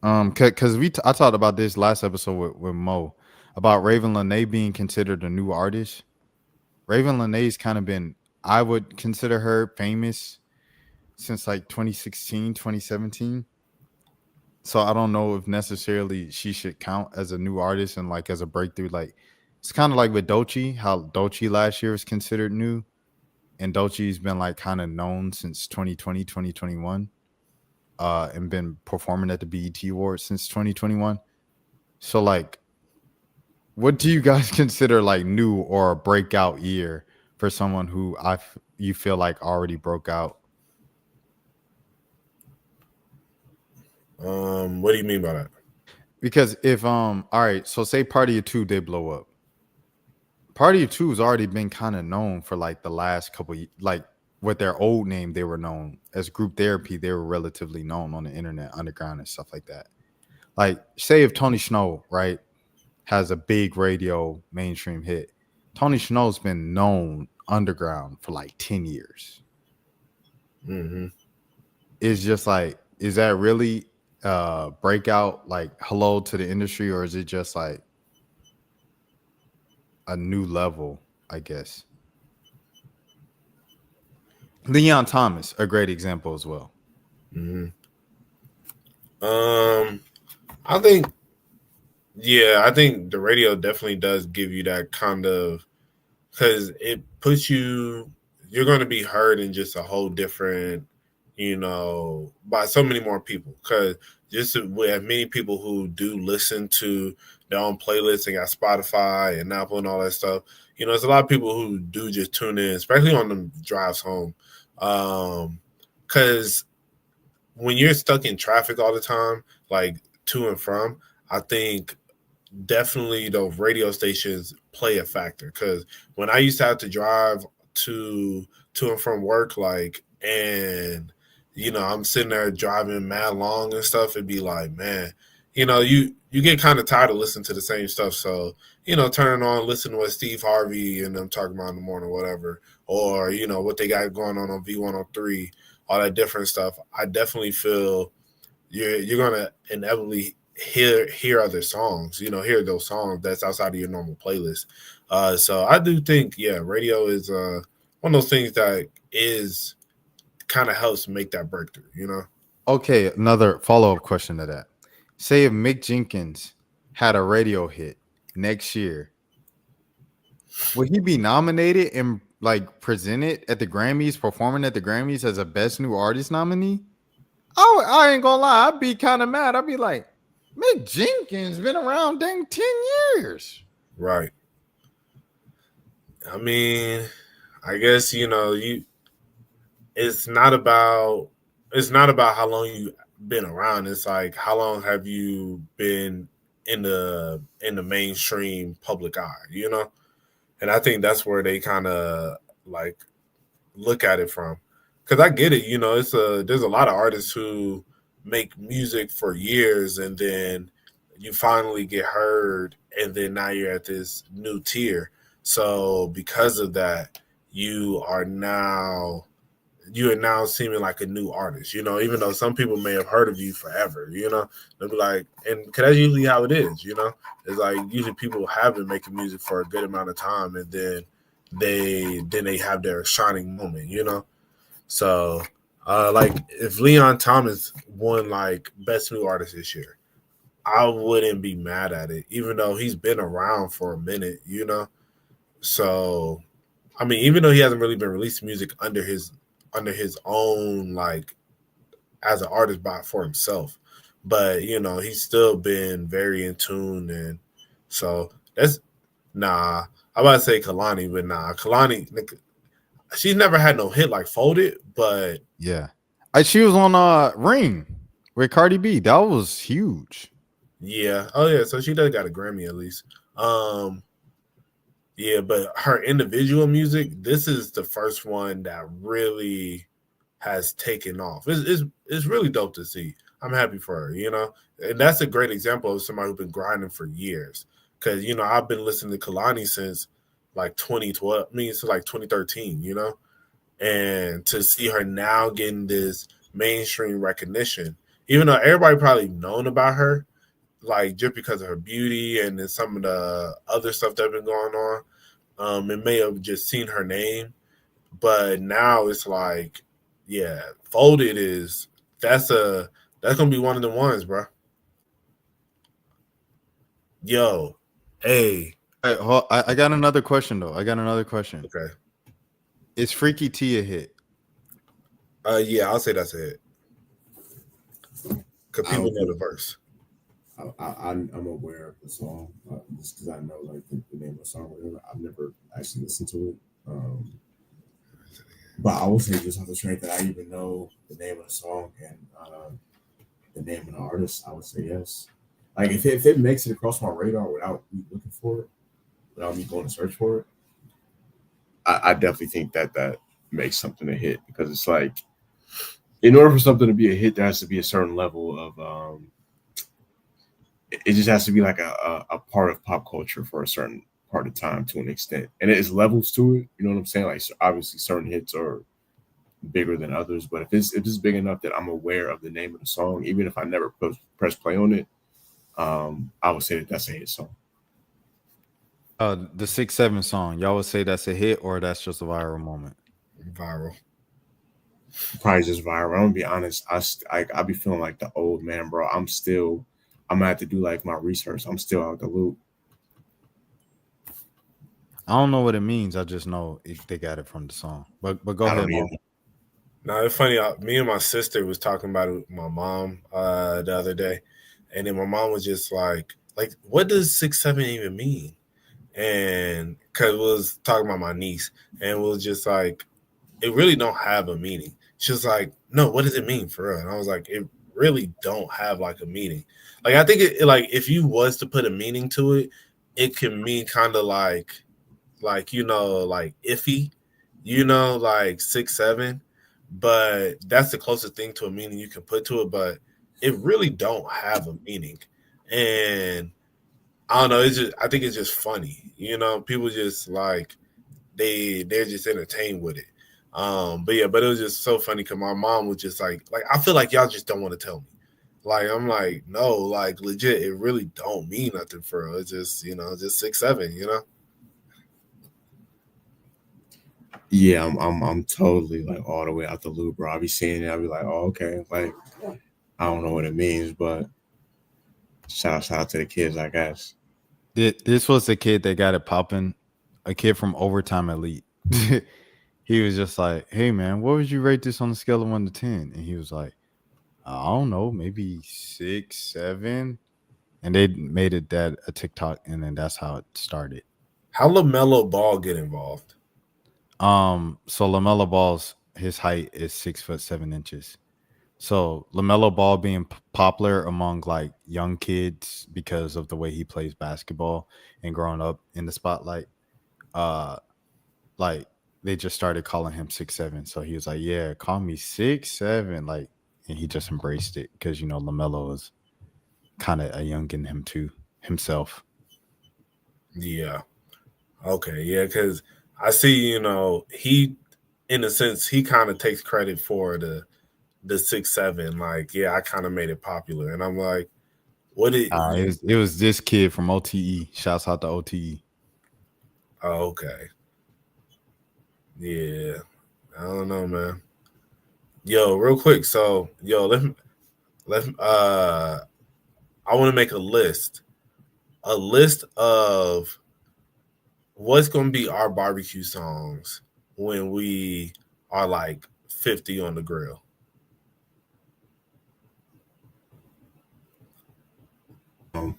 Speaker 2: because I talked about this last episode with Mo about Raven Lenae being considered a new artist. Raven Lenae's kind of been, I would consider her famous since like 2016, 2017. So I don't know if necessarily she should count as a new artist and like as a breakthrough. Like it's kind of like with Doechii, how Doechii last year was considered new, and Doechii's been like kind of known since 2020, 2021, and been performing at the BET Awards since 2021. So like, what do you guys consider like new or a breakout year for someone who you feel like already broke out?
Speaker 3: What do you mean by that?
Speaker 2: Because if all right, so say Party of Two did blow up. Party of Two has already been kind of known for like the last couple, like with their old name, they were known as Group Therapy. They were relatively known on the internet, underground and stuff like that. Like, say if Tony Snow, right, has a big radio mainstream hit. Tony Snow's been known underground for like 10 years.
Speaker 3: Mm-hmm.
Speaker 2: It's just like, is that really breakout, like hello to the industry, or is it just like a new level, I guess? Leon Thomas, a great example as well.
Speaker 3: Mm-hmm. I think, yeah, I think the radio definitely does give you that kind of, because it puts you, you're going to be heard in just a whole different, by so many more people. Because we have many people who do listen to their own playlists and got Spotify and Apple and all that stuff. There's a lot of people who do just tune in, especially on the drives home. Because when you're stuck in traffic all the time, like to and from, I think definitely those radio stations play a factor. Because when I used to have to drive to and from work, like, and I'm sitting there driving mad long and stuff, it'd be like, man, you get kind of tired of listening to the same stuff. So turning on, listen to what Steve Harvey and them talking about in the morning, whatever, or what they got going on V103, all that different stuff. I definitely feel you're gonna inevitably hear other songs, hear those songs that's outside of your normal playlist. So I do think, yeah, radio is one of those things that is kind of helps make that breakthrough.
Speaker 2: Okay, another follow-up question to that. Say if Mick Jenkins had a radio hit next year, would he be nominated and like presented at the Grammys, performing at the Grammys as a Best New Artist nominee? I ain't gonna lie, I'd be kind of mad. I'd be like, Mick Jenkins been around dang 10 years.
Speaker 3: Right. I mean, I guess it's not about how long you've been around. It's like how long have you been in the mainstream public eye, And I think that's where they kind of like look at it from. Because I get it, there's a lot of artists who make music for years and then you finally get heard and then now you're at this new tier. So because of that, you are now seeming like a new artist, even though some people may have heard of you forever, they'll be like, and because that's usually how it is, it's like usually people have been making music for a good amount of time and then they have their shining moment, So like if Leon Thomas won like Best New Artist this year, I wouldn't be mad at it, even though he's been around for a minute, So I mean, even though he hasn't really been releasing music under his own, like as an artist for himself, but he's still been very in tune, and so that's nah. I'm about to say Kalani, but nah, Kalani, she's never had no hit like Folded, but
Speaker 2: yeah, she was on Ring with Cardi B. That was huge.
Speaker 3: Yeah. Oh yeah. So she does got a Grammy at least. Yeah, but her individual music, this is the first one that really has taken off. It's really dope to see. I'm happy for her, and that's a great example of somebody who's been grinding for years. Because I've been listening to Kalani since like 2012. I mean, it's like 2013. and to see her now getting this mainstream recognition, even though everybody probably known about her, like just because of her beauty and then some of the other stuff that been going on. It may have just seen her name, but now it's like, yeah, Folded is that's gonna be one of the ones, bro. Yo, hey,
Speaker 2: Hey, I got another question though. I got another question.
Speaker 3: okay,
Speaker 2: Is Freaky T a hit?
Speaker 3: yeah, I'll say that's it. Cause
Speaker 4: I
Speaker 3: people
Speaker 4: don't
Speaker 3: know
Speaker 4: think
Speaker 3: the verse.
Speaker 4: I'm aware of the song just because I know like the name of the song. Whatever. I've never actually listened to it, but I will say just off the strength that I even know the name of the song and the name of the artist, I would say yes. Like if it makes it across my radar without me looking for it, without me going to search for it, I definitely think that makes something a hit because it's like in order for something to be a hit, there has to be a certain level of it just has to be like a part of pop culture for a certain part of time to an extent, and it is levels to it. You know what I'm saying? Like so obviously, certain hits are bigger than others, but if it's big enough that I'm aware of the name of the song, even if I never press play on it, I would say that that's a hit song.
Speaker 2: The 6-7 song. Y'all would say that's a hit or that's just a viral moment?
Speaker 3: Viral.
Speaker 4: Probably just viral. I'm gonna be honest. I be feeling like the old man, bro. I'm gonna have to do like my research. I'm still out the loop.
Speaker 2: I don't know what it means. I just know they got it from the song. But go
Speaker 4: I
Speaker 2: ahead,
Speaker 4: don't
Speaker 2: Mom.
Speaker 4: even.
Speaker 3: Now it's funny. Me and my sister was talking about it with my mom the other day, and then my mom was just like, what does 6-7 even mean? And because we was talking about my niece, and we was just like, it really don't have a meaning. She was like, no, what does it mean for real? And I was like, it really don't have like a meaning. Like I think like if you was to put a meaning to it, it can mean kind of like like iffy, like 6-7. But that's the closest thing to a meaning you can put to it. But it really don't have a meaning, and I don't know. It's just I think it's just funny. People just like they're just entertained with it. But yeah, but it was just so funny because my mom was just like I feel like y'all just don't want to tell me. Like I'm like no, like legit, it really don't mean nothing for her. It's just just 6-7.
Speaker 4: Yeah, I'm totally like all the way out the loop, bro. I'll be seeing it. I'll be like, oh, okay. Like I don't know what it means, but shout out to the kids, I guess.
Speaker 2: This was the kid that got it popping, a kid from Overtime Elite. He was just like, "Hey man, what would you rate this on a scale of 1 to 10?" And he was like, "I don't know, maybe 6, 7." And they made it that a TikTok, and then that's how it started.
Speaker 3: How LaMelo Ball get involved?
Speaker 2: So LaMelo Ball's his height is 6'7". So LaMelo Ball being popular among like young kids because of the way he plays basketball and growing up in the spotlight, uh, like they just started calling him 6'7". So he was like, "Yeah, call me 6'7", like, and he just embraced it because LaMelo is kind of a young in him too himself.
Speaker 3: Yeah. Okay. Yeah. Because I see. He, in a sense, he kind of takes credit for the 6-7. Like, yeah, I kind of made it popular, and I'm like, what did?
Speaker 2: It was this kid from OTE. Shouts out to OTE.
Speaker 3: Oh, okay. Yeah. I don't know, man. Yo, real quick. So, yo, I want to make a list of what's gonna be our barbecue songs when we are like 50 on the grill.
Speaker 4: Um,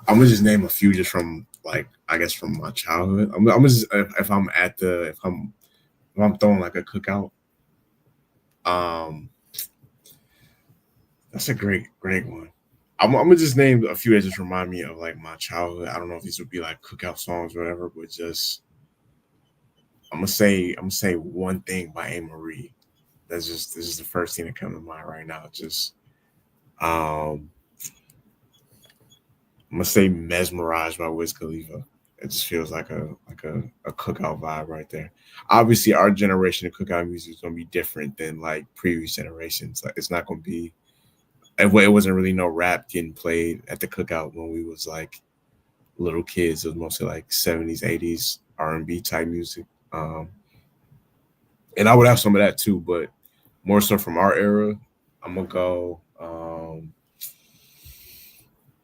Speaker 4: I'm gonna just name a few just from like I guess from my childhood. I'm gonna just if I'm at the if I'm throwing like a cookout. Um, that's a great one. I'm gonna just name a few that just remind me of like my childhood. I don't know if these would be like cookout songs or whatever, but just I'm gonna say one thing by A. Marie. This is the first thing that comes to mind right now. Just um I'm gonna say mesmerized by Wiz Khalifa. It just feels like a cookout vibe right there. Obviously, our generation of cookout music is gonna be different than like previous generations. Like it's not gonna be. It wasn't really no rap getting played at the cookout when we was like little kids. It was mostly like 70s, 80s R&B type music. And I would have some of that too, but more so from our era. I'm gonna go.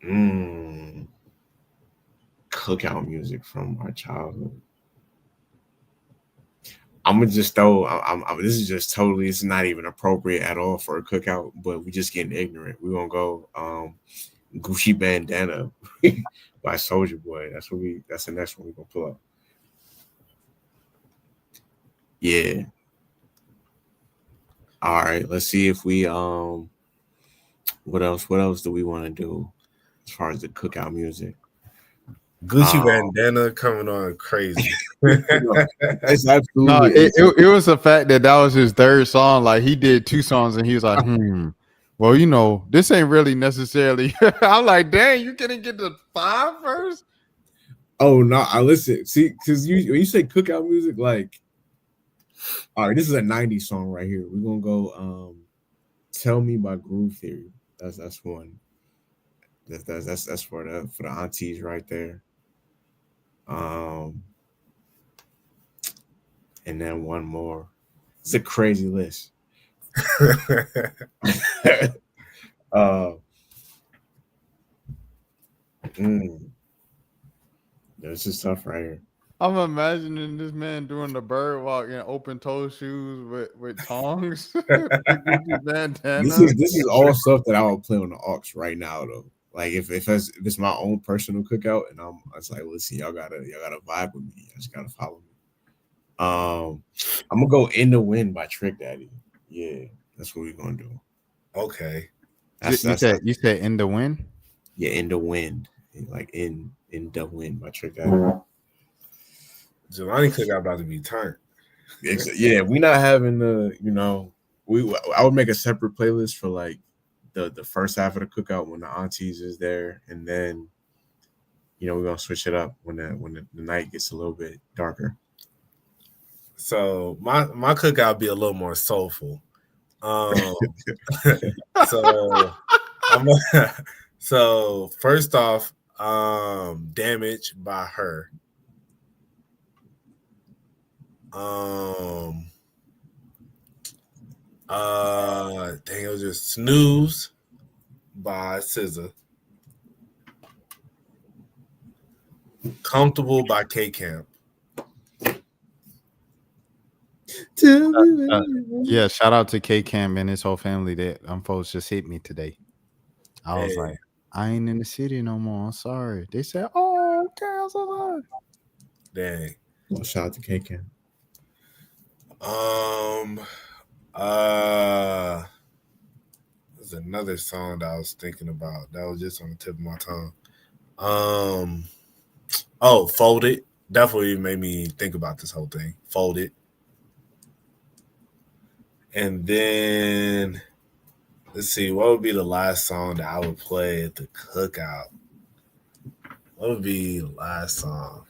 Speaker 4: Mm, Cookout music from our childhood. I'm gonna just throw. This is just totally. It's not even appropriate at all for a cookout, but we just getting ignorant. We gonna go Gucci Bandana by Soldier Boy. That's what we. That's the next one we gonna pull up. Yeah. All right. Let's see if we What else? What else do we want to do as far as the cookout music?
Speaker 3: Gucci bandana coming on crazy.
Speaker 4: It's absolutely.
Speaker 2: No, it was the fact that was his third song. Like he did 2 songs and he was like, well, you know, this ain't really necessarily. I'm like, dang, you couldn't get to 5 first?
Speaker 4: Oh no, I listen. See, because when you say cookout music, like, all right, this is a '90s song right here. We're gonna go. Tell Me by Groove Theory. That's one. That's for the aunties right there. And then one more. It's a crazy list. This is tough right here.
Speaker 2: I'm imagining this man doing the bird walk in open toe shoes with tongs.
Speaker 4: This is all stuff that I would play on the aux right now though. Like if it's my own personal cookout and it's like, listen, y'all gotta vibe with me. You just gotta follow me. I'm gonna go In the Wind by Trick Daddy. Yeah, that's what we're gonna do.
Speaker 3: Okay.
Speaker 2: You said In the Wind?
Speaker 4: Yeah, In the Wind. Like in the Wind by Trick Daddy.
Speaker 3: Jelani cookout about to be turned.
Speaker 4: Yeah, we not having the, I would make a separate playlist for like the first half of the cookout when the aunties is there, and then we're gonna switch it up when the night gets a little bit darker.
Speaker 3: So my cookout be a little more soulful. So first off, Damage by Her. It was just Snooze by SZA. Comfortable by K Camp.
Speaker 2: Yeah, shout out to K Camp and his whole family. That folks just hit me today. I was like, I ain't in the city no more. I'm sorry. They said, oh, okay, I'm so sorry.
Speaker 3: Dang.
Speaker 4: Well, shout out to K Camp.
Speaker 3: There's another song that I was thinking about that was just on the tip of my tongue. Folded. Definitely made me think about this whole thing. Folded. And then let's see, what would be the last song that I would play at the cookout? What would be the last song?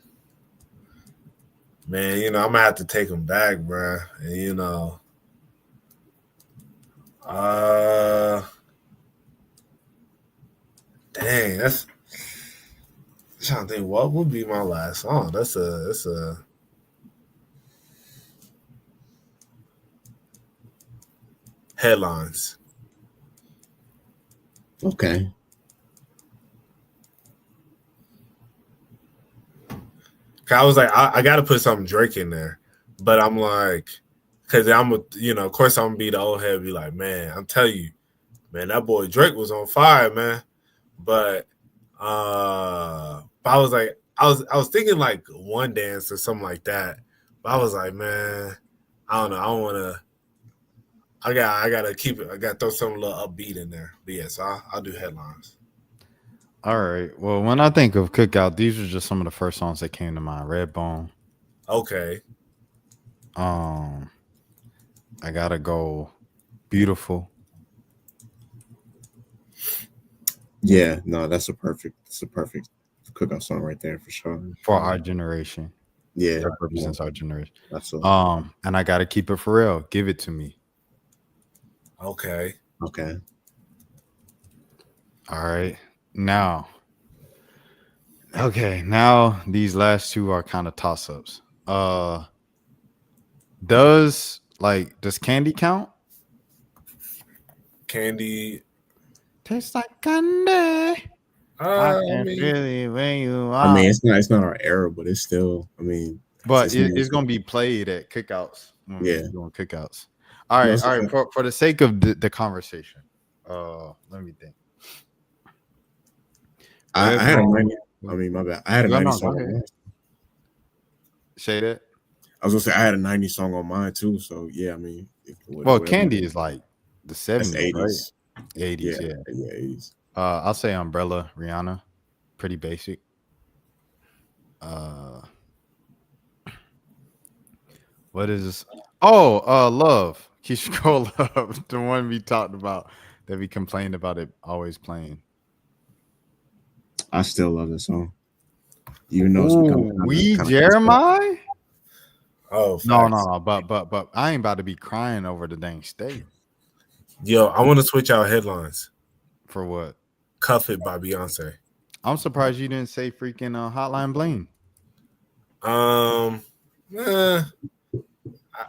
Speaker 3: Man, I'm gonna have to take them back, bro. And dang, that's I'm trying to think what would be my last song. That's a Headlines.
Speaker 4: Okay.
Speaker 3: I was like, I got to put something Drake in there, but I'm like, because of course I'm gonna be the old head, be like, man, I'm telling you, man, that boy Drake was on fire, man. But I was like, I was thinking like One Dance or something like that. But I was like, man, I don't know, I don't want to. I gotta keep it. I gotta throw some little upbeat in there. But yes, I'll do Headlines.
Speaker 2: All right. Well, when I think of cookout, these are just some of the first songs that came to mind. Redbone.
Speaker 3: Okay.
Speaker 2: I gotta go. Beautiful.
Speaker 4: Yeah, no, that's a perfect cookout song right there for sure.
Speaker 2: For our generation.
Speaker 4: Yeah,
Speaker 2: That represents our generation.
Speaker 4: absolutely.
Speaker 2: And I gotta keep it for real. Give it to me.
Speaker 3: Okay.
Speaker 4: Okay.
Speaker 2: All right. Now these last two are kind of toss-ups. Does Candy count?
Speaker 3: Candy.
Speaker 2: Tastes like candy. I can feel it when you are.
Speaker 4: I mean, it's not our era, but it's still. I mean,
Speaker 2: But it's gonna be played at cookouts when we're doing cookouts. All right. For the sake of the conversation, let me think.
Speaker 4: I had a 90. I mean, my bad. I had a 90 song on mine.
Speaker 2: Say that.
Speaker 4: I was gonna say I had a 90 song on mine too. So yeah, I mean,
Speaker 2: Candy is like the 70s,
Speaker 4: 80s.
Speaker 2: Right? 80s, yeah.
Speaker 4: 80s.
Speaker 2: I'll say Umbrella, Rihanna, pretty basic. What is this? Oh, Love. Keisha Cole Love, the one we talked about that we complained about it always playing.
Speaker 4: I still love this song. Even though it's become kind of
Speaker 2: Jeremiah?
Speaker 3: Oh,
Speaker 2: no. But I ain't about to be crying over the dang state.
Speaker 3: Yo, I want to switch out headlines.
Speaker 2: For what?
Speaker 3: Cuff It by Beyonce.
Speaker 2: I'm surprised you didn't say freaking Hotline Bling.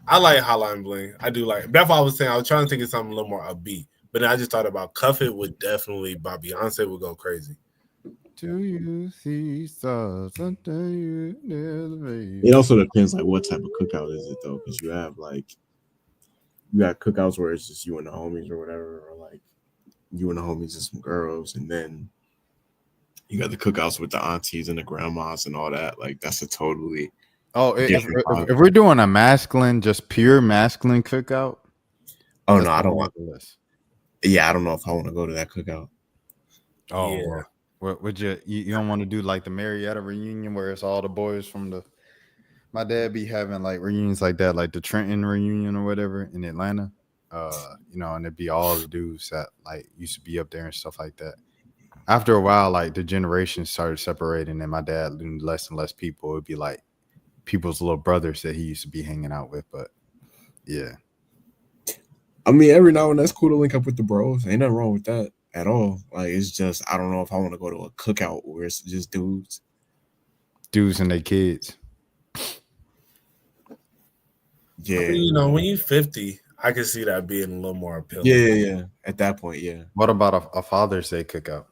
Speaker 3: I like Hotline Bling. I do like. That's what I was saying. I was trying to think of something a little more upbeat, but then I just thought about Cuff It would definitely by Beyonce would go crazy.
Speaker 2: Do you see stars under you?
Speaker 4: It also depends like what type of cookout is it though, because you got cookouts where it's just you and the homies or whatever, or like you and the homies and some girls, and then you got the cookouts with the aunties and the grandmas and all that. Like that's a totally
Speaker 2: if we're doing a masculine, just pure masculine cookout.
Speaker 4: Oh no, I don't want this. Yeah, I don't know if I want to go to that cookout.
Speaker 2: Oh, yeah. What would you don't want to do like the Marietta reunion where it's all the boys from my dad be having like reunions like that, like the Trenton reunion or whatever in Atlanta. And it'd be all the dudes that like used to be up there and stuff like that. After a while, like the generations started separating and my dad knew less and less people. It'd be like people's little brothers that he used to be hanging out with. But yeah.
Speaker 4: I mean, every now and then it's cool to link up with the bros. Ain't nothing wrong with that at all. Like, it's just, I don't know if I want to go to a cookout where it's just dudes.
Speaker 2: Dudes and their kids.
Speaker 3: Yeah. I mean, when you're 50, I can see that being a little more appealing.
Speaker 4: Yeah. At that point, yeah.
Speaker 2: What about a Father's Day cookout?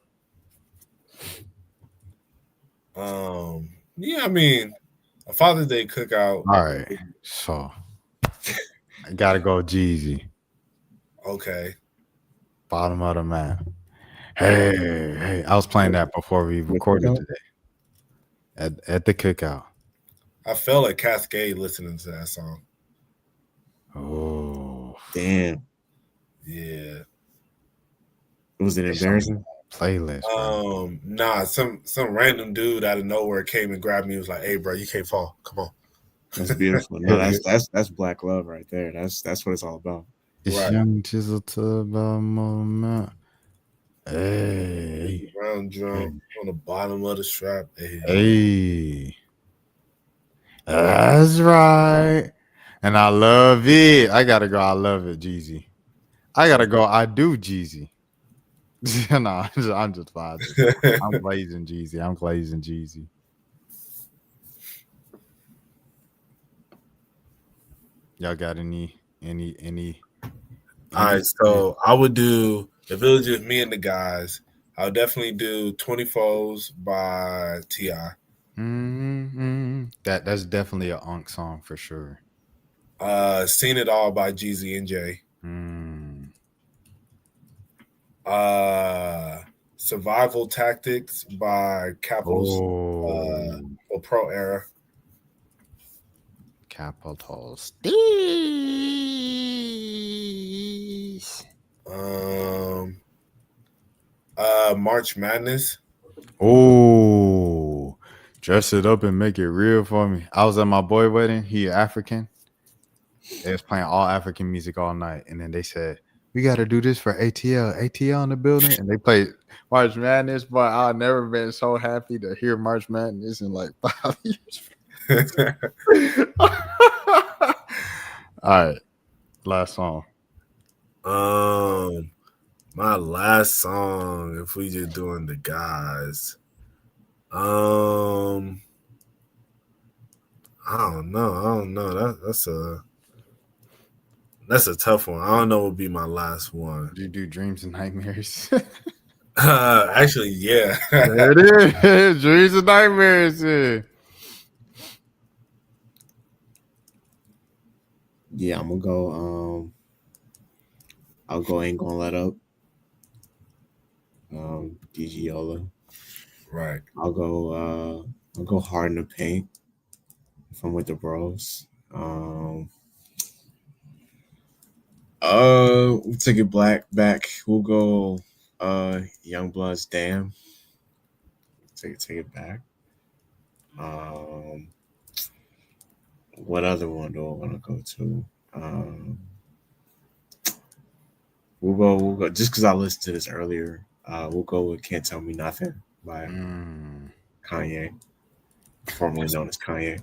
Speaker 3: Yeah, I mean, a Father's Day cookout.
Speaker 2: All right. So, I got to go Jeezy.
Speaker 3: Okay.
Speaker 2: Bottom of the map. Hey, I was playing that before we recorded today. At the cookout.
Speaker 3: I felt like Cascade listening to that song.
Speaker 2: Oh.
Speaker 4: Damn.
Speaker 3: Yeah.
Speaker 4: Was it embarrassing?
Speaker 2: Playlist, bro.
Speaker 3: Nah, some random dude out of nowhere came and grabbed me and was like, "Hey, bro, you can't fall. Come on."
Speaker 4: That's beautiful. No, that's black love right there. That's what it's all about.
Speaker 2: It's
Speaker 3: right.
Speaker 2: Young Chisel to about moment. Hey.
Speaker 3: Round drum on the bottom of the strap.
Speaker 2: Hey. That's right. And I love it. I gotta go. I love it, Jeezy. I gotta go. I do Jeezy. No, I'm just fine. I'm glazing Jeezy. Y'all got any?
Speaker 3: All right, so I would do, if it was just me and the guys, I would definitely do 24s by T.I.
Speaker 2: Mm-hmm. That's definitely an Unk song for sure.
Speaker 3: Seen It All by Jeezy and Jay. Survival Tactics by Capitals Pro Era.
Speaker 2: Capital Steez.
Speaker 3: March Madness.
Speaker 2: Oh, dress it up and make it real for me. I was at my boy wedding. He African. They was playing all African music all night, and then they said we got to do this for ATL. ATL in the building, and they played March Madness, but I've never been so happy to hear March Madness in like 5 years. All right, last song.
Speaker 3: My last song, if we just doing the guys, I don't know. That's a tough one. I don't know what would be my last one.
Speaker 2: Do you do Dreams and Nightmares?
Speaker 3: Actually, yeah.
Speaker 2: There it is. Dreams and Nightmares.
Speaker 4: Yeah, I'm gonna go. I'll go. Ain't gonna let up. DG Yola.
Speaker 3: Right.
Speaker 4: I'll go. I'll go hard in the paint. If I'm with the bros. We'll take it back. We'll go. Young Blood's Damn. Take it back. What other one do I want to go to? We'll go just because I listened to this earlier. We'll go with Can't Tell Me Nothing by Kanye, formerly known as Kanye.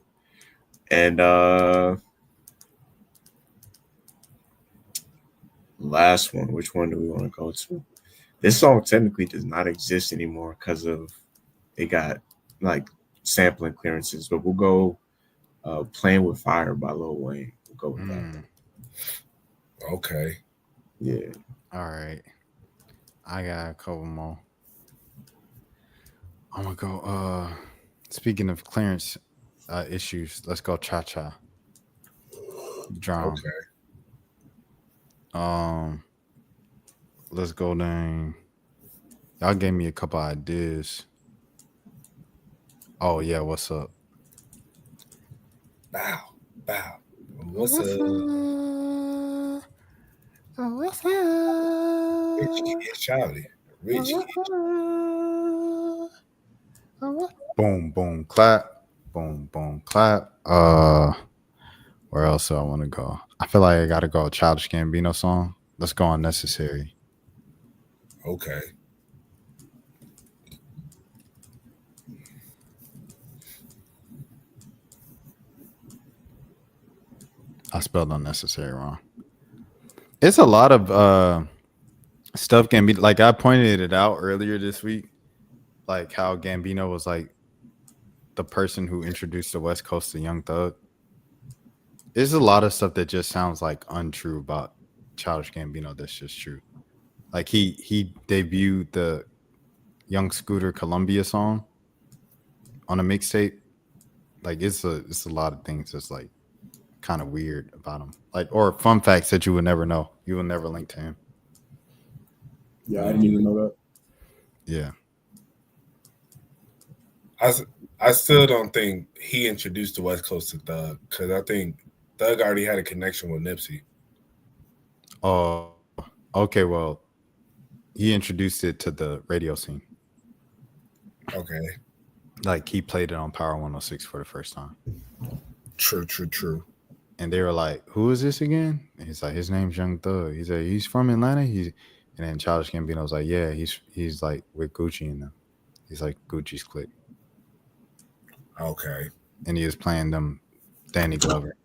Speaker 4: And last one, which one do we want to go to? This song technically does not exist anymore because of it got like sampling clearances, but we'll go Playing with Fire by Lil Wayne. We'll go with that.
Speaker 3: Okay.
Speaker 4: Yeah.
Speaker 2: All right. I got a couple more. I'm gonna go. Speaking of clearance issues, let's go Cha Cha. Drum.
Speaker 3: Okay.
Speaker 2: Let's go down. Y'all gave me a couple ideas. Oh yeah, what's up?
Speaker 3: Bow. What's up?
Speaker 2: What's up?
Speaker 3: It's Charlie. Richie.
Speaker 2: Boom, clap. Boom, clap. Where else do I want to go? I feel like I gotta go a Childish Gambino song. Let's go Unnecessary.
Speaker 3: Okay.
Speaker 2: I spelled unnecessary wrong. It's a lot of stuff Gambino. Like I pointed it out earlier this week, like how Gambino was like the person who introduced the West Coast to Young Thug. There's a lot of stuff that just sounds like untrue about Childish Gambino. That's just true. Like he debuted the Young Scooter Columbia song on a mixtape. Like it's a lot of things that's like kind of weird about him. Like or fun facts that you would never know. You will never link to him.
Speaker 5: Yeah, I didn't even know that.
Speaker 2: Yeah.
Speaker 3: I still don't think he introduced the West Coast to Thug because I think Thug already had a connection with Nipsey.
Speaker 2: Oh, okay. Well, he introduced it to the radio scene.
Speaker 3: Okay.
Speaker 2: Like he played it on Power 106 for the first time.
Speaker 3: True.
Speaker 2: And they were like, "Who is this again?" And he's like, "His name's Young Thug." He's like, "He's from Atlanta." And then Childish Gambino was like, "Yeah, he's like with Gucci and them. He's like Gucci's clique."
Speaker 3: Okay.
Speaker 2: And he was playing them Danny Glover.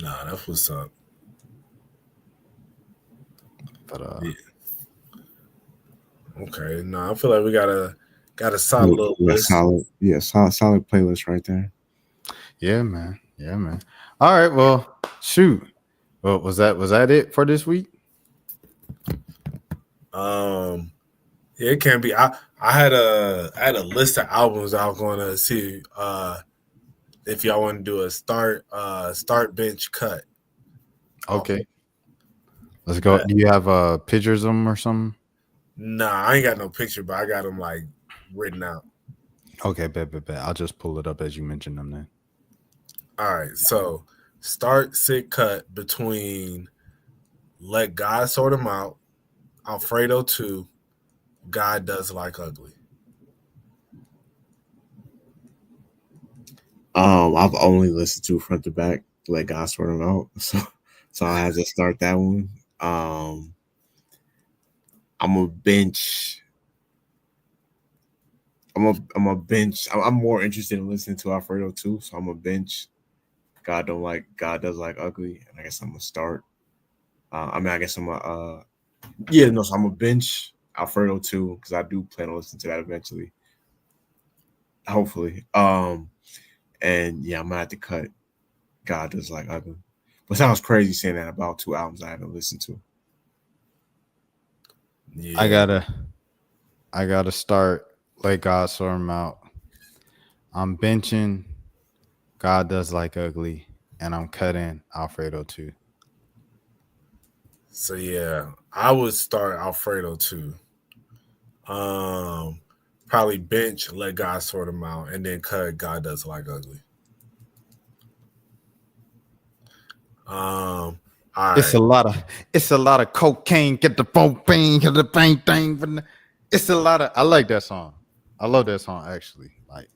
Speaker 3: Nah, that's what's up.
Speaker 2: But
Speaker 3: yeah. Okay. No, I feel like we got a solid little list.
Speaker 4: Solid playlist right there.
Speaker 2: Yeah, man. All right, well, shoot. Well, was that it for this week?
Speaker 3: Yeah, it can be. I had a list of albums I was going to see if y'all want to do a start bench cut.
Speaker 2: Okay. Let's go. Do you have pictures of them or something?
Speaker 3: Nah, I ain't got no picture, but I got them like written out.
Speaker 2: Okay, bet. I'll just pull it up as you mentioned them then.
Speaker 3: All right, so start sit cut between Let God Sort 'Em Out, Alfredo 2, God Does Like Ugly.
Speaker 4: I've only listened to front to back, Let God Sort 'Em Out, so I had to start that one. I'm a bench. I'm a bench. I'm more interested in listening to Alfredo too, so I'm a bench. God does like ugly, and I guess I'm gonna start. I guess I'm a yeah, no, so I'm a bench Alfredo too because I do plan on listening to that eventually, hopefully. And yeah, I'm gonna have to cut God does like ugly. But it sounds crazy saying that about two albums I haven't listened to.
Speaker 3: Yeah.
Speaker 2: I gotta start. Let God sort him out. I'm benching. God does like ugly, and I'm cutting Alfredo too.
Speaker 3: So yeah, I would start Alfredo too. Probably bench, let God sort him out, and then cut God does like ugly. All
Speaker 2: It's
Speaker 3: right.
Speaker 2: a lot of cocaine. Get the propane, get the bang thing. It's a lot of. I like that song. I love that song actually. Like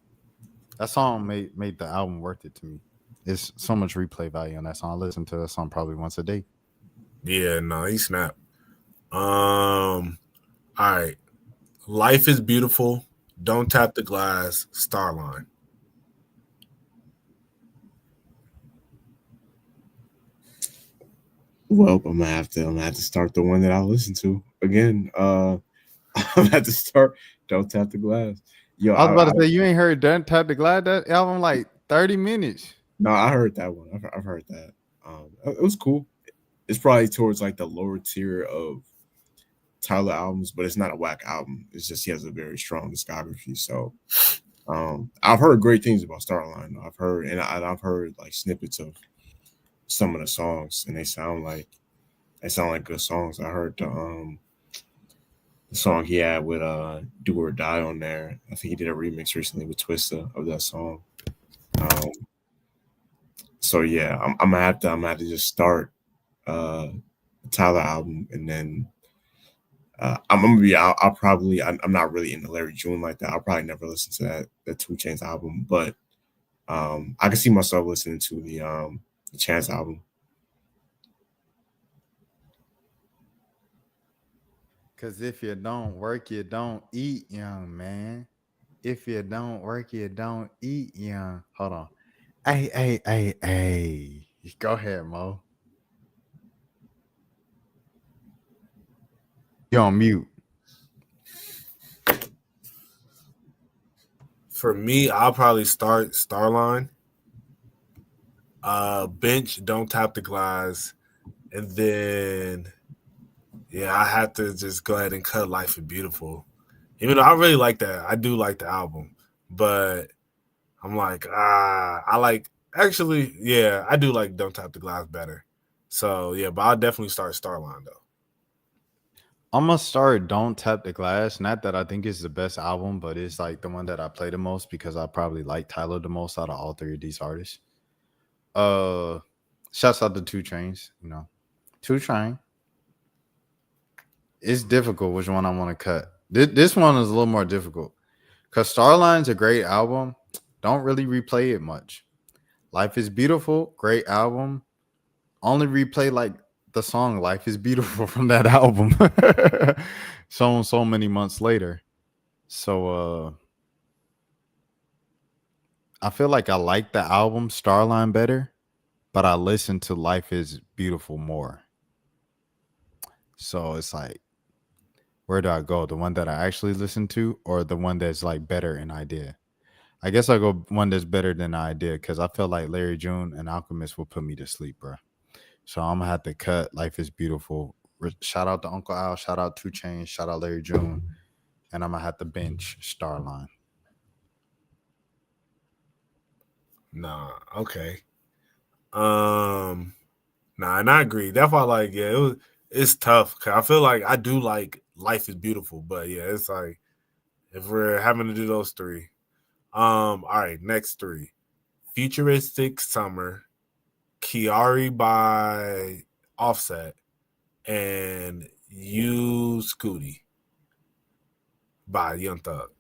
Speaker 2: that song made the album worth it to me. It's so much replay value on that song. I listen to that song probably once a day.
Speaker 3: Yeah, no, he snapped. All right. Life is beautiful. Don't tap the glass. Starline.
Speaker 4: Well, I'm gonna have to start the one that I listen to again. I'm gonna have to start. Don't tap the glass. Yo,
Speaker 2: I was about to say you ain't heard Don't Tap the Glad that album like 30 minutes.
Speaker 4: no, I heard that one. I've heard that. It was cool. It's probably towards like the lower tier of Tyler albums, but it's not a whack album. It's just he has a very strong discography. So, I've heard great things about Starline. I've heard like snippets of some of the songs, and they sound like good songs. I heard the song he had with Do or Die on there. I think he did a remix recently with Twista of that song. Um, so yeah, I'm gonna have to just start the Tyler album, and then I'm gonna be. I'll probably. I'm not really into Larry June like that. I'll probably never listen to that 2 Chainz album, but I can see myself listening to the Chance album.
Speaker 2: Cause if you don't work, you don't eat, young man. If you don't work, you don't eat, young. Hold on. Hey. Go ahead, Mo. You on mute.
Speaker 3: For me, I'll probably start Starline. Bench, don't tap the glass. And then yeah, I have to just go ahead and cut Life is Beautiful. Even though I really like that. I do like the album. But I'm like, I like actually, yeah, I do like Don't Tap the Glass better. So yeah, but I'll definitely start Starline though.
Speaker 2: I'm gonna start Don't Tap the Glass. Not that I think it's the best album, but it's like the one that I play the most because I probably like Tyler the most out of all three of these artists. Shouts out to 2 Chainz, 2 Chainz. It's difficult which one I want to cut. This one is a little more difficult because Starline's a great album. Don't really replay it much. Life is Beautiful, great album. Only replay like the song Life is Beautiful from that album. So many months later. So I feel like I like the album Starline better, but I listen to Life is Beautiful more. So it's like, where do I go? The one that I actually listen to or the one that's like better in idea? I guess I go one that's better than the idea because I feel like Larry June and Alchemist will put me to sleep, bro. So I'm gonna have to cut Life is Beautiful. Shout out to Uncle Al, shout out 2 Chainz, shout out Larry June, and I'm gonna have to bench Starline.
Speaker 3: Nah, okay. Nah, and I agree. That's why, like, yeah, it's tough because I feel like I do like Life is Beautiful, but yeah, it's like if we're having to do those three. All right, next three: Futuristic Summer, Kiari by Offset, and You Scooty by Young Thug.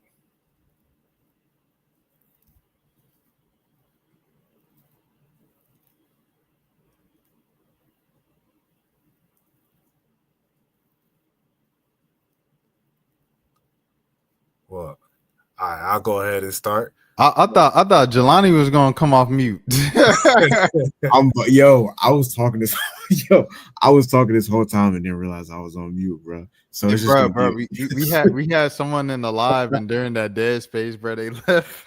Speaker 3: right, I'll go ahead and start.
Speaker 2: I thought Jelani was gonna come off mute.
Speaker 4: I was talking this whole time and didn't realize I was on mute, bro. So it's just
Speaker 2: bro, we had someone in the live, and during that dead space, bro, they left.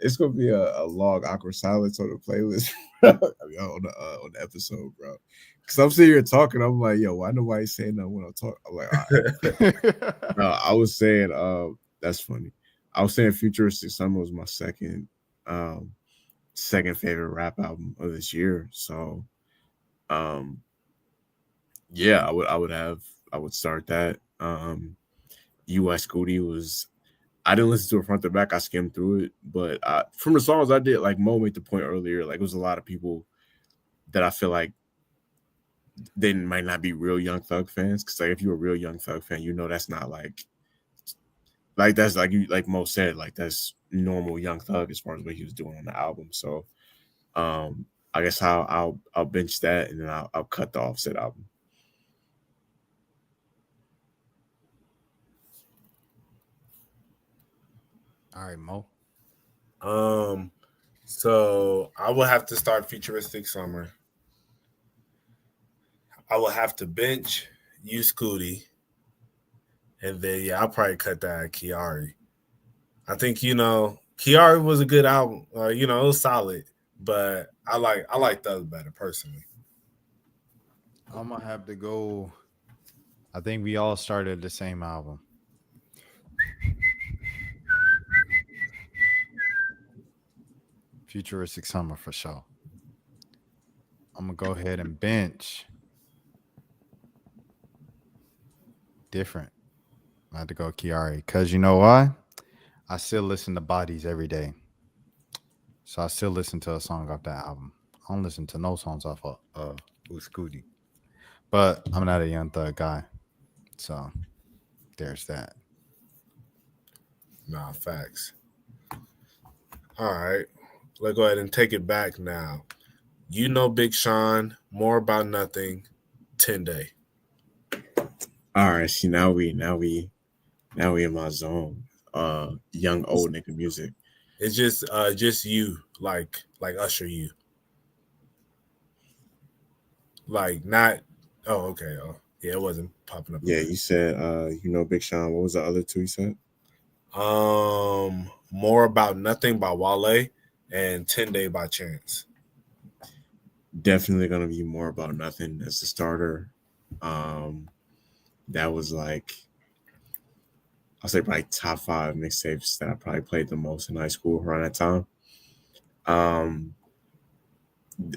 Speaker 4: It's gonna be a long awkward silence on the playlist. On the episode, bro. Because I'm sitting here talking, I'm like, yo, why nobody saying nothing when I'm talking? I'm like, all right. No, I was saying, that's funny. I was saying Futuristic Summer was my second favorite rap album of this year. So, yeah, I would start that. US Scooty was. I didn't listen to it front to back. I skimmed through it, but from the songs I did, like Mo made the point earlier, like it was a lot of people that I feel like they might not be real Young Thug fans. Because like if you're a real Young Thug fan, you know that's not like that's like Mo said, like that's normal Young Thug as far as what he was doing on the album. So I guess I'll bench that and then I'll cut the Offset album.
Speaker 2: All right, Mo.
Speaker 3: So I will have to start Futuristic Summer. I will have to bench U Scooty. And then I'll probably cut that at Kiari. I think, Kiari was a good album. It was solid, but I like Thug better personally.
Speaker 2: I'm gonna have to go. I think we all started the same album. Futuristic Summer for sure. I'm gonna go ahead and bench different. I have to go Kiari because you know why? I still listen to Bodies every day, so I still listen to a song off that album. I don't listen to no songs off of Scooty, but I'm not a Young Thug guy, so there's that.
Speaker 3: Nah, facts. All right, let's go ahead and take it back now. Big Sean, More About Nothing, 10 Day.
Speaker 4: All right, see now we in my zone. Young old nigga music.
Speaker 3: It's just you, like Usher you. Like not okay. Oh, yeah, it wasn't popping up.
Speaker 4: Yeah, you said Big Sean. What was the other two you said?
Speaker 3: More About Nothing by Wale and 10 Day by Chance.
Speaker 4: Definitely gonna be More About Nothing as the starter. That was like I'll say probably top 5 mixtapes that I probably played the most in high school around that time.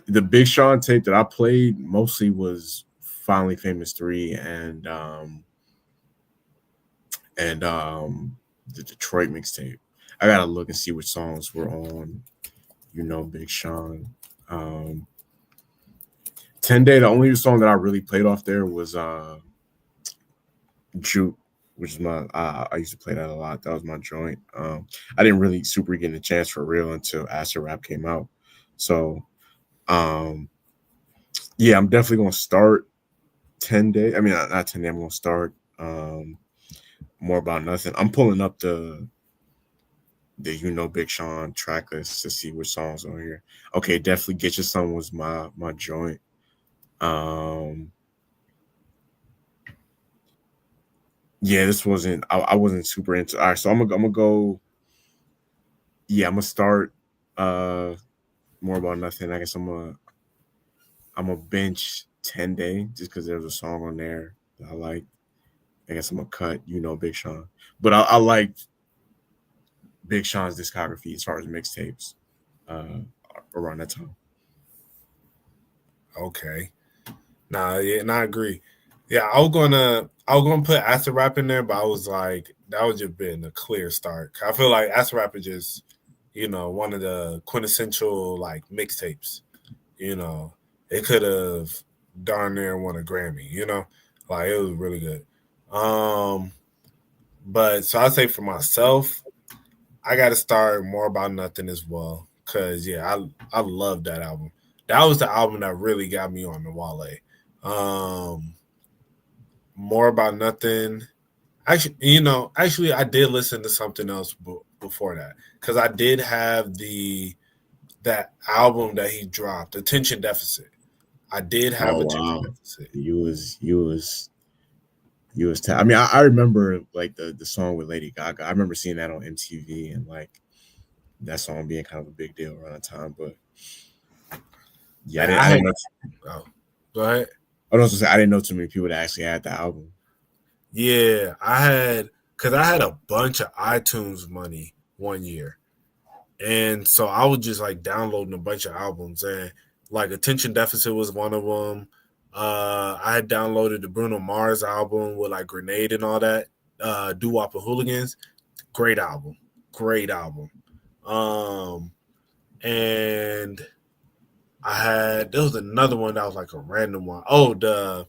Speaker 4: The Big Sean tape that I played mostly was Finally Famous 3 and the Detroit mixtape. I gotta look and see which songs were on, Big Sean. 10 Day, the only song that I really played off there was Juke, which is I used to play that a lot. That was my joint. I didn't really super get a chance for real until Acid Rap came out. So yeah, I'm definitely gonna start 10 Day. I mean not 10 Day, I'm gonna start More About Nothing. I'm pulling up the Big Sean track list to see which songs are here. Okay, definitely Get Your Son was my joint. Yeah, this wasn't. I wasn't super into. All right, so I'm gonna go. Yeah, I'm gonna start. More About Nothing. I guess I'm gonna bench 10 Day just because there's a song on there that I like. I guess I'm gonna cut. Big Sean, but I liked Big Sean's discography as far as mixtapes around that time.
Speaker 3: Okay. Yeah, I agree. Yeah, I was gonna put Acid Rap in there, but I was like, that would just been a clear start. I feel like Acid Rap is just, one of the quintessential like mixtapes. It could have darn near won a Grammy. Like it was really good. But so I'd say for myself, I got to start More About Nothing as well, cause I love that album. That was the album that really got me on the Wale. More About Nothing. Actually, I did listen to something else before that because I did have that album that he dropped, Attention Deficit. I did have
Speaker 4: Oh
Speaker 3: Attention
Speaker 4: wow,
Speaker 3: Deficit.
Speaker 4: you was. I mean, I remember like the song with Lady Gaga. I remember seeing that on MTV and like that song being kind of a big deal around the time. But yeah,
Speaker 3: Man,
Speaker 4: I didn't know.
Speaker 3: oh, go ahead.
Speaker 4: I was also say I didn't know too many people that actually had the album.
Speaker 3: Yeah, because I had a bunch of iTunes money one year. And so I was just like downloading a bunch of albums, and like Attention Deficit was one of them. I had downloaded the Bruno Mars album with like Grenade and all that. Doo Wop and Hooligans, great album, great album. And there was another one that was like a random one. Oh, the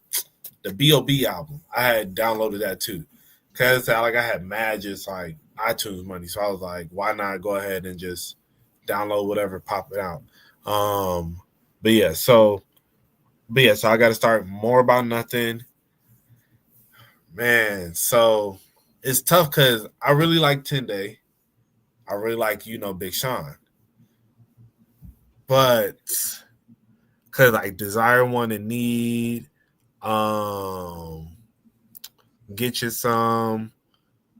Speaker 3: B.O.B. album. I had downloaded that too. Cause like I had mad just like iTunes money. So I was like, why not go ahead and just download whatever popping out. But yeah, so I gotta start More About Nothing. Man, so it's tough because I really like 10 Day. I really like, Big Sean. But cause like Desire Want and Need, um, Get You Some,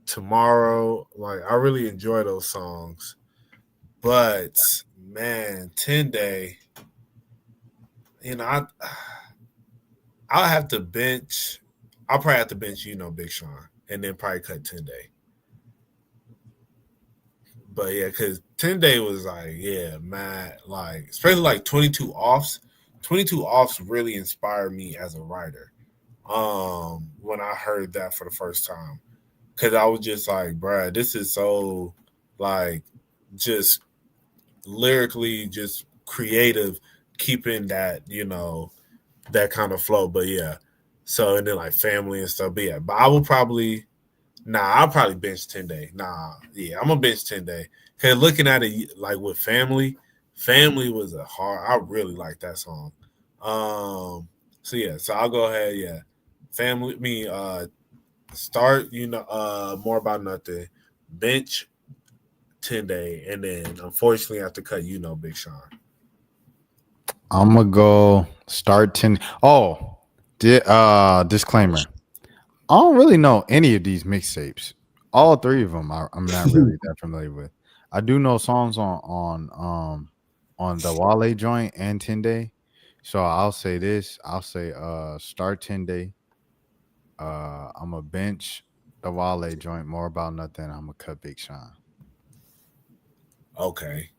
Speaker 3: Tomorrow. Like I really enjoy those songs. But man, 10 Day, I'll have to bench. I'll probably have to bench, Big Sean, and then probably cut 10 Day. But yeah, because 10 Day was like, yeah, man, like especially like 22 offs. 22 offs really inspired me as a writer. When I heard that for the first time, because I was just like, bruh, this is so like just lyrically just creative, keeping that that kind of flow. But yeah, so and then like family and stuff. But yeah, but I will probably I'll probably bench 10 Day. Yeah, I'm gonna bench 10 Day. Cause looking at it like with family was a hard. I really like that song. So yeah, so I'll go ahead. Yeah, family. Me start. More about nothing. Bench 10 Day, and then unfortunately I have to cut. Big Sean.
Speaker 2: I'm gonna go start 10. Oh, disclaimer. I don't really know any of these mixtapes. All three of them I'm not really that familiar with. I do know songs on the Wale joint and 10 Day. So I'll say this. I'll say start 10 Day. I'm a bench the Wale joint, More About Nothing. I'm gonna cut Big Sean.
Speaker 3: Okay.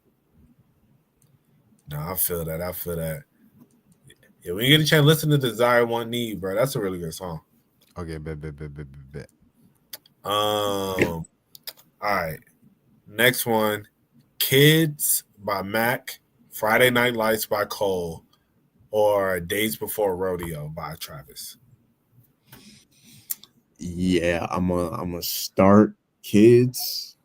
Speaker 3: No, I feel that. Yeah, when you get a chance, listen to Desire Want Need, bro. That's a really good song.
Speaker 2: Okay, bet.
Speaker 3: All right. Next one, Kids by Mac, Friday Night Lights by Cole, or Days Before Rodeo by Travis.
Speaker 4: Yeah, I'm a start Kids.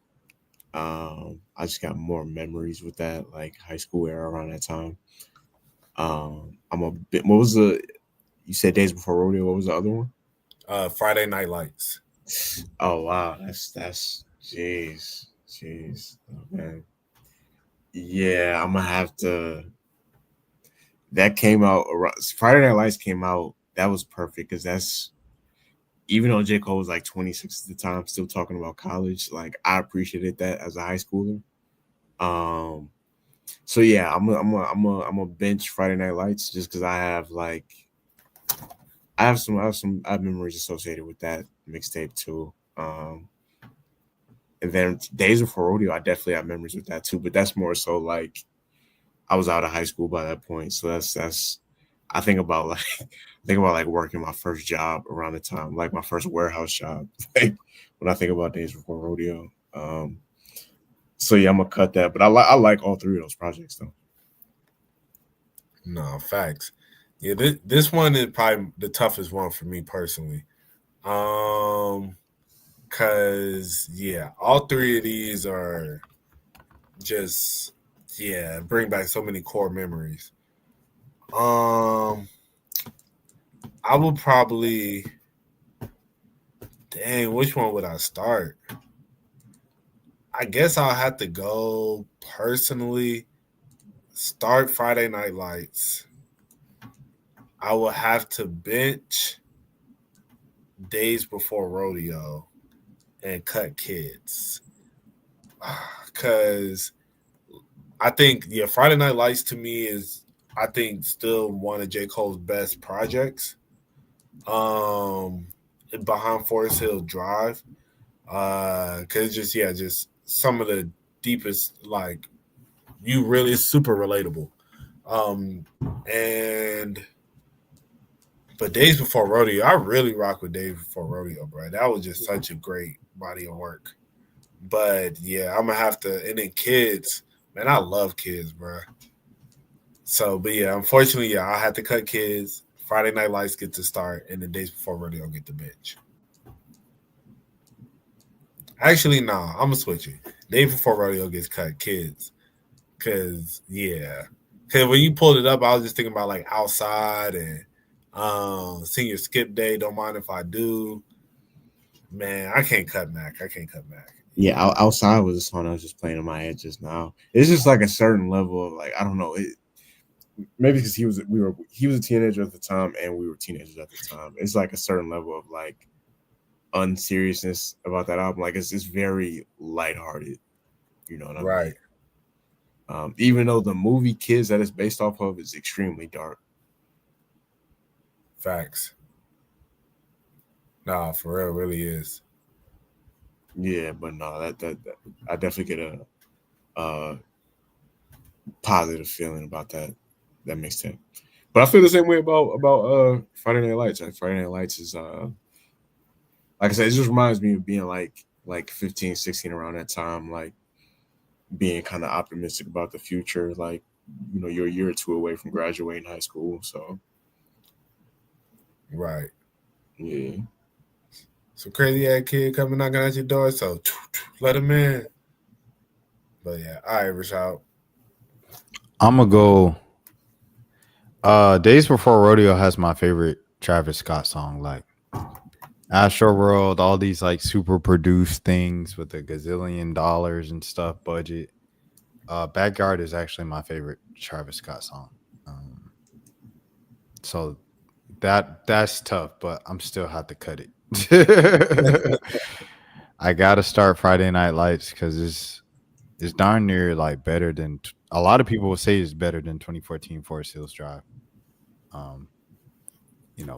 Speaker 4: I just got more memories with that, like high school era around that time. I'm a bit. What was the? You said Days Before Rodeo. What was the other one?
Speaker 3: Friday Night Lights.
Speaker 4: Oh wow, that's jeez. Oh, man. Yeah, I'm gonna have to. That came out. Friday Night Lights came out. That was perfect because that's even though J. Cole was like 26 at the time, still talking about college. Like I appreciated that as a high schooler. So yeah, I'm a bench Friday Night Lights just because I have I have memories associated with that mixtape too. And then Days Before Rodeo, I definitely have memories with that too. But that's more so like I was out of high school by that point, so that's I think about like working my first job around the time, like my first warehouse job. Like when I think about Days Before Rodeo. So yeah, I'm gonna cut that, but I like all three of those projects though.
Speaker 3: No, facts. Yeah, this one is probably the toughest one for me personally. Cause yeah, all three of these are just bring back so many core memories. I would probably Dang, which one would I start? I guess I'll have to go personally. Start Friday Night Lights. I will have to bench Days Before Rodeo and cut Kids. Because I think, Friday Night Lights to me is, I think, still one of J. Cole's best projects. Behind Forest Hill Drive. Because just some of the deepest, like, it's super relatable. But Days Before Rodeo, I really rock with Days Before Rodeo, bro. That was just such a great body of work. But yeah, I'm gonna have to. And then Kids, man, I love Kids, bro. So, but yeah, unfortunately, I had to cut Kids. Friday Night Lights get to start, and the Days Before Rodeo get the bench. Actually, no, I'm gonna switch it. Days Before Rodeo gets cut, Kids, because when you pulled it up, I was just thinking about like Outside and Senior Skip Day. Don't mind if I do. Man, I can't cut Mac.
Speaker 4: Yeah, Outside was a song I was just playing in my head just now. It's just like a certain level of like, I don't know, maybe because he was a teenager at the time and we were teenagers at the time. It's like a certain level of like unseriousness about that album. Like it's very lighthearted. You know what I mean?
Speaker 3: Right.
Speaker 4: Even though the movie Kids that it's based off of is extremely dark.
Speaker 3: Facts. Nah, for real, really is.
Speaker 4: Yeah, but no, that I definitely get a positive feeling about that mixtape. But I feel the same way about Friday Night Lights. Like Friday Night Lights is like I said, it just reminds me of being like 15, 16 around that time, like being kind of optimistic about the future. Like, you know, you're a year or two away from graduating high school. So
Speaker 3: right.
Speaker 4: Yeah.
Speaker 3: Some crazy ass kid coming knocking at your door, so let him in. But yeah, all right, Rashad.
Speaker 2: I'm gonna go. Days Before Rodeo has my favorite Travis Scott song, like Astro World, all these like super produced things with a gazillion dollars and stuff budget. Backyard is actually my favorite Travis Scott song. So that's tough, but I'm still have to cut it. I gotta start Friday Night Lights because it's darn near like better than a lot of people will say it's better than 2014 Forest Hills Drive.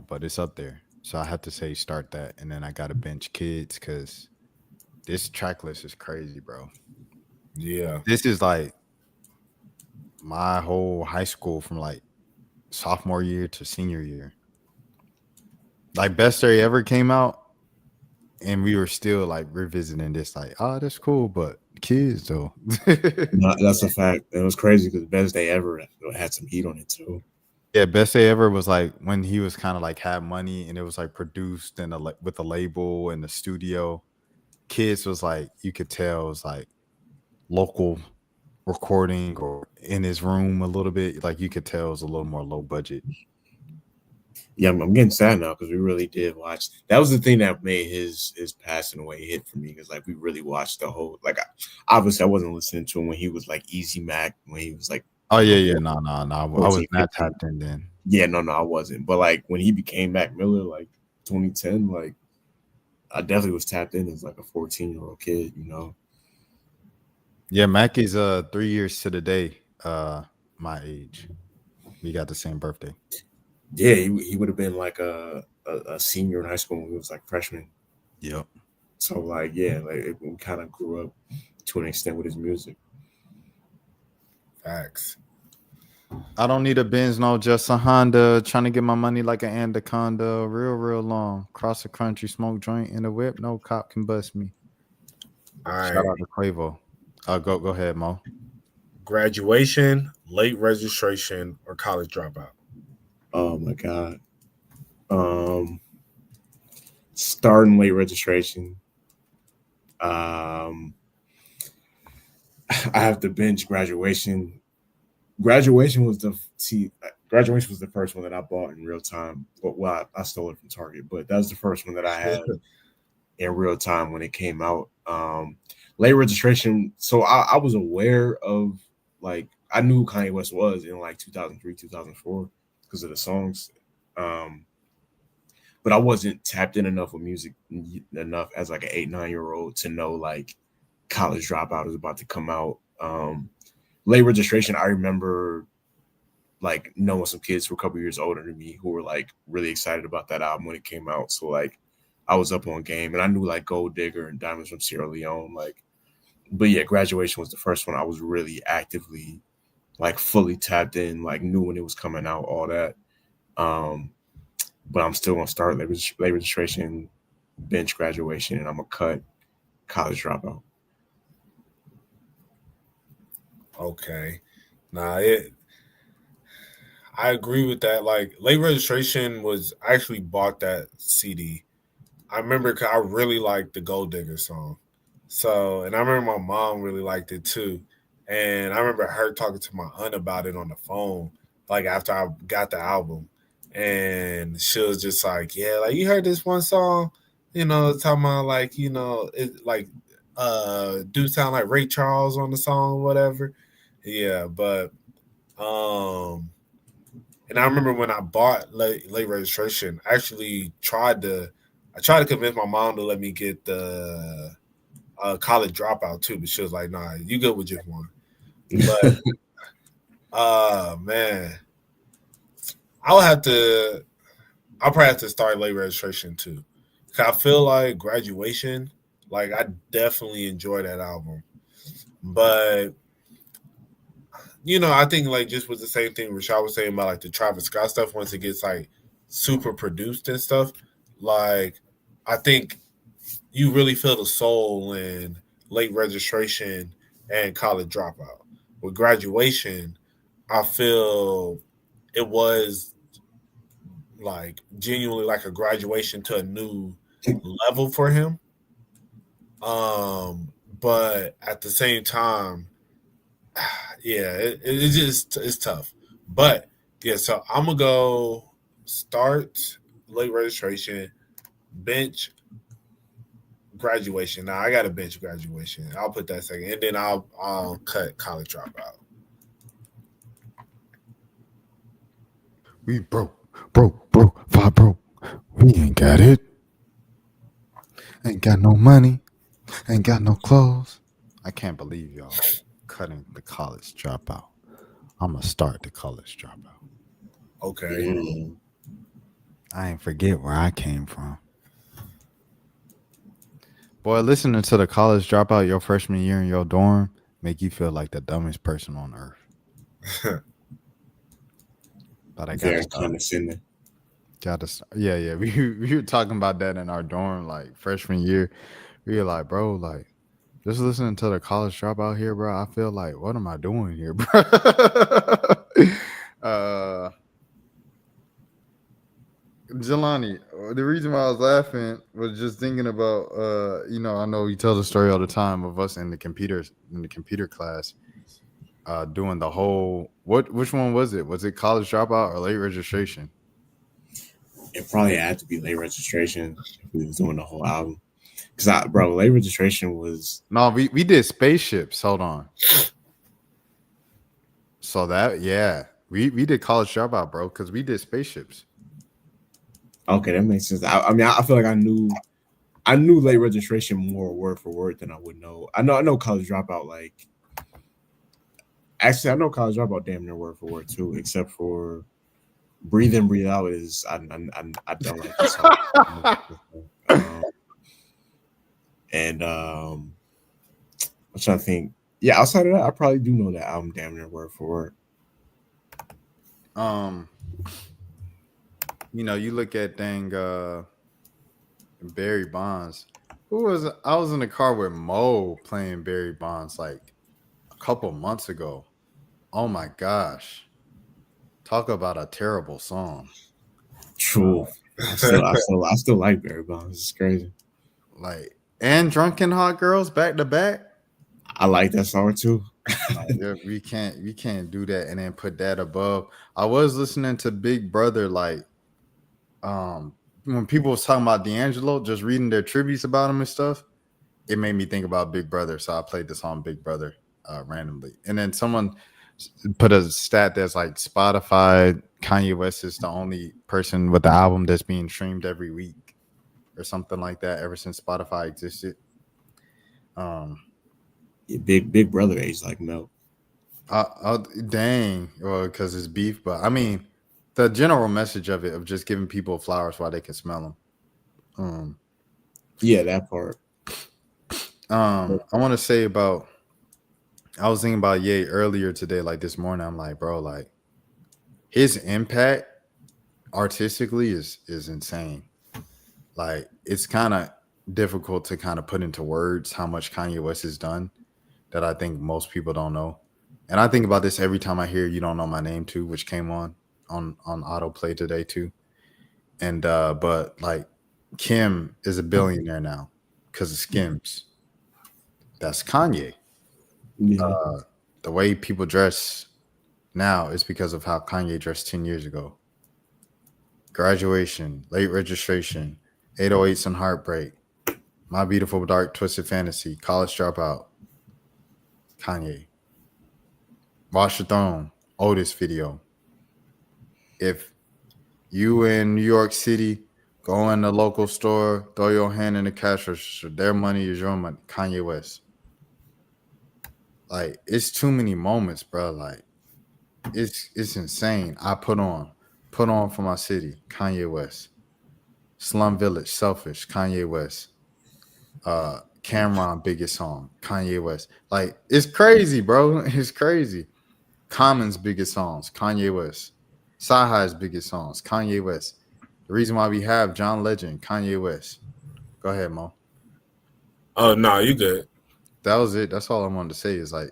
Speaker 2: But it's up there. So I have to say start that, and then I gotta bench Kids because this track list is crazy, bro.
Speaker 3: Yeah.
Speaker 2: This is like my whole high school from like sophomore year to senior year. Like Best Day Ever came out, and we were still like revisiting this, like, oh, that's cool, but Kids though.
Speaker 4: No, that's a fact. It was crazy because Best Day Ever had some heat on it too.
Speaker 2: Yeah, Best Day Ever was like when he was kind of like had money and it was like produced and with the label and the studio. Kids was like you could tell it was like local recording or in his room a little bit. Like you could tell it was a little more low budget.
Speaker 4: Yeah, I'm getting sad now because we really did watch. That was the thing that made his passing away hit for me because like we really watched the whole. Like obviously I wasn't listening to him when he was like Easy Mac, when he was like.
Speaker 2: Oh yeah, no. I was
Speaker 4: 14,
Speaker 2: not
Speaker 4: 15.
Speaker 2: tapped in then.
Speaker 4: Yeah, no, I wasn't. But like when he became Mac Miller, like 2010, like I definitely was tapped in as like a 14-year-old kid, you know.
Speaker 2: Yeah, Mac is 3 years to the day my age. We got the same birthday.
Speaker 4: Yeah, he would have been like a senior in high school when he was like freshman.
Speaker 2: Yep.
Speaker 4: So like we kind of grew up to an extent with his music.
Speaker 3: Facts.
Speaker 2: I don't need a Benz, no, just a Honda. Trying to get my money like an anaconda, real long. Cross the country, smoke joint in the whip. No cop can bust me.
Speaker 3: All
Speaker 2: Shout
Speaker 3: right.
Speaker 2: out to Quavo. Go ahead, Mo.
Speaker 3: Graduation, late registration, or college dropout?
Speaker 4: Oh my god. Starting late registration. I have to bench graduation. Graduation was the first one that I bought in real time. Well, I stole it from Target, but that was the first one that I had in real time when it came out. Late registration. So I was aware of, like, I knew who Kanye West was in like 2003, 2004 because of the songs. But I wasn't tapped in enough with music enough as like an 8, 9 year old to know like College Dropout is about to come out. Late registration, I remember like knowing some kids who were a couple years older than me who were like really excited about that album when it came out. So like I was up on game, and I knew like Gold Digger and Diamonds from Sierra Leone. Like, but yeah, Graduation was the first one I was really actively like fully tapped in, like knew when it was coming out, all that. But I'm still gonna start late registration, bench Graduation, and I'm gonna cut College Dropout.
Speaker 3: Okay. Nah, I agree with that. Like late registration was I actually bought that CD. I remember 'cause I really liked the Gold Digger song. So, and I remember my mom really liked it too. And I remember her talking to my aunt about it on the phone, like after I got the album. And she was just like, yeah, like you heard this one song, talking about like, it like do sound like Ray Charles on the song or whatever. Yeah, but um and I remember when I bought late registration, I actually I tried to convince my mom to let me get the College Dropout too, but she was like, "Nah, you good with just one." But man, I'll probably have to start late registration too. 'Cause I feel like Graduation, like I definitely enjoy that album, but I think like just was the same thing Rashad was saying about like the Travis Scott stuff. Once it gets like super produced and stuff, like I think you really feel the soul in late registration and College Dropout. With Graduation, I feel it was like genuinely like a graduation to a new level for him. But at the same time, yeah, it's tough. But yeah, so I'm gonna go start late registration, bench Graduation. Now I got a bench Graduation. I'll put that second, and then I'll cut College Dropout.
Speaker 2: We broke, five broke. We ain't got it. Ain't got no money. Ain't got no clothes. I can't believe y'all cutting the College Dropout. I'm gonna start the College Dropout.
Speaker 3: Okay.
Speaker 2: I ain't forget where I came from. Boy, listening to the College Dropout your freshman year in your dorm make you feel like the dumbest person on earth. But I
Speaker 4: Very
Speaker 2: gotta
Speaker 4: condescending.
Speaker 2: yeah. We were talking about that in our dorm, like freshman year. We were like, bro, like just listening to the College Dropout here, bro. I feel like, what am I doing here, bro? Jelani, the reason why I was laughing was just thinking about, I know you tell the story all the time of us in the computer class, doing the whole which one was it? Was it College Dropout or late registration?
Speaker 4: It probably had to be late registration if we was doing the whole album. Cause late registration was
Speaker 2: No, we did spaceships. Hold on. So we did College Dropout, bro, because we did spaceships.
Speaker 4: okay. That makes sense. I mean, I feel like I knew late registration more word for word than I would know. I know College Dropout. Like, actually, I know College Dropout damn near word for word too, except for Breathe In, Breathe Out is I don't like this song. And I'm trying to think. Yeah, outside of that, I probably do know that album damn near word for word.
Speaker 2: You look at Barry Bonds. I was in the car with Mo playing Barry Bonds like a couple months ago. Oh my gosh. Talk about a terrible song.
Speaker 4: True. I still like Barry Bonds. It's crazy.
Speaker 2: Like, and Drunken Hot Girls back to back.
Speaker 4: I like that song too.
Speaker 2: Yeah, we can't do that and then put that above. I was listening to Big Brother like when people was talking about D'Angelo, just reading their tributes about him and stuff, it made me think about Big Brother. So I played the song Big Brother randomly. And then someone put a stat that's like Spotify, Kanye West is the only person with the album that's being streamed every week or something like that ever since Spotify existed.
Speaker 4: Yeah, big brother age like milk.
Speaker 2: Dang, well, because it's beef. But I mean, the general message of it, of just giving people flowers while they can smell them.
Speaker 4: Yeah, that part.
Speaker 2: I want to say about, I was thinking about Ye earlier today, like this morning. I'm like, bro, like his impact artistically is insane. Like it's kind of difficult to kind of put into words how much Kanye West has done that I think most people don't know. And I think about this every time I hear "You Don't Know My Name" too, which came on autoplay today too. And but like Kim is a billionaire now because of Skims. That's Kanye.
Speaker 4: Yeah.
Speaker 2: The way people dress now is because of how Kanye dressed 10 years ago. Graduation, late registration, 808s and Heartbreak, My Beautiful Dark Twisted Fantasy, College Dropout, Kanye. Watch the Throne, Otis video. If you in New York City, go in the local store, throw your hand in the cash register, their money is your money, Kanye West. Like, it's too many moments, bro. Like, it's insane. I put on for my city, Kanye West. Slum Village, Selfish, Kanye West. Cameron, biggest song, Kanye West. Like, it's crazy, bro. It's crazy. Common's biggest songs, Kanye West. Sahai's biggest songs, Kanye West. The reason why we have John Legend, Kanye West. Go ahead, Mo.
Speaker 3: Oh no, you good.
Speaker 2: That was it. That's all I wanted to say is like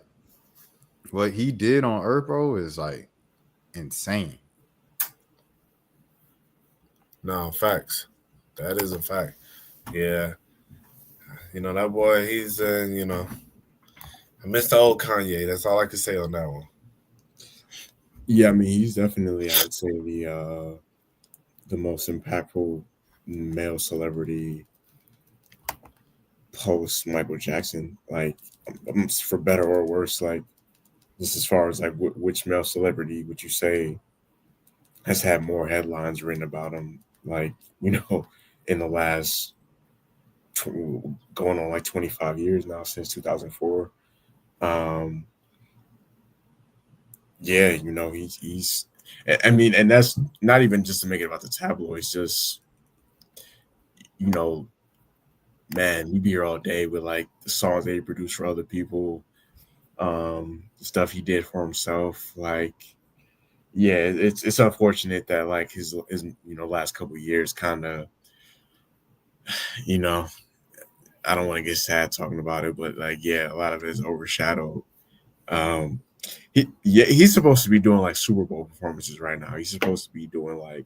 Speaker 2: what he did on Earth, bro, is like insane.
Speaker 3: No, facts. That is a fact. Yeah. That boy, he's I miss the old Kanye. That's all I can say on that one.
Speaker 4: Yeah, I mean, he's definitely, I would say, the most impactful male celebrity post Michael Jackson. Like, for better or worse, like just as far as like which male celebrity would you say has had more headlines written about him? Like, in the last going on like 25 years now, since 2004. Yeah, he's. I mean, and that's not even just to make it about the tabloids. Just you know, man, we'd be here all day with like the songs that he produced for other people, the stuff he did for himself. Like, yeah, it's unfortunate that like his last couple of years kind of, you know, I don't want to get sad talking about it, but like, yeah, a lot of it is overshadowed. Um, he's supposed to be doing like Super Bowl performances right now. He's supposed to be doing like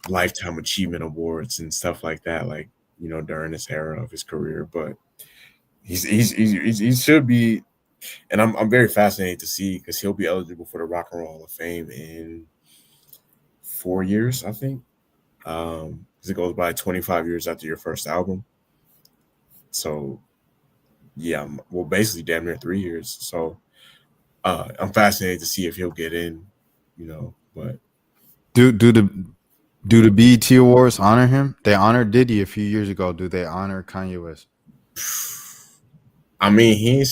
Speaker 4: lifetime achievement awards and stuff like that, like during this era of his career. But he should be, and I'm very fascinated to see because he'll be eligible for the Rock and Roll Hall of Fame in 4 years, I think. Because it goes by 25 years after your first album. So yeah, well, basically damn near 3 years. So I'm fascinated to see if he'll get in, but
Speaker 2: Do the BET Awards honor him? They honored Diddy a few years ago. Do they honor Kanye West?
Speaker 4: I mean, he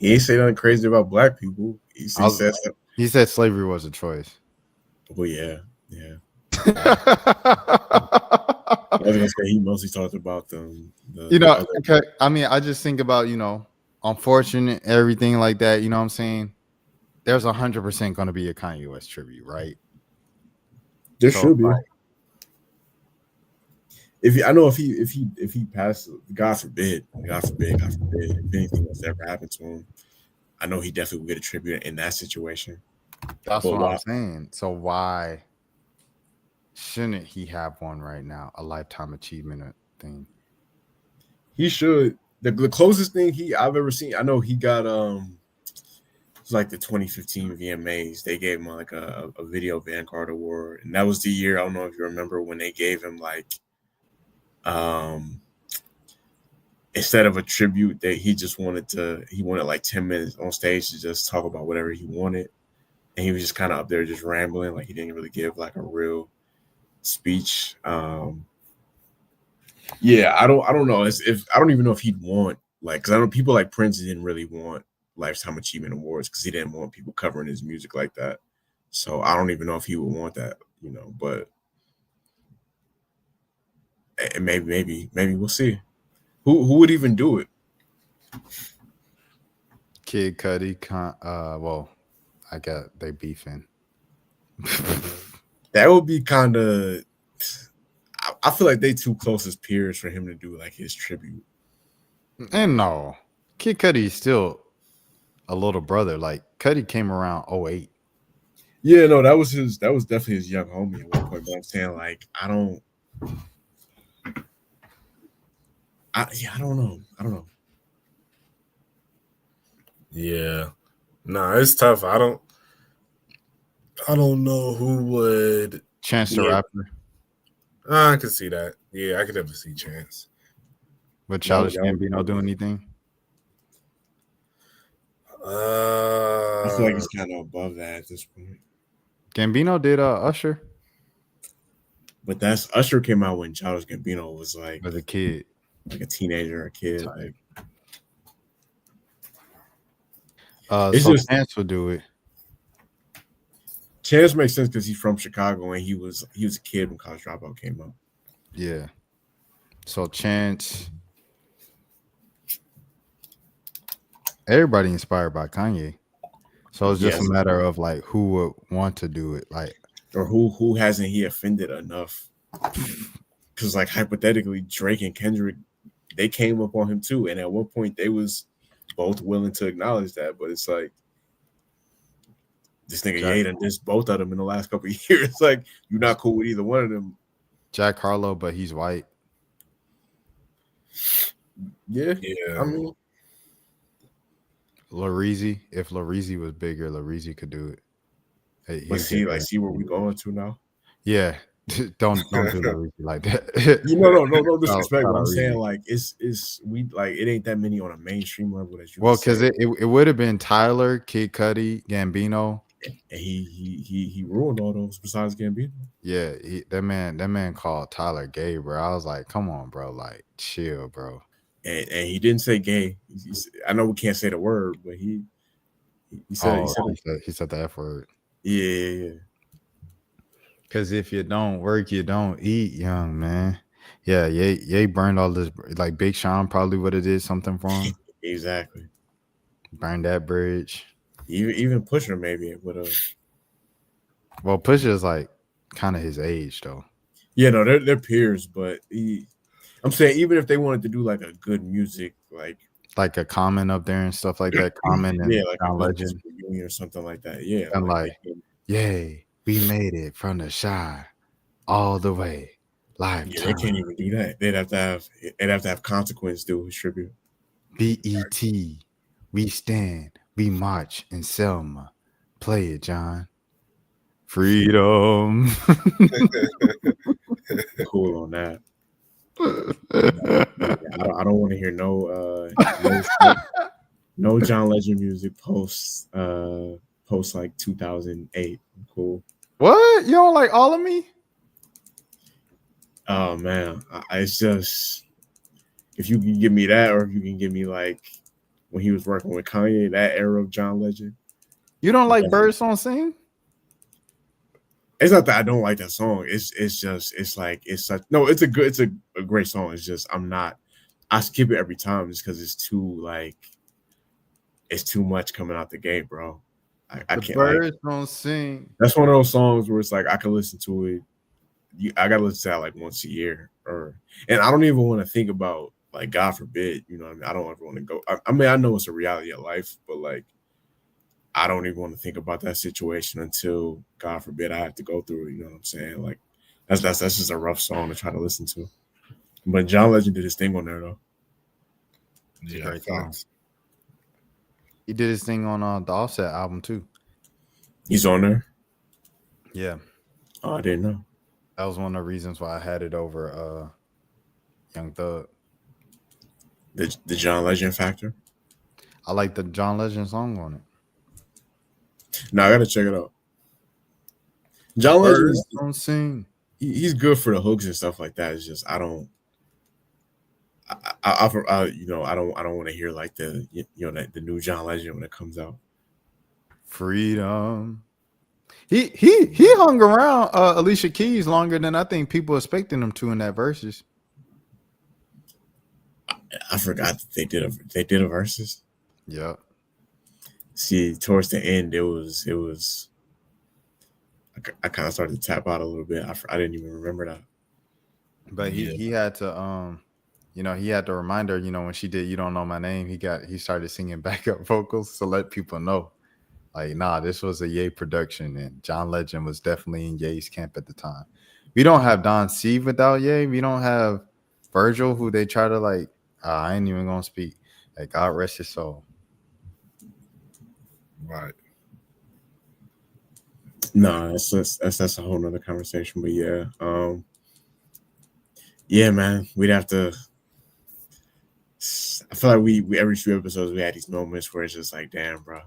Speaker 4: ain't say nothing crazy about black people. He
Speaker 2: said slavery was a choice.
Speaker 4: Well, yeah. I was gonna say he mostly talked about the
Speaker 2: okay. I mean, I just think about unfortunate everything like that. You know what I'm saying? There's 100% going to be a Kanye West tribute, right?
Speaker 4: There should be. If he passed, God forbid, if anything was ever happened to him, I know he definitely would get a tribute in that situation.
Speaker 2: That's what I'm saying. So why shouldn't he have one right now? A lifetime achievement thing.
Speaker 4: He should. The closest thing I've ever seen. I know he got was like the 2015 VMAs. They gave him like a Video Vanguard Award, and that was the year. I don't know if you remember when they gave him like, instead of a tribute, that he wanted like 10 minutes on stage to just talk about whatever he wanted, and he was just kind of up there just rambling, like he didn't really give like a real speech. Yeah, I don't know. If I don't even know if he'd want, like, because I know people like Prince didn't really want Lifetime Achievement Awards because he didn't want people covering his music like that. So I don't even know if he would want that, but maybe we'll see. Who would even do it?
Speaker 2: Kid Cudi. Well, I got they beefing.
Speaker 4: That would be kind of. I feel like they too close as peers for him to do like his tribute.
Speaker 2: And no, Kid Cudi is still a little brother. Like Cudi came around 08.
Speaker 4: Yeah, no, that was definitely his young homie at one point. But I'm saying, like, I don't know.
Speaker 3: Yeah. No, it's tough. I don't know who would.
Speaker 2: Chance the Rapper.
Speaker 3: I can see that. Yeah, I could definitely see Chance.
Speaker 2: Would Childish Gambino do anything?
Speaker 4: I feel like he's kind of above that at this point.
Speaker 2: Gambino did Usher.
Speaker 4: But that's Usher came out when Childish Gambino was like
Speaker 2: as a kid,
Speaker 4: like a teenager or a kid. Like,
Speaker 2: so Chance would do it.
Speaker 4: Chance makes sense because he's from Chicago and he was a kid when College Dropout came out.
Speaker 2: Yeah. So Chance. Everybody inspired by Kanye. So it's just a matter of like who would want to do it, like,
Speaker 4: or who hasn't he offended enough? Because like hypothetically, Drake and Kendrick, they came up on him too, and at one point they was both willing to acknowledge that, but it's like this nigga Ye done dissed both of them in the last couple of years. Like, you're not cool with either one of them.
Speaker 2: Jack Harlow, but he's white.
Speaker 4: Yeah. I mean,
Speaker 2: Lareezy, if Lareezy was bigger, Lareezy could do it.
Speaker 4: Hey, see where we going to now?
Speaker 2: Yeah. don't do Lareezy like that.
Speaker 4: No disrespect. I'm saying like it's we like it ain't that many on a mainstream level that you.
Speaker 2: Well, because it would have been Tyler, Kid Cudi, Gambino.
Speaker 4: And he ruined all those besides Gambino.
Speaker 2: Yeah, that man called Tyler gay, bro. I was like, come on, bro, like chill, bro.
Speaker 4: And he didn't say gay. I know we can't say the word, but he said
Speaker 2: the F word.
Speaker 4: Yeah.
Speaker 2: Because if you don't work, you don't eat, young man. Yeah, Ye burned all this. Like Big Sean probably would have did something for him.
Speaker 4: Exactly.
Speaker 2: Burned that bridge.
Speaker 4: Even Pusha maybe would have.
Speaker 2: Well, Pusha is like kind of his age though.
Speaker 4: Yeah, no, they're peers, but I'm saying even if they wanted to do like a good music, like
Speaker 2: a Common up there and stuff like that, Common and
Speaker 4: like
Speaker 2: John Legend
Speaker 4: or something like that. Yeah,
Speaker 2: and like yay, we made it from the shy all the way. Live.
Speaker 4: Yeah, they can't even do that. They'd have to have Consequence do his tribute.
Speaker 2: BET, we stand, we march in Selma. Play it, John. Freedom.
Speaker 4: Cool on that. I don't want to hear no John Legend music post like 2008. Cool.
Speaker 2: What? You don't like All of Me?
Speaker 4: Oh man, it's just if you can give me that, or if you can give me like when he was working with Kanye, that era of John Legend.
Speaker 2: You don't like Bird Song Sing?
Speaker 4: It's not that I don't like that song. It's a great song. It's just I skip it every time just because it's too much coming out the gate, bro. I can't.
Speaker 2: Birds don't sing.
Speaker 4: That's one of those songs where it's like I can listen to it. I gotta listen to it like once a year, and I don't even want to think about like God forbid, you know what I mean? I don't ever want to go. I mean, I know it's a reality of life, but like I don't even want to think about that situation until God forbid I have to go through it. You know what I'm saying? Like that's just a rough song to try to listen to. But John Legend did his thing on there though.
Speaker 3: Yeah, thanks.
Speaker 2: He did his thing on the Offset album too.
Speaker 4: He's on there.
Speaker 2: Yeah,
Speaker 4: Oh, I didn't know.
Speaker 2: that was one of the reasons why I had it over Young Thug.
Speaker 4: The John Legend factor.
Speaker 2: I like the John Legend song on it.
Speaker 4: No, I gotta check it out. John Legend
Speaker 2: Birds
Speaker 4: is
Speaker 2: don't sing.
Speaker 4: he's good for the hooks and stuff like that. It's just I don't. You know, I don't want to hear like the the new John Legend when it comes out.
Speaker 2: Freedom. He hung around Alicia Keys longer than I think people expecting him to in that verses.
Speaker 4: I forgot that they did a versus.
Speaker 2: Yep.
Speaker 4: See, towards the end, it was. I kind of started to tap out a little bit. I didn't even remember that.
Speaker 2: But he had to he had to remind her, when she did "You Don't Know My Name," he started singing backup vocals to let people know, like, nah, this was a Ye production, and John Legend was definitely in Ye's camp at the time. We don't have Don C without Ye. We don't have Virgil, who they try to like. I ain't even gonna speak. Like, God rest his soul.
Speaker 3: Right.
Speaker 4: No, that's a whole nother conversation. But yeah, man, we'd have to. I feel like we every few episodes we had these moments where it's just like, damn, bro,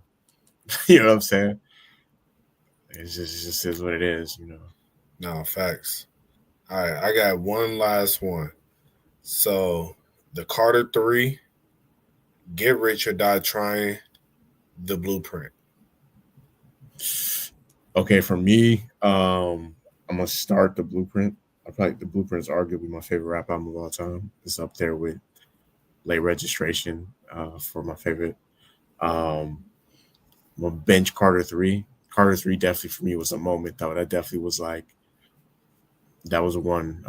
Speaker 4: you know what I'm saying? It just is what it is,
Speaker 3: No, facts. All right, I got one last one. So the Carter 3, Get Rich or Die Trying, The Blueprint.
Speaker 4: Okay, for me, I'm gonna start The Blueprint. I feel like The Blueprint is arguably my favorite rap album of all time. It's up there with Late Registration for my favorite. I'm gonna bench Carter 3. Carter 3 definitely for me was a moment though. That definitely was like that was one.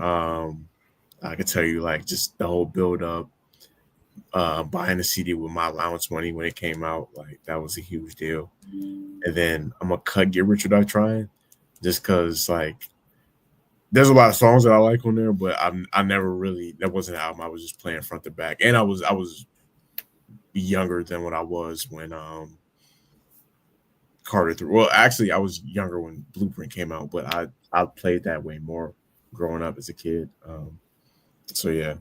Speaker 4: I could tell you like just the whole build up, buying the CD with my allowance money when it came out, like that was a huge deal. And then I'm gonna cut Get Rich or Die Trying, just cause like there's a lot of songs that I like on there, but I never really that wasn't an album I was just playing front to back, and I was younger than what I was when Carter 3. Well, actually, I was younger when Blueprint came out, but I played that way more growing up as a kid. So yeah.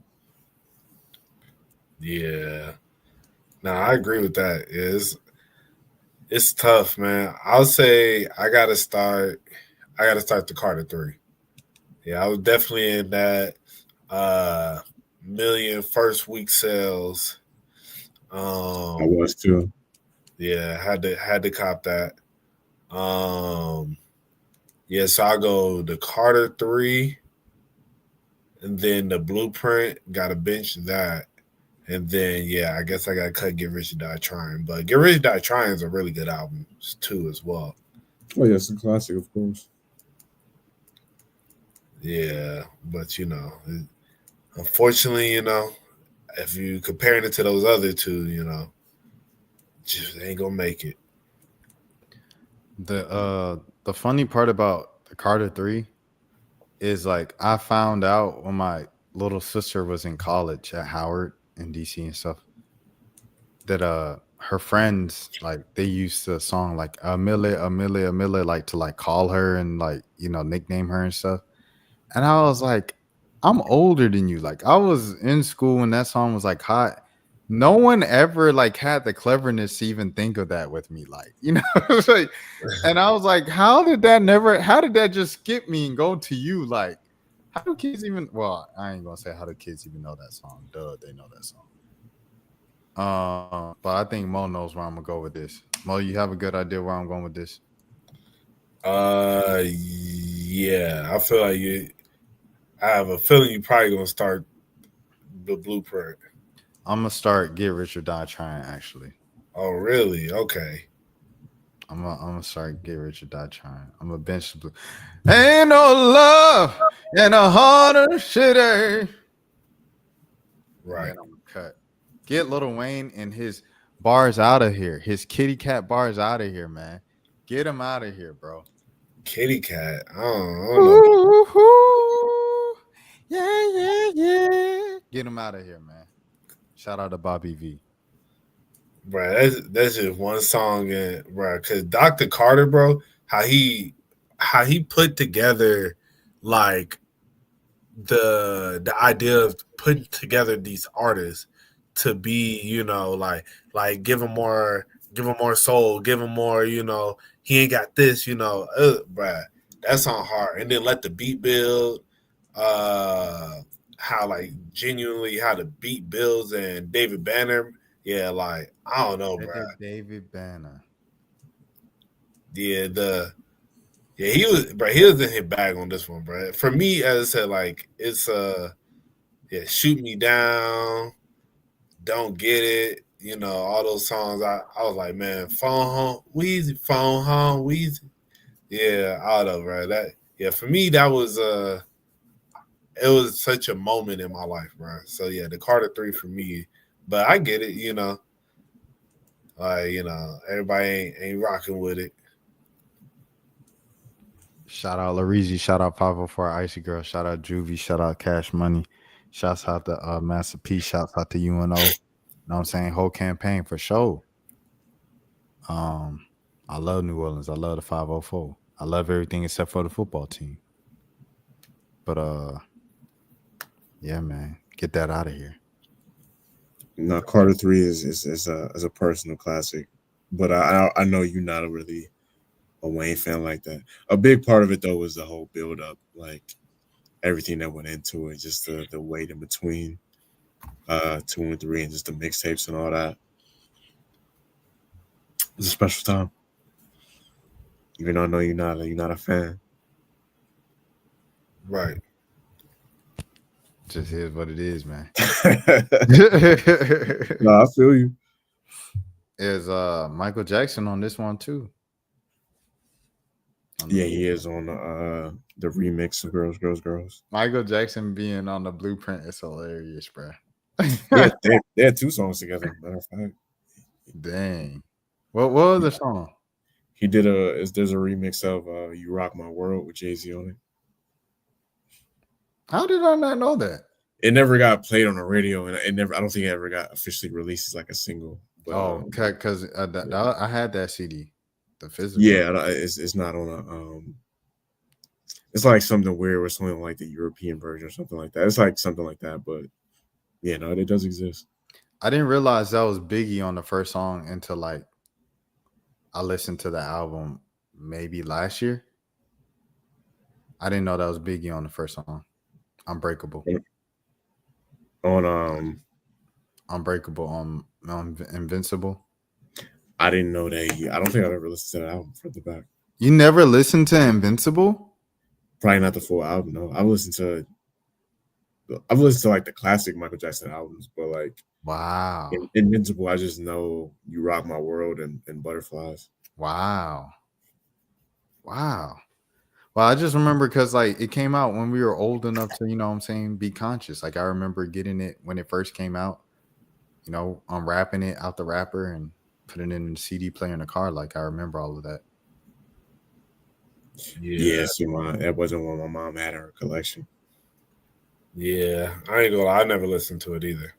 Speaker 3: Yeah. No, I agree with that. It's tough, man. I'll say I gotta start the Carter 3. Yeah, I was definitely in that million first week sales.
Speaker 4: I was too.
Speaker 3: Yeah, had to cop that. Yeah, so I'll go the Carter 3, and then the Blueprint, gotta bench that. And then, yeah, I guess I got to cut Get Rich or Die Trying. But Get Rich or Die Trying is a really good album, too, as well.
Speaker 5: Oh, yeah, it's a classic, of course.
Speaker 3: Yeah, but, unfortunately, if you comparing it to those other two, just ain't going to make it.
Speaker 2: The funny part about the Carter 3 is like I found out when my little sister was in college at Howard in DC and stuff that her friends, like, they used the song like Amelia, like to like call her and like nickname her and stuff. And I was like, I'm older than you. Like, I was in school when that song was like hot. No one ever like had the cleverness to even think of that with me. Like, it's like, and I was like, how did that just skip me and go to you? Like, how do kids even, well, I ain't gonna say how do kids even know that song. Duh, they know that song. But I think Mo knows where I'm gonna go with this. Mo, you have a good idea where I'm going with this?
Speaker 3: Yeah, I feel like I have a feeling you're probably gonna start the Blueprint.
Speaker 2: I'm gonna start Get Rich or Die Trying, actually.
Speaker 3: Oh, really? Okay.
Speaker 2: I'm gonna start Get Rich or Die Trying. I'm gonna bench the blue. Ain't no love in a harder shitty.
Speaker 3: Right.
Speaker 2: I'm gonna cut. Get Lil Wayne and his bars out of here. His kitty cat bars out of here, man. Get him out of here, bro.
Speaker 3: Kitty Cat. I don't know.
Speaker 2: Ooh, yeah. Get him out of here, man. Shout out to Bobby V.
Speaker 3: bro. That's just one song, and bro, because Dr. Carter, bro, how he put together like the idea of putting together these artists to be, like give them more soul, give them more, he ain't got this, bruh, that's on hard. And then let the beat build, how like genuinely how the beat builds, and David Banner, yeah, like I don't know, bruh.
Speaker 2: David Banner.
Speaker 3: Yeah, he was in his bag on this one, bruh. For me, as I said, like it's yeah, Shoot Me Down, Don't Get It, all those songs. I was like, man, Phone Home, Weezy, Phone Home, Weezy. Yeah, all of right. That yeah, for me that was it was such a moment in my life, bro. So yeah, the Carter 3 for me. But I get it, like, everybody ain't rocking with it.
Speaker 2: Shout out Lareezy, shout out 504 Icy Girl, shout out Juvie, shout out Cash Money, shouts out to Master P, shouts out to UNO. Know what I'm saying? Whole campaign for sure. I love New Orleans. I love the 504. I love everything except for the football team. But yeah, man, get that out of here.
Speaker 4: No, Carter 3 is a personal classic, but I know you're not really a Wayne fan like that. A big part of it though was the whole build up, like everything that went into it, just the wait in between 2 and 3, and just the mixtapes and all that. It was a special time. Even though I know you're not a fan.
Speaker 3: Right.
Speaker 2: Just is what it is, man.
Speaker 4: No, I feel you.
Speaker 2: Is Michael Jackson on this one too?
Speaker 4: Yeah, he is on the remix of Girls, Girls, Girls.
Speaker 2: Michael Jackson being on the Blueprint is hilarious, bro.
Speaker 4: they had 2 songs together, matter of fact.
Speaker 2: Dang. What was the song?
Speaker 4: He did there's a remix of You Rock My World with Jay-Z on it.
Speaker 2: How did I not know that?
Speaker 4: It never got played on the radio, and I don't think it ever got officially released as like a single. But,
Speaker 2: because I had that CD, the physical.
Speaker 4: Yeah, it's not on a it's like something weird or something like the European version or something like that. It's like something like that, but yeah, no, it does exist.
Speaker 2: I didn't realize that was Biggie on the first song until like I listened to the album maybe last year. I didn't know that was Biggie on the first song. Unbreakable.
Speaker 4: On
Speaker 2: Unbreakable on Invincible.
Speaker 4: I didn't know that. I don't think I've ever listened to that album front to back.
Speaker 2: You never listened to Invincible?
Speaker 4: Probably not the full album. No, I've listened to like the classic Michael Jackson albums, but like
Speaker 2: wow,
Speaker 4: Invincible, I just know You Rock My World and Butterflies.
Speaker 2: Wow. Well, I just remember because like it came out when we were old enough to, what I'm saying, be conscious. Like I remember getting it when it first came out, unwrapping it out the wrapper and putting it in the CD player in the car. Like I remember all of that.
Speaker 4: Yeah, that wasn't one my mom had in her collection.
Speaker 3: Yeah, I ain't gonna lie, I never listened to it either.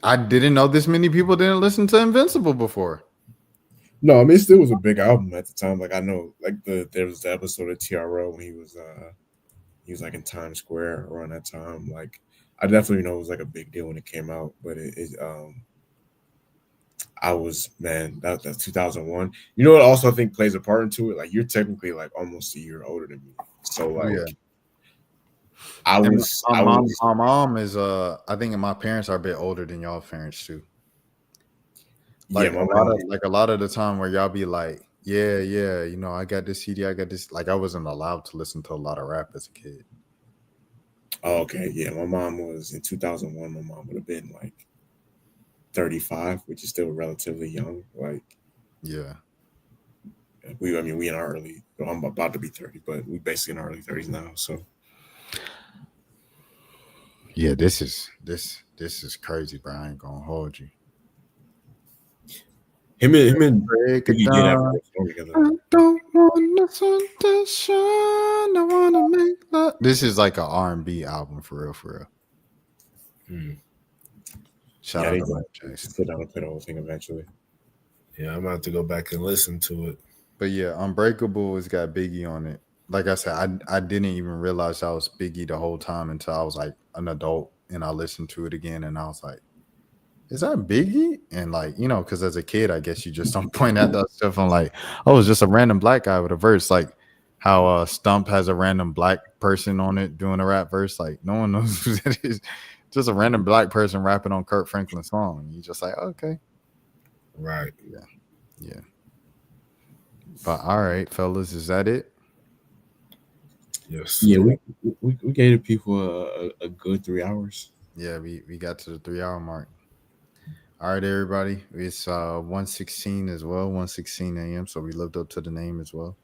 Speaker 2: I didn't know this many people didn't listen to Invincible before.
Speaker 4: No, I mean, it still was a big album at the time. Like I know, like there was the episode of TRO when he was like in Times Square around that time. Like I definitely know it was like a big deal when it came out, but that's 2001. You know what? Also, I think plays a part into it. Like you're technically like almost a year older than me, so like
Speaker 2: my mom is I think my parents are a bit older than y'all parents too. Like
Speaker 4: yeah,
Speaker 2: a lot of the time where y'all be like, yeah, I got this CD, I got this. Like I wasn't allowed to listen to a lot of rap as a kid.
Speaker 4: Oh, okay, yeah, my mom was in 2001. My mom would have been like 35, which is still relatively young. Like,
Speaker 2: yeah,
Speaker 4: we in our early. Well, I'm about to be 30, but we basically in our early 30s now. So,
Speaker 2: yeah, this is crazy, bro. I ain't gonna hold you.
Speaker 4: Him and Break It Down. Did have a song together.
Speaker 2: I don't want the sun to shine. I want to make love. This is like an R&B album for real. Shout
Speaker 3: Yeah,
Speaker 2: out
Speaker 3: they
Speaker 2: to
Speaker 3: go.
Speaker 2: Mike Jackson.
Speaker 4: Sit down and play the whole thing eventually.
Speaker 3: Yeah, I'm gonna have to go back and listen to it.
Speaker 2: But yeah, Unbreakable has got Biggie on it. Like I said, I didn't even realize I was Biggie the whole time until I was like an adult and I listened to it again and I was like, is that Biggie? And like, you know, because as a kid, I guess you just don't point at that stuff. I'm like, oh, it's just a random black guy with a verse. Like how Stump has a random black person on it doing a rap verse. Like no one knows who that is. Just a random black person rapping on Kurt Franklin's song. And you're just like, okay.
Speaker 3: Right.
Speaker 2: Yeah. But all right, fellas, is that it?
Speaker 3: Yes.
Speaker 4: Yeah, we gave the people a good 3 hours.
Speaker 2: Yeah, we got to the 3 hour mark. All right, everybody. It's 1:16 as well, 1:16 a.m. So we lived up to the name as well.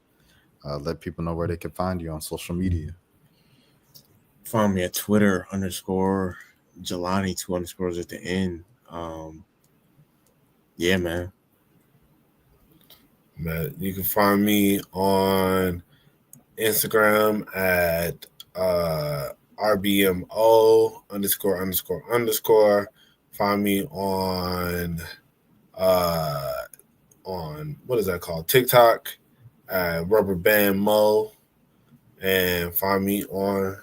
Speaker 2: Let people know where they can find you on social media.
Speaker 4: Find me at Twitter _ Jelani 2 underscores at the end. Yeah, man.
Speaker 3: Man, you can find me on Instagram at RBMO ___. Find me on what is that called? TikTok at Rubber Band Mo, and find me on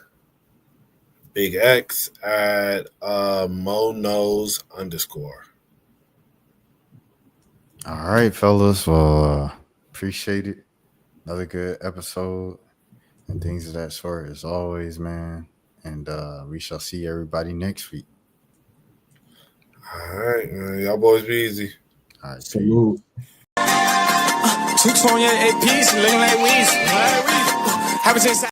Speaker 3: Big X at Mo Knows _.
Speaker 2: All right, fellas. Well, appreciate it. Another good episode and things of that sort as always, man. And we shall see everybody next week.
Speaker 3: All right, man. Y'all boys be easy.
Speaker 2: All right,
Speaker 4: Salute.
Speaker 1: Chicks on your Apeezy, looking like Weezy. Haven't seen